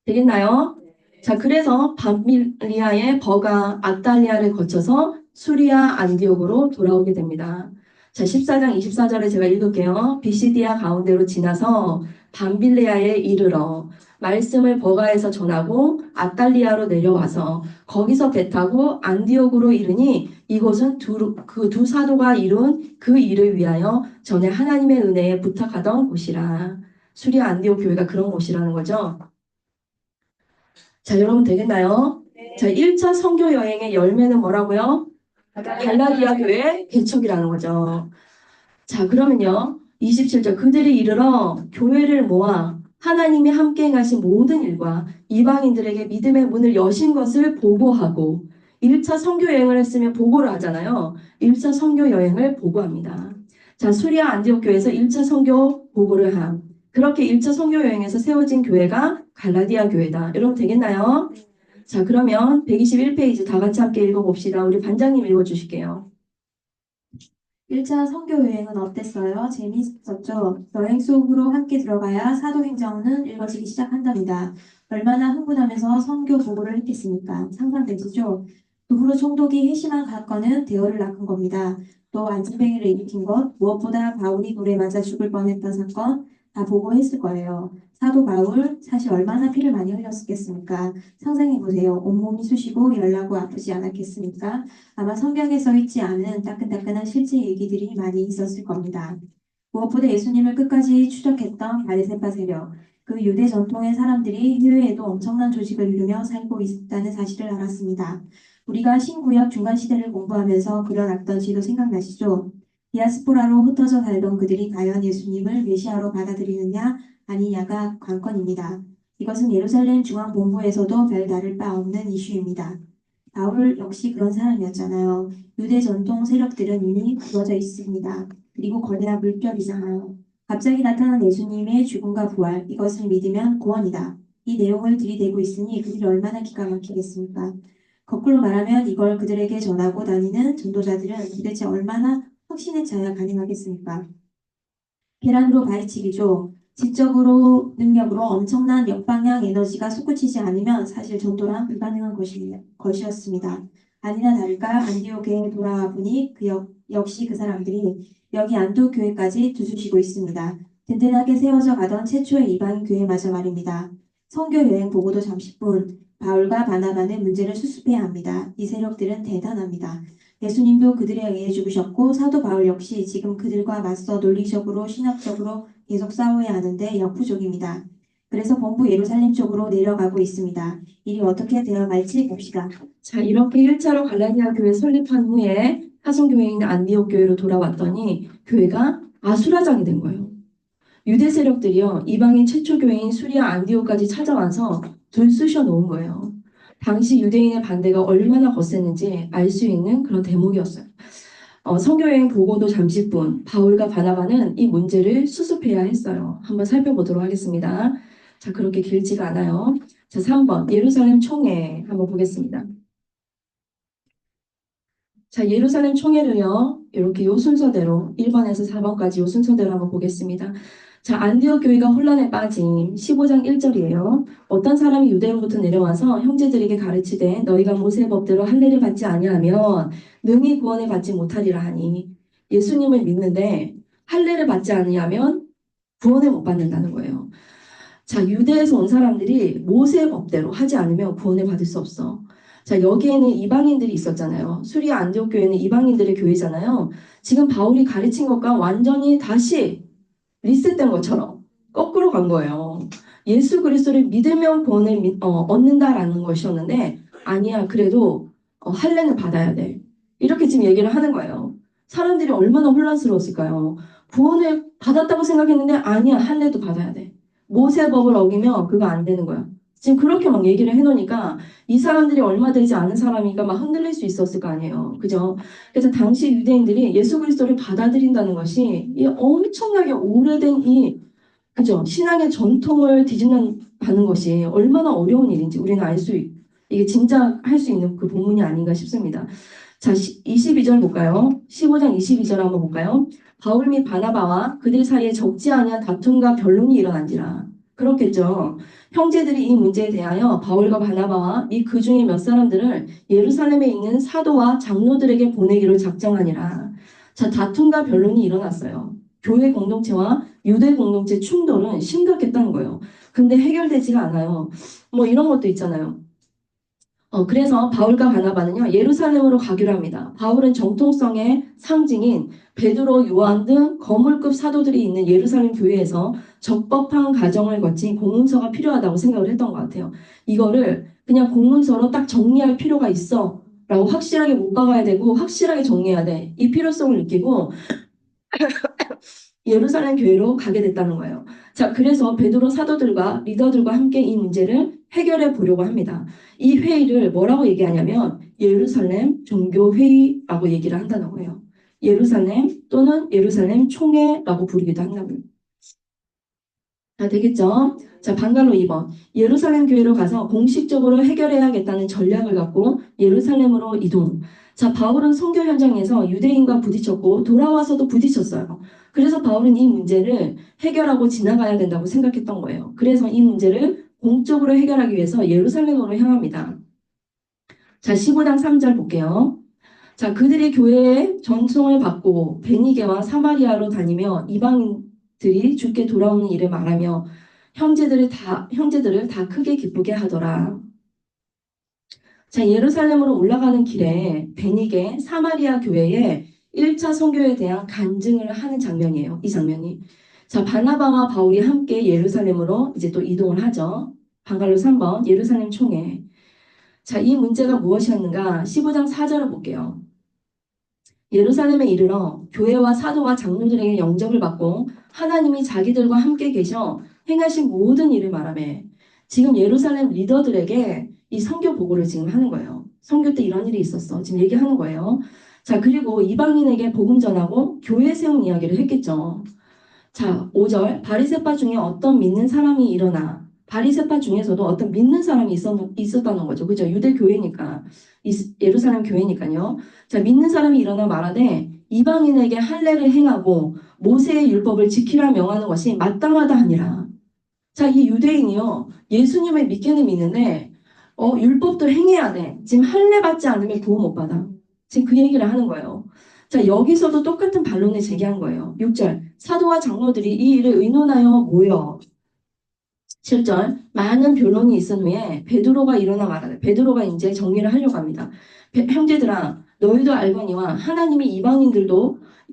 되겠나요? 자, 그래서 밤빌리아의 버가 아탈리아를 거쳐서 수리아 안디옥으로 돌아오게 됩니다. 자, 14장 24절에 제가 읽을게요. 비시디아 가운데로 지나서 밤빌리아에 이르러 말씀을 버가에서 전하고 아탈리아로 내려와서 거기서 배 타고 안디옥으로 이르니 이곳은 그 두 사도가 이룬 그 일을 위하여 전에 하나님의 은혜에 부탁하던 곳이라. 수리아 안디옥 교회가 그런 곳이라는 거죠. 자, 여러분 되겠나요? 자, 1차 선교 여행의 열매는 뭐라고요? 갈라디아 교회 개척이라는 거죠. 자, 그러면요. 27절 그들이 이르러 교회를 모아 하나님이 함께 행하신 모든 일과 이방인들에게 믿음의 문을 여신 것을 보고하고 1차 선교 여행을 했으면 보고를 하잖아요. 1차 선교 여행을 보고합니다. 자, 수리아 안디옥 교회에서 1차 선교 보고를 함. 그렇게 1차 선교 여행에서 세워진 교회가 갈라디아 교회다. 여러분 되겠나요? 자, 그러면 121페이지 다 같이 함께 읽어봅시다. 우리 반장님 읽어주실게요. 1차 선교 여행은 어땠어요? 재미있었죠? 여행 속으로 함께 들어가야 사도행전은 읽어지기 시작한답니다. 얼마나 흥분하면서 선교 보고를 했겠습니까? 상상되시죠? 두부로 총독이 회심한 사건은 대어를 낳은 겁니다. 또 안진뱅이를 일으킨 것, 무엇보다 바울이 돌에 맞아 죽을 뻔했던 사건 다 보고했을 거예요. 사도 바울 사실 얼마나 피를 많이 흘렸겠습니까? 상상해 보세요. 온몸이 쑤시고 열나고 아프지 않았겠습니까? 아마 성경에 써 있지 않은 따끈따끈한 실제 얘기들이 많이 있었을 겁니다. 무엇보다 예수님을 끝까지 추적했던 바리새파 세력, 그 유대 전통의 사람들이 해외에도 엄청난 조직을 이루며 살고 있다는 사실을 알았습니다. 우리가 신구약 중간 시대를 공부하면서 그려놨던 지도 생각나시죠? 디아스포라로 흩어져 살던 그들이 과연 예수님을 메시아로 받아들이느냐 아니냐가 관건입니다. 이것은 예루살렘 중앙본부에서도 별다를 바 없는 이슈입니다. 바울 역시 그런 사람이었잖아요. 유대 전통 세력들은 이미 굳어져 있습니다. 그리고 거대한 물결이잖아요. 갑자기 나타난 예수님의 죽음과 부활, 이것을 믿으면 구원이다. 이 내용을 들이대고 있으니 그들이 얼마나 기가 막히겠습니까? 거꾸로 말하면 이걸 그들에게 전하고 다니는 전도자들은 도대체 얼마나 확신에 차야 가능하겠습니까? 계란으로 바위치기죠. 지적으로 능력으로 엄청난 역방향 에너지가 솟구치지 않으면 사실 전도란 불가능한 것이었습니다. 아니나 다를까 안디옥에 돌아와 보니 역시 그 사람들이 여기 안디옥 교회까지 두드시고 있습니다. 든든하게 세워져 가던 최초의 이방인 교회마저 말입니다. 선교 여행 보고도 잠시뿐 바울과 바나바는 문제를 수습해야 합니다. 이 세력들은 대단합니다. 예수님도 그들에 의해 죽으셨고 사도 바울 역시 지금 그들과 맞서 논리적으로 신학적으로 계속 싸워야 하는데 역부족입니다. 그래서 본부 예루살렘 쪽으로 내려가고 있습니다. 일이 어떻게 되어갈지 봅시다. 자, 이렇게 1차로 갈라디아 교회 설립한 후에 사송교회인 안디옥 교회로 돌아왔더니 교회가 아수라장이 된 거예요. 유대 세력들이요, 이방인 최초 교회인 수리아 안디옥까지 찾아와서 들쑤셔 놓은 거예요. 당시 유대인의 반대가 얼마나 거셌는지 알 수 있는 그런 대목이었어요. 선교여행 보고도 잠시뿐 바울과 바나바는 이 문제를 수습해야 했어요. 한번 살펴보도록 하겠습니다. 자, 그렇게 길지가 않아요. 자, 3번 예루살렘 총회 한번 보겠습니다. 자, 예루살렘 총회를요, 이렇게 요 순서대로 1번에서 4번까지 요 순서대로 한번 보겠습니다. 자, 안디옥 교회가 혼란에 빠짐 15장 1절이에요. 어떤 사람이 유대로부터 내려와서 형제들에게 가르치되 너희가 모세의 법대로 할례를 받지 아니하면 능히 구원을 받지 못하리라 하니 예수님을 믿는데 할례를 받지 아니하면 구원을 못 받는다는 거예요. 자, 유대에서 온 사람들이 모세의 법대로 하지 않으면 구원을 받을 수 없어. 자, 여기에는 이방인들이 있었잖아요. 수리아 안디옥 교회는 이방인들의 교회잖아요. 지금 바울이 가르친 것과 완전히 다시 리셋된 것처럼 거꾸로 간 거예요. 예수 그리스도를 믿으면 구원을 얻는다라는 것이었는데 아니야, 그래도 할례는 받아야 돼. 이렇게 지금 얘기를 하는 거예요. 사람들이 얼마나 혼란스러웠을까요? 구원을 받았다고 생각했는데 아니야, 할례도 받아야 돼. 모세법을 어기면 그거 안 되는 거야. 지금 그렇게 막 얘기를 해놓으니까 이 사람들이 얼마 되지 않은 사람이니까 막 흔들릴 수 있었을 거 아니에요. 그죠? 그래서 당시 유대인들이 예수 그리스도를 받아들인다는 것이 이 엄청나게 오래된 그죠? 신앙의 전통을 뒤집는다는 것이 얼마나 어려운 일인지 우리는 이게 진짜 할 수 있는 그 본문이 아닌가 싶습니다. 자, 22절 볼까요? 15장 22절 한번 볼까요? 바울 및 바나바와 그들 사이에 적지 아니한 다툼과 변론이 일어난지라. 그렇겠죠. 형제들이 이 문제에 대하여 바울과 바나바와 및 그 중에 몇 사람들을 예루살렘에 있는 사도와 장로들에게 보내기로 작정하니라. 자, 다툼과 변론이 일어났어요. 교회 공동체와 유대 공동체 충돌은 심각했다는 거예요. 근데 해결되지가 않아요. 뭐 이런 것도 있잖아요. 그래서 바울과 바나바는요, 예루살렘으로 가기로 합니다. 바울은 정통성의 상징인 베드로, 요한 등 거물급 사도들이 있는 예루살렘 교회에서 적법한 과정을 거친 공문서가 필요하다고 생각을 했던 것 같아요. 이거를 그냥 공문서로 딱 정리할 필요가 있어. 라고 확실하게 못 박아야 되고, 확실하게 정리해야 돼. 이 필요성을 느끼고, 예루살렘 교회로 가게 됐다는 거예요. 자, 그래서 베드로 사도들과 리더들과 함께 이 문제를 해결해 보려고 합니다. 이 회의를 뭐라고 얘기하냐면 예루살렘 종교회의라고 얘기를 한다는 거예요. 예루살렘 또는 예루살렘 총회라고 부르기도 한다고요. 자, 되겠죠? 자, 방갈로 2번. 예루살렘 교회로 가서 공식적으로 해결해야겠다는 전략을 갖고 예루살렘으로 이동. 자, 바울은 선교 현장에서 유대인과 부딪혔고 돌아와서도 부딪혔어요. 그래서 바울은 이 문제를 해결하고 지나가야 된다고 생각했던 거예요. 그래서 이 문제를 공적으로 해결하기 위해서 예루살렘으로 향합니다. 자, 15장 3절 볼게요. 자, 그들이 교회의 전송을 받고 베니게와 사마리아로 다니며 이방인들이 주께 돌아오는 일을 말하며 형제들을 다 크게 기쁘게 하더라. 자, 예루살렘으로 올라가는 길에 베니게 사마리아 교회에 1차 선교에 대한 간증을 하는 장면이에요. 이 장면이. 자, 바나바와 바울이 함께 예루살렘으로 이제 또 이동을 하죠. 방갈로 3번 예루살렘 총회. 자, 이 문제가 무엇이었는가? 15장 4절을 볼게요. 예루살렘에 이르러 교회와 사도와 장로들에게 영접을 받고 하나님이 자기들과 함께 계셔 행하신 모든 일을 말하며 지금 예루살렘 리더들에게 이 선교 보고를 지금 하는 거예요. 선교 때 이런 일이 있었어. 지금 얘기하는 거예요. 자, 그리고 이방인에게 복음 전하고 교회 세운 이야기를 했겠죠. 자, 5절 바리새파 중에 어떤 믿는 사람이 일어나 바리새파 중에서도 어떤 믿는 사람이 있었다는 거죠. 그죠? 유대 교회니까 예루살렘 교회니까요. 자, 믿는 사람이 일어나 말하되 이방인에게 할례를 행하고 모세의 율법을 지키라 명하는 것이 마땅하다 하니라. 자, 이 유대인이요. 예수님을 믿기는 믿는데 율법도 행해야 돼. 지금 할례 받지 않으면 구원 못 받아. 지금 그 얘기를 하는 거예요. 자, 여기서도 똑같은 반론을 제기한 거예요. 6절 사도와 장로들이 이 일을 의논하여 모여 7절 많은 변론이 있은 후에 베드로가 일어나 말하되 베드로가 이제 정리를 하려고 합니다. 형제들아 너희도 알거니와 하나님이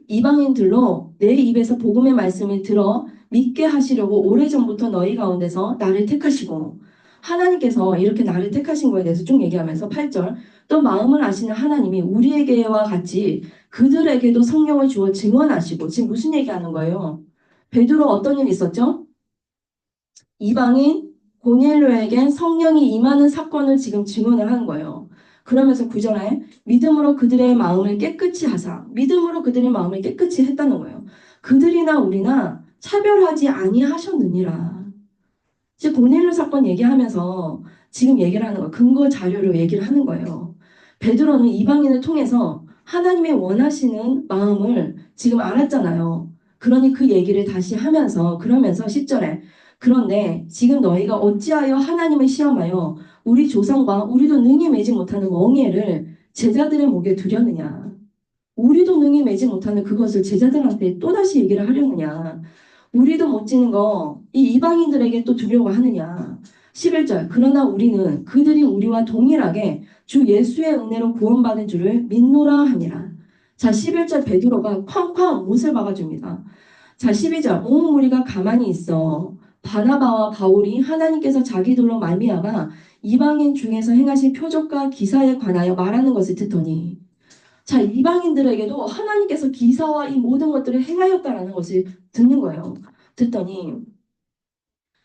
이방인들로 내 입에서 복음의 말씀을 들어 믿게 하시려고 오래전부터 너희 가운데서 나를 택하시고 하나님께서 이렇게 나를 택하신 거에 대해서 쭉 얘기하면서 8절 또 마음을 아시는 하나님이 우리에게와 같이 그들에게도 성령을 주어 증언하시고 지금 무슨 얘기하는 거예요? 베드로 어떤 일이 있었죠? 이방인 고넬료에게 성령이 임하는 사건을 지금 증언을 하는 거예요. 그러면서 9절에 믿음으로 그들의 마음을 깨끗이 하사 믿음으로 그들의 마음을 깨끗이 했다는 거예요. 그들이나 우리나 차별하지 아니하셨느니라. 지금 고넬료 사건 얘기하면서 지금 얘기를 하는 거예요. 근거 자료로 얘기를 하는 거예요. 베드로는 이방인을 통해서 하나님의 원하시는 마음을 지금 알았잖아요. 그러니 그 얘기를 다시 하면서 그러면서 10절에 그런데 지금 너희가 어찌하여 하나님을 시험하여 우리 조상과 우리도 능히 매지 못하는 멍에를 제자들의 목에 두려느냐. 우리도 능히 매지 못하는 그것을 제자들한테 또다시 얘기를 하려느냐. 우리도 못 지는 거 이 이방인들에게 또 두려워 하느냐. 11절 그러나 우리는 그들이 우리와 동일하게 주 예수의 은혜로 구원받은 줄을 믿노라 하니라. 자 11절 베드로가 쾅쾅 못을 박아줍니다. 자 12절 온 무리가 가만히 있어 바나바와 바울이 하나님께서 자기들로 말미암아 이방인 중에서 행하신 표적과 기사에 관하여 말하는 것을 듣더니 자 이방인들에게도 하나님께서 기사와 이 모든 것들을 행하였다라는 것을 듣는 거예요. 듣더니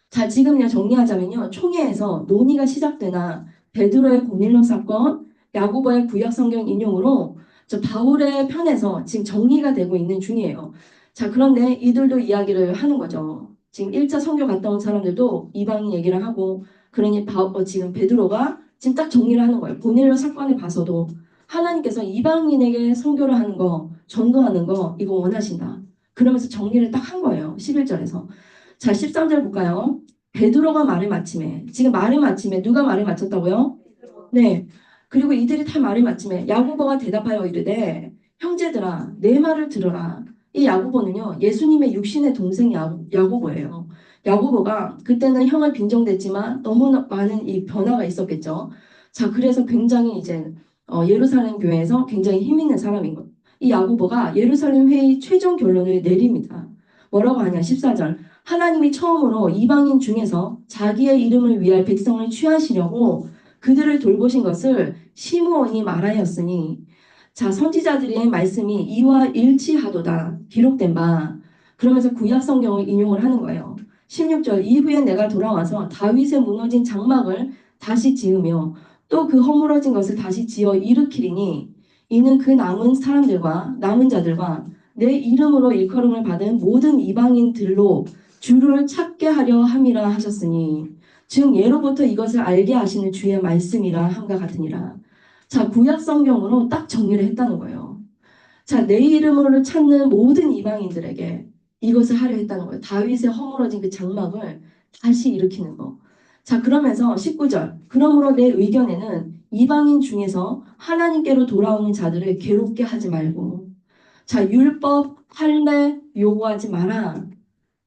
자 지금 그냥 정리하자면요. 총회에서 논의가 시작되나 베드로의 고넬료 사건, 야고보의 구약 성경 인용으로 저 바울의 편에서 지금 정리가 되고 있는 중이에요. 자 그런데 이들도 이야기를 하는 거죠. 지금 1차 선교 갔다 온 사람들도 이방인 얘기를 하고 그러니 지금 베드로가 지금 딱 정리를 하는 거예요. 고넬료 사건을 봐서도 하나님께서 이방인에게 선교를 하는 거, 전도하는 거 이거 원하신다. 그러면서 정리를 딱 한 거예요. 11절에서. 자, 13절 볼까요? 베드로가 말을 마침에 지금 말을 마침에 누가 말을 마쳤다고요? 네. 그리고 이들이 다 말을 마침에 야고보가 대답하여 이르되 형제들아 내 말을 들어라. 이 야고보는요 예수님의 육신의 동생 야고보예요. 야고보가 그때는 형을 빈정댔지만 너무 많은 이 변화가 있었겠죠. 자 그래서 굉장히 이제 예루살렘 교회에서 굉장히 힘 있는 사람인 것. 이 야고보가 예루살렘 회의 최종 결론을 내립니다. 뭐라고 하냐 14절 하나님이 처음으로 이방인 중에서 자기의 이름을 위할 백성을 취하시려고 그들을 돌보신 것을 시므온이 말하였으니 자 선지자들의 말씀이 이와 일치하도다 기록된 바 그러면서 구약 성경을 인용을 하는 거예요. 16절 이후에 내가 돌아와서 다윗의 무너진 장막을 다시 지으며 또 그 허물어진 것을 다시 지어 일으키리니 이는 그 남은 자들과 내 이름으로 일컬음을 받은 모든 이방인들로 주를 찾게 하려 함이라 하셨으니 즉 예로부터 이것을 알게 하시는 주의 말씀이라 함과 같으니라. 자 구약 성경으로 딱 정리를 했다는 거예요. 자 내 이름으로 찾는 모든 이방인들에게 이것을 하려 했다는 거예요. 다윗의 허물어진 그 장막을 다시 일으키는 거. 자, 그러면서 19절. 그러므로 내 의견에는 이방인 중에서 하나님께로 돌아오는 자들을 괴롭게 하지 말고. 자, 율법, 할례 요구하지 마라.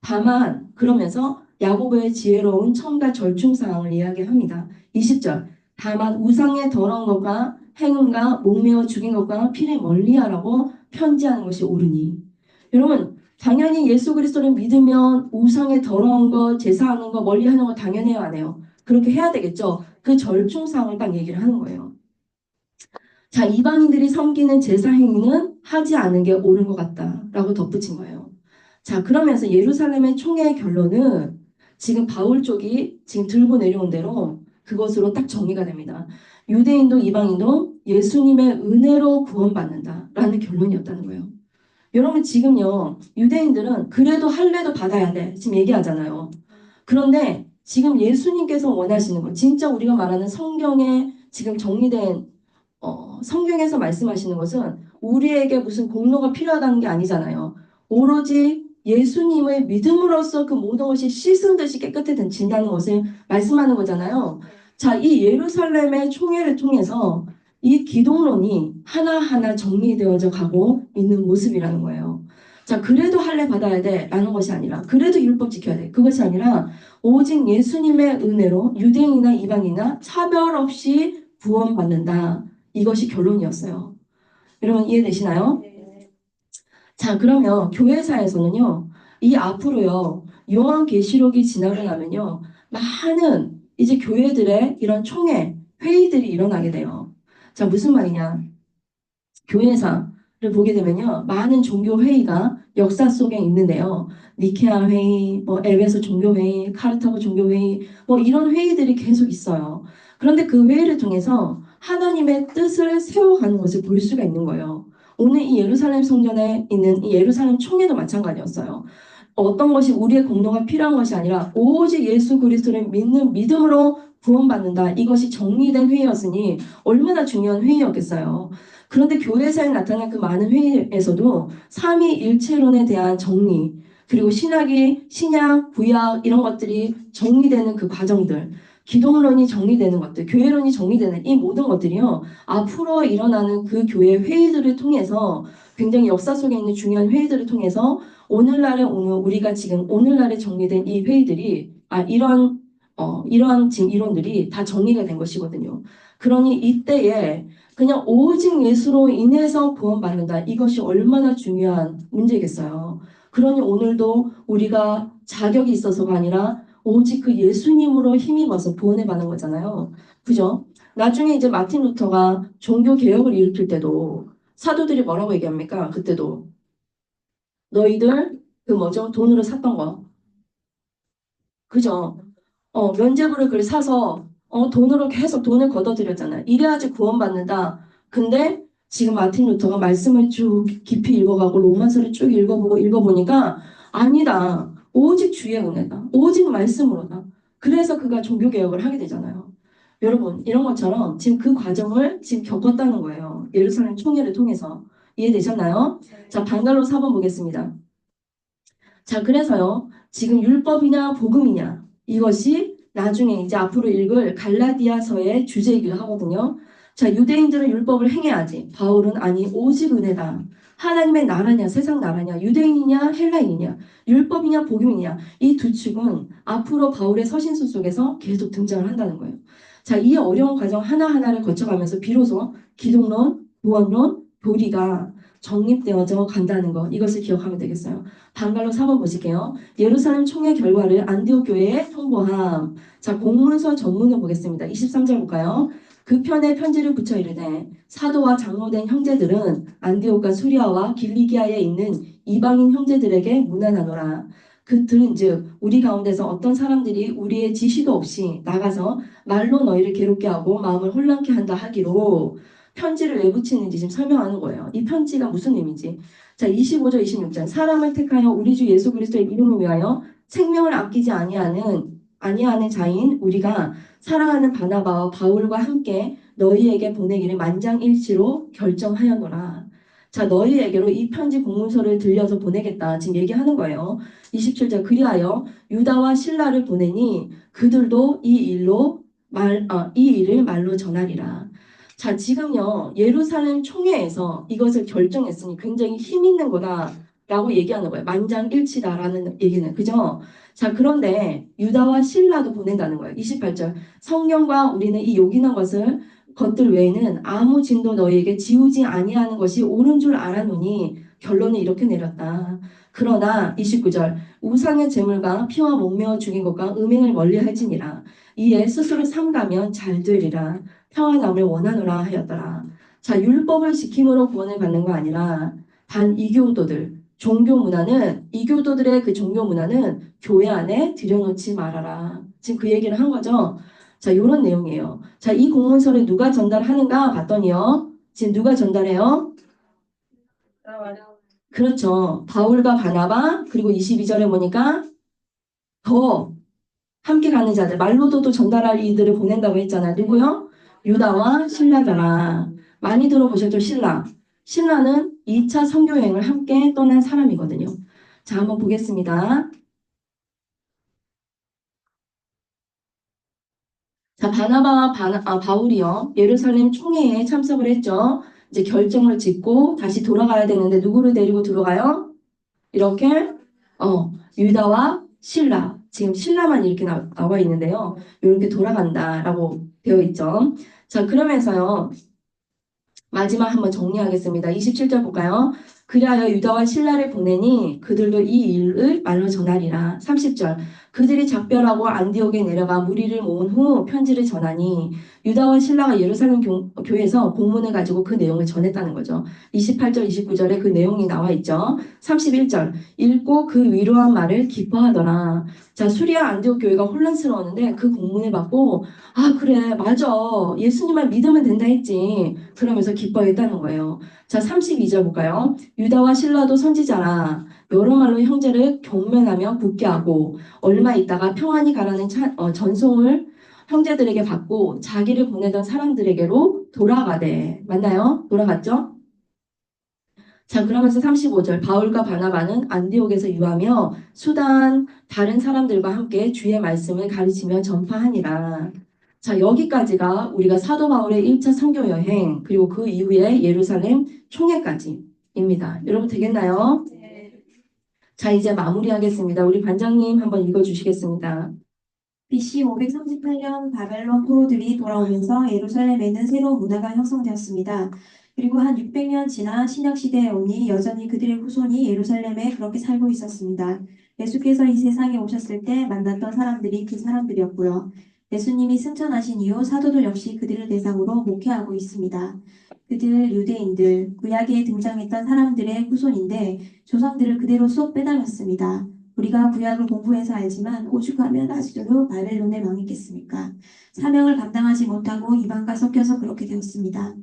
다만 그러면서 야고보의 지혜로운 첨가 절충 사항을 이야기합니다. 20절. 다만 우상의 더러운 것과 행음과 목매어 죽인 것과 피를 멀리하라고 편지하는 것이 옳으니. 여러분 당연히 예수 그리스도를 믿으면 우상의 더러운 것, 제사하는 거 멀리하는 거 당연해요, 안 해요? 그렇게 해야 되겠죠. 그 절충 사항을 딱 얘기를 하는 거예요. 자, 이방인들이 섬기는 제사 행위는 하지 않은 게 옳은 것 같다라고 덧붙인 거예요. 자, 그러면서 예루살렘의 총회의 결론은 지금 바울 쪽이 지금 들고 내려온 대로 그것으로 딱 정리가 됩니다. 유대인도 이방인도 예수님의 은혜로 구원받는다라는 결론이었다는 거예요. 여러분 지금요, 유대인들은 그래도 할례도 받아야 돼. 지금 얘기하잖아요. 그런데 지금 예수님께서 원하시는 거, 진짜 우리가 말하는 성경에 지금 정리된 성경에서 말씀하시는 것은 우리에게 무슨 공로가 필요하다는 게 아니잖아요. 오로지 예수님의 믿음으로써 그 모든 것이 씻은 듯이 깨끗해진다는 것을 말씀하는 거잖아요. 자, 이 예루살렘의 총회를 통해서 이 기독론이 하나하나 정리되어져 가고 있는 모습이라는 거예요. 자, 그래도 할례 받아야 돼 라는 것이 아니라, 그래도 율법 지켜야 돼. 그것이 아니라 오직 예수님의 은혜로 유대인이나 이방인이나 차별 없이 구원받는다. 이것이 결론이었어요. 여러분 이해되시나요? 네. 자, 그러면 교회사에서는요, 이 앞으로요, 요한계시록이 지나고 나면요, 많은 이제 교회들의 이런 총회, 회의들이 일어나게 돼요. 자, 무슨 말이냐? 교회사를 보게 되면요, 많은 종교 회의가 역사 속에 있는데요. 니케아 회의, 뭐 에베소 종교 회의, 카르타고 종교 회의, 뭐 이런 회의들이 계속 있어요. 그런데 그 회의를 통해서 하나님의 뜻을 세워가는 것을 볼 수가 있는 거예요. 오늘 이 예루살렘 성전에 있는 이 예루살렘 총회도 마찬가지였어요. 어떤 것이 우리의 공로가 필요한 것이 아니라 오직 예수 그리스도를 믿는 믿음으로 구원받는다. 이것이 정리된 회의였으니 얼마나 중요한 회의였겠어요. 그런데 교회사에 나타난 그 많은 회의에서도 삼위일체론에 대한 정리, 그리고 신약, 구약 이런 것들이 정리되는 그 과정들, 기독론이 정리되는 것들, 교회론이 정리되는 이 모든 것들이요, 앞으로 일어나는 그 교회 회의들을 통해서 굉장히 역사 속에 있는 중요한 회의들을 통해서 우리가 지금 오늘날에 정리된 이 회의들이 이러한 지금 이론들이 다 정리가 된 것이거든요. 그러니 이때에 그냥 오직 예수로 인해서 구원받는다. 이것이 얼마나 중요한 문제겠어요. 그러니 오늘도 우리가 자격이 있어서가 아니라 오직 그 예수님으로 힘입어서 구원을 받는 거잖아요. 그죠? 나중에 이제 마틴 루터가 종교 개혁을 일으킬 때도 사도들이 뭐라고 얘기합니까? 그때도 너희들 그 뭐죠? 돈으로 샀던 거. 그죠? 면죄부를 그걸 사서 돈으로 계속 돈을 걷어들였잖아요. 이래야지 구원받는다. 근데 지금 마틴 루터가 말씀을 쭉 깊이 읽어가고 로마서를 쭉 읽어보니까 아니다. 오직 주의 은혜다. 오직 말씀으로다. 그래서 그가 종교개혁을 하게 되잖아요. 여러분 이런 것처럼 지금 그 과정을 지금 겪었다는 거예요. 예루살렘 총회를 통해서. 이해되셨나요? 자, 반갈로 4번 보겠습니다. 자, 그래서요. 지금 율법이냐 복음이냐 이것이 나중에 이제 앞으로 읽을 갈라디아서의 주제이기도 하거든요. 자, 유대인들은 율법을 행해야지. 바울은 아니 오직 은혜다. 하나님의 나라냐 세상 나라냐 유대인이냐 헬라인이냐 율법이냐 복음이냐 이 두 축은 앞으로 바울의 서신서 속에서 계속 등장을 한다는 거예요. 자, 이 어려운 과정 하나하나를 거쳐가면서 비로소 기독론, 구원론, 교리가 정립되어져 간다는 것 이것을 기억하면 되겠어요. 반갈로 4번 보실게요. 예루살렘 총회 결과를 안디옥 교회에 통보함. 자, 공문서 전문을 보겠습니다. 23절 볼까요? 그 편에 편지를 붙여 이르되 사도와 장로된 형제들은 안디옥과 수리아와 길리기아에 있는 이방인 형제들에게 문안하노라. 그들은즉 우리 가운데서 어떤 사람들이 우리의 지시도 없이 나가서 말로 너희를 괴롭게 하고 마음을 혼란케 한다 하기로 편지를 왜 붙이는지 지금 설명하는 거예요. 이 편지가 무슨 의미인지. 자, 25절, 26절. 사람을 택하여 우리 주 예수 그리스도의 이름을 위하여 생명을 아끼지 아니하는 자인 우리가 사랑하는 바나바와 바울과 함께 너희에게 보내기를 만장일치로 결정하였노라. 자, 너희에게로 이 편지 공문서를 들려서 보내겠다. 지금 얘기하는 거예요. 27절 그리하여 유다와 실라를 보내니 그들도 이 일을 말로 전하리라. 자, 지금요, 예루살렘 총회에서 이것을 결정했으니 굉장히 힘 있는 거다라고 얘기하는 거예요. 만장일치다라는 얘기는. 그죠? 자, 그런데 유다와 실라도 보낸다는 거예요. 28절. 성령과 우리는 이 요긴한 것들 외에는 아무 진도 너희에게 지우지 아니하는 것이 옳은 줄 알았노니 결론을 이렇게 내렸다. 그러나 29절 우상의 제물과 피와 몸매어 죽인 것과 음행을 멀리할지니라. 이에 스스로 삼가면 잘 되리라. 평안함을 원하노라 하였더라. 자, 율법을 지킴으로 구원을 받는 거 아니라 반이교도들, 이교도들의 그 종교 문화는 교회 안에 들여놓지 말아라. 지금 그 얘기를 한 거죠. 자, 이런 내용이에요. 자, 이 공문서를 누가 전달하는가 봤더니요. 지금 누가 전달해요? 그렇죠. 바울과 바나바, 그리고 22절에 보니까 더 함께 가는 자들, 말로도 또 전달할 이들을 보낸다고 했잖아. 누구요? 유다와 신라잖아. 많이 들어보셨죠? 신라. 신라는 2차 선교여행을 함께 떠난 사람이거든요. 자, 한번 보겠습니다. 자, 바울이요. 예루살렘 총회에 참석을 했죠. 이제 결정을 짓고 다시 돌아가야 되는데 누구를 데리고 들어가요? 이렇게 유다와 신라. 지금 신라만 이렇게 나와 있는데요. 이렇게 돌아간다라고 되어 있죠. 자, 그러면서요. 마지막 한번 정리하겠습니다. 27절 볼까요? 그리하여 유다와 신라를 보내니 그들도 이 일을 말로 전하리라. 30절 그들이 작별하고 안디옥에 내려가 무리를 모은 후 편지를 전하니 유다와 신라가 예루살렘 교회에서 공문을 가지고 그 내용을 전했다는 거죠. 28절, 29절에 그 내용이 나와 있죠. 31절 읽고 그 위로한 말을 기뻐하더라. 자, 수리아 안디옥 교회가 혼란스러웠는데 그 공문을 받고 아, 그래, 맞아. 예수님만 믿으면 된다 했지. 그러면서 기뻐했다는 거예요. 자, 32절 볼까요? 유다와 신라도 선지자라. 여러 말로 형제를 경멸하며 붙게 하고 얼마 있다가 평안히 가라는 전송을 형제들에게 받고 자기를 보내던 사람들에게로 돌아가대. 맞나요? 돌아갔죠? 자, 그러면서 35절 바울과 바나바는 안디옥에서 유하며 수단 다른 사람들과 함께 주의 말씀을 가르치며 전파하니라. 자, 여기까지가 우리가 사도 바울의 1차 선교 여행 그리고 그 이후에 예루살렘 총회까지입니다. 여러분 되겠나요? 자, 이제 마무리하겠습니다. 우리 반장님 한번 읽어주시겠습니다. BC 538년 바벨론 포로들이 돌아오면서 예루살렘에는 새로운 문화가 형성되었습니다. 그리고 한 600년 지나 신약시대에 오니 여전히 그들의 후손이 예루살렘에 그렇게 살고 있었습니다. 예수께서 이 세상에 오셨을 때 만났던 사람들이 그 사람들이었고요. 예수님이 승천하신 이후 사도들 역시 그들을 대상으로 목회하고 있습니다. 그들 유대인들, 구약에 등장했던 사람들의 후손인데 조상들을 그대로 쏙 빼닮았습니다. 우리가 구약을 공부해서 알지만 오죽하면 아수르 바벨론에 망했겠습니까? 사명을 감당하지 못하고 이방과 섞여서 그렇게 되었습니다.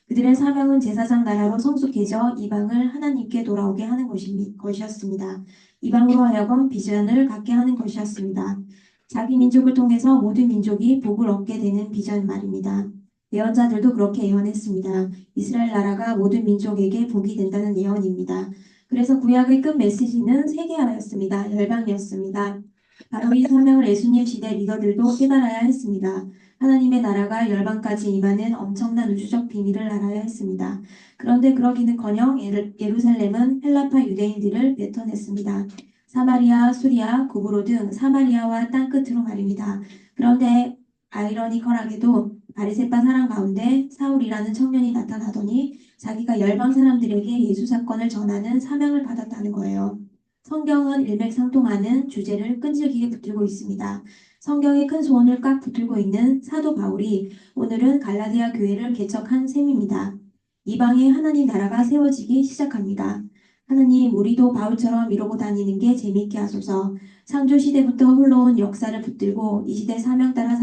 그들의 사명은 제사장 나라로 성숙해져 이방을 하나님께 돌아오게 하는 것이었습니다. 이방으로 하여금 비전을 갖게 하는 것이었습니다. 자기 민족을 통해서 모든 민족이 복을 얻게 되는 비전 말입니다. 예언자들도 그렇게 예언했습니다. 이스라엘 나라가 모든 민족에게 복이 된다는 예언입니다. 그래서 구약의 끝 메시지는 세계화였습니다. 열방이었습니다. 바로 이 사명을 예수님 시대 리더들도 깨달아야 했습니다. 하나님의 나라가 열방까지 임하는 엄청난 우주적 비밀을 알아야 했습니다. 그런데 그러기는커녕 예루살렘은 헬라파 유대인들을 뱉어냈습니다. 사마리아, 수리아, 구브로 등 사마리아와 땅끝으로 말입니다. 그런데 아이러니컬하게도 바리새파 사람 가운데 사울이라는 청년이 나타나더니 자기가 열방 사람들에게 예수 사건을 전하는 사명을 받았다는 거예요. 성경은 일맥상통하는 주제를 끈질기게 붙들고 있습니다. 성경의 큰 소원을 꽉 붙들고 있는 사도 바울이 오늘은 갈라디아 교회를 개척한 셈입니다. 이방에 하나님 나라가 세워지기 시작합니다. 하나님, 우리도 바울처럼 이러고 다니는 게 재미있게 하소서. 창조시대부터 흘러온 역사를 붙들고 이 시대 사명 따라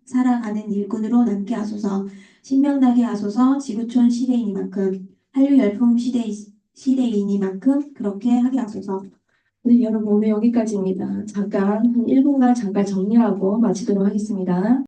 살아가는 일꾼으로 남게 하소서. 신명나게 하소서. 지구촌 시대이니만큼 한류 열풍 시대이니만큼 그렇게 하게 하소서. 네, 여러분 오늘 여기까지입니다. 잠깐 한 1분간 잠깐 정리하고 마치도록 하겠습니다.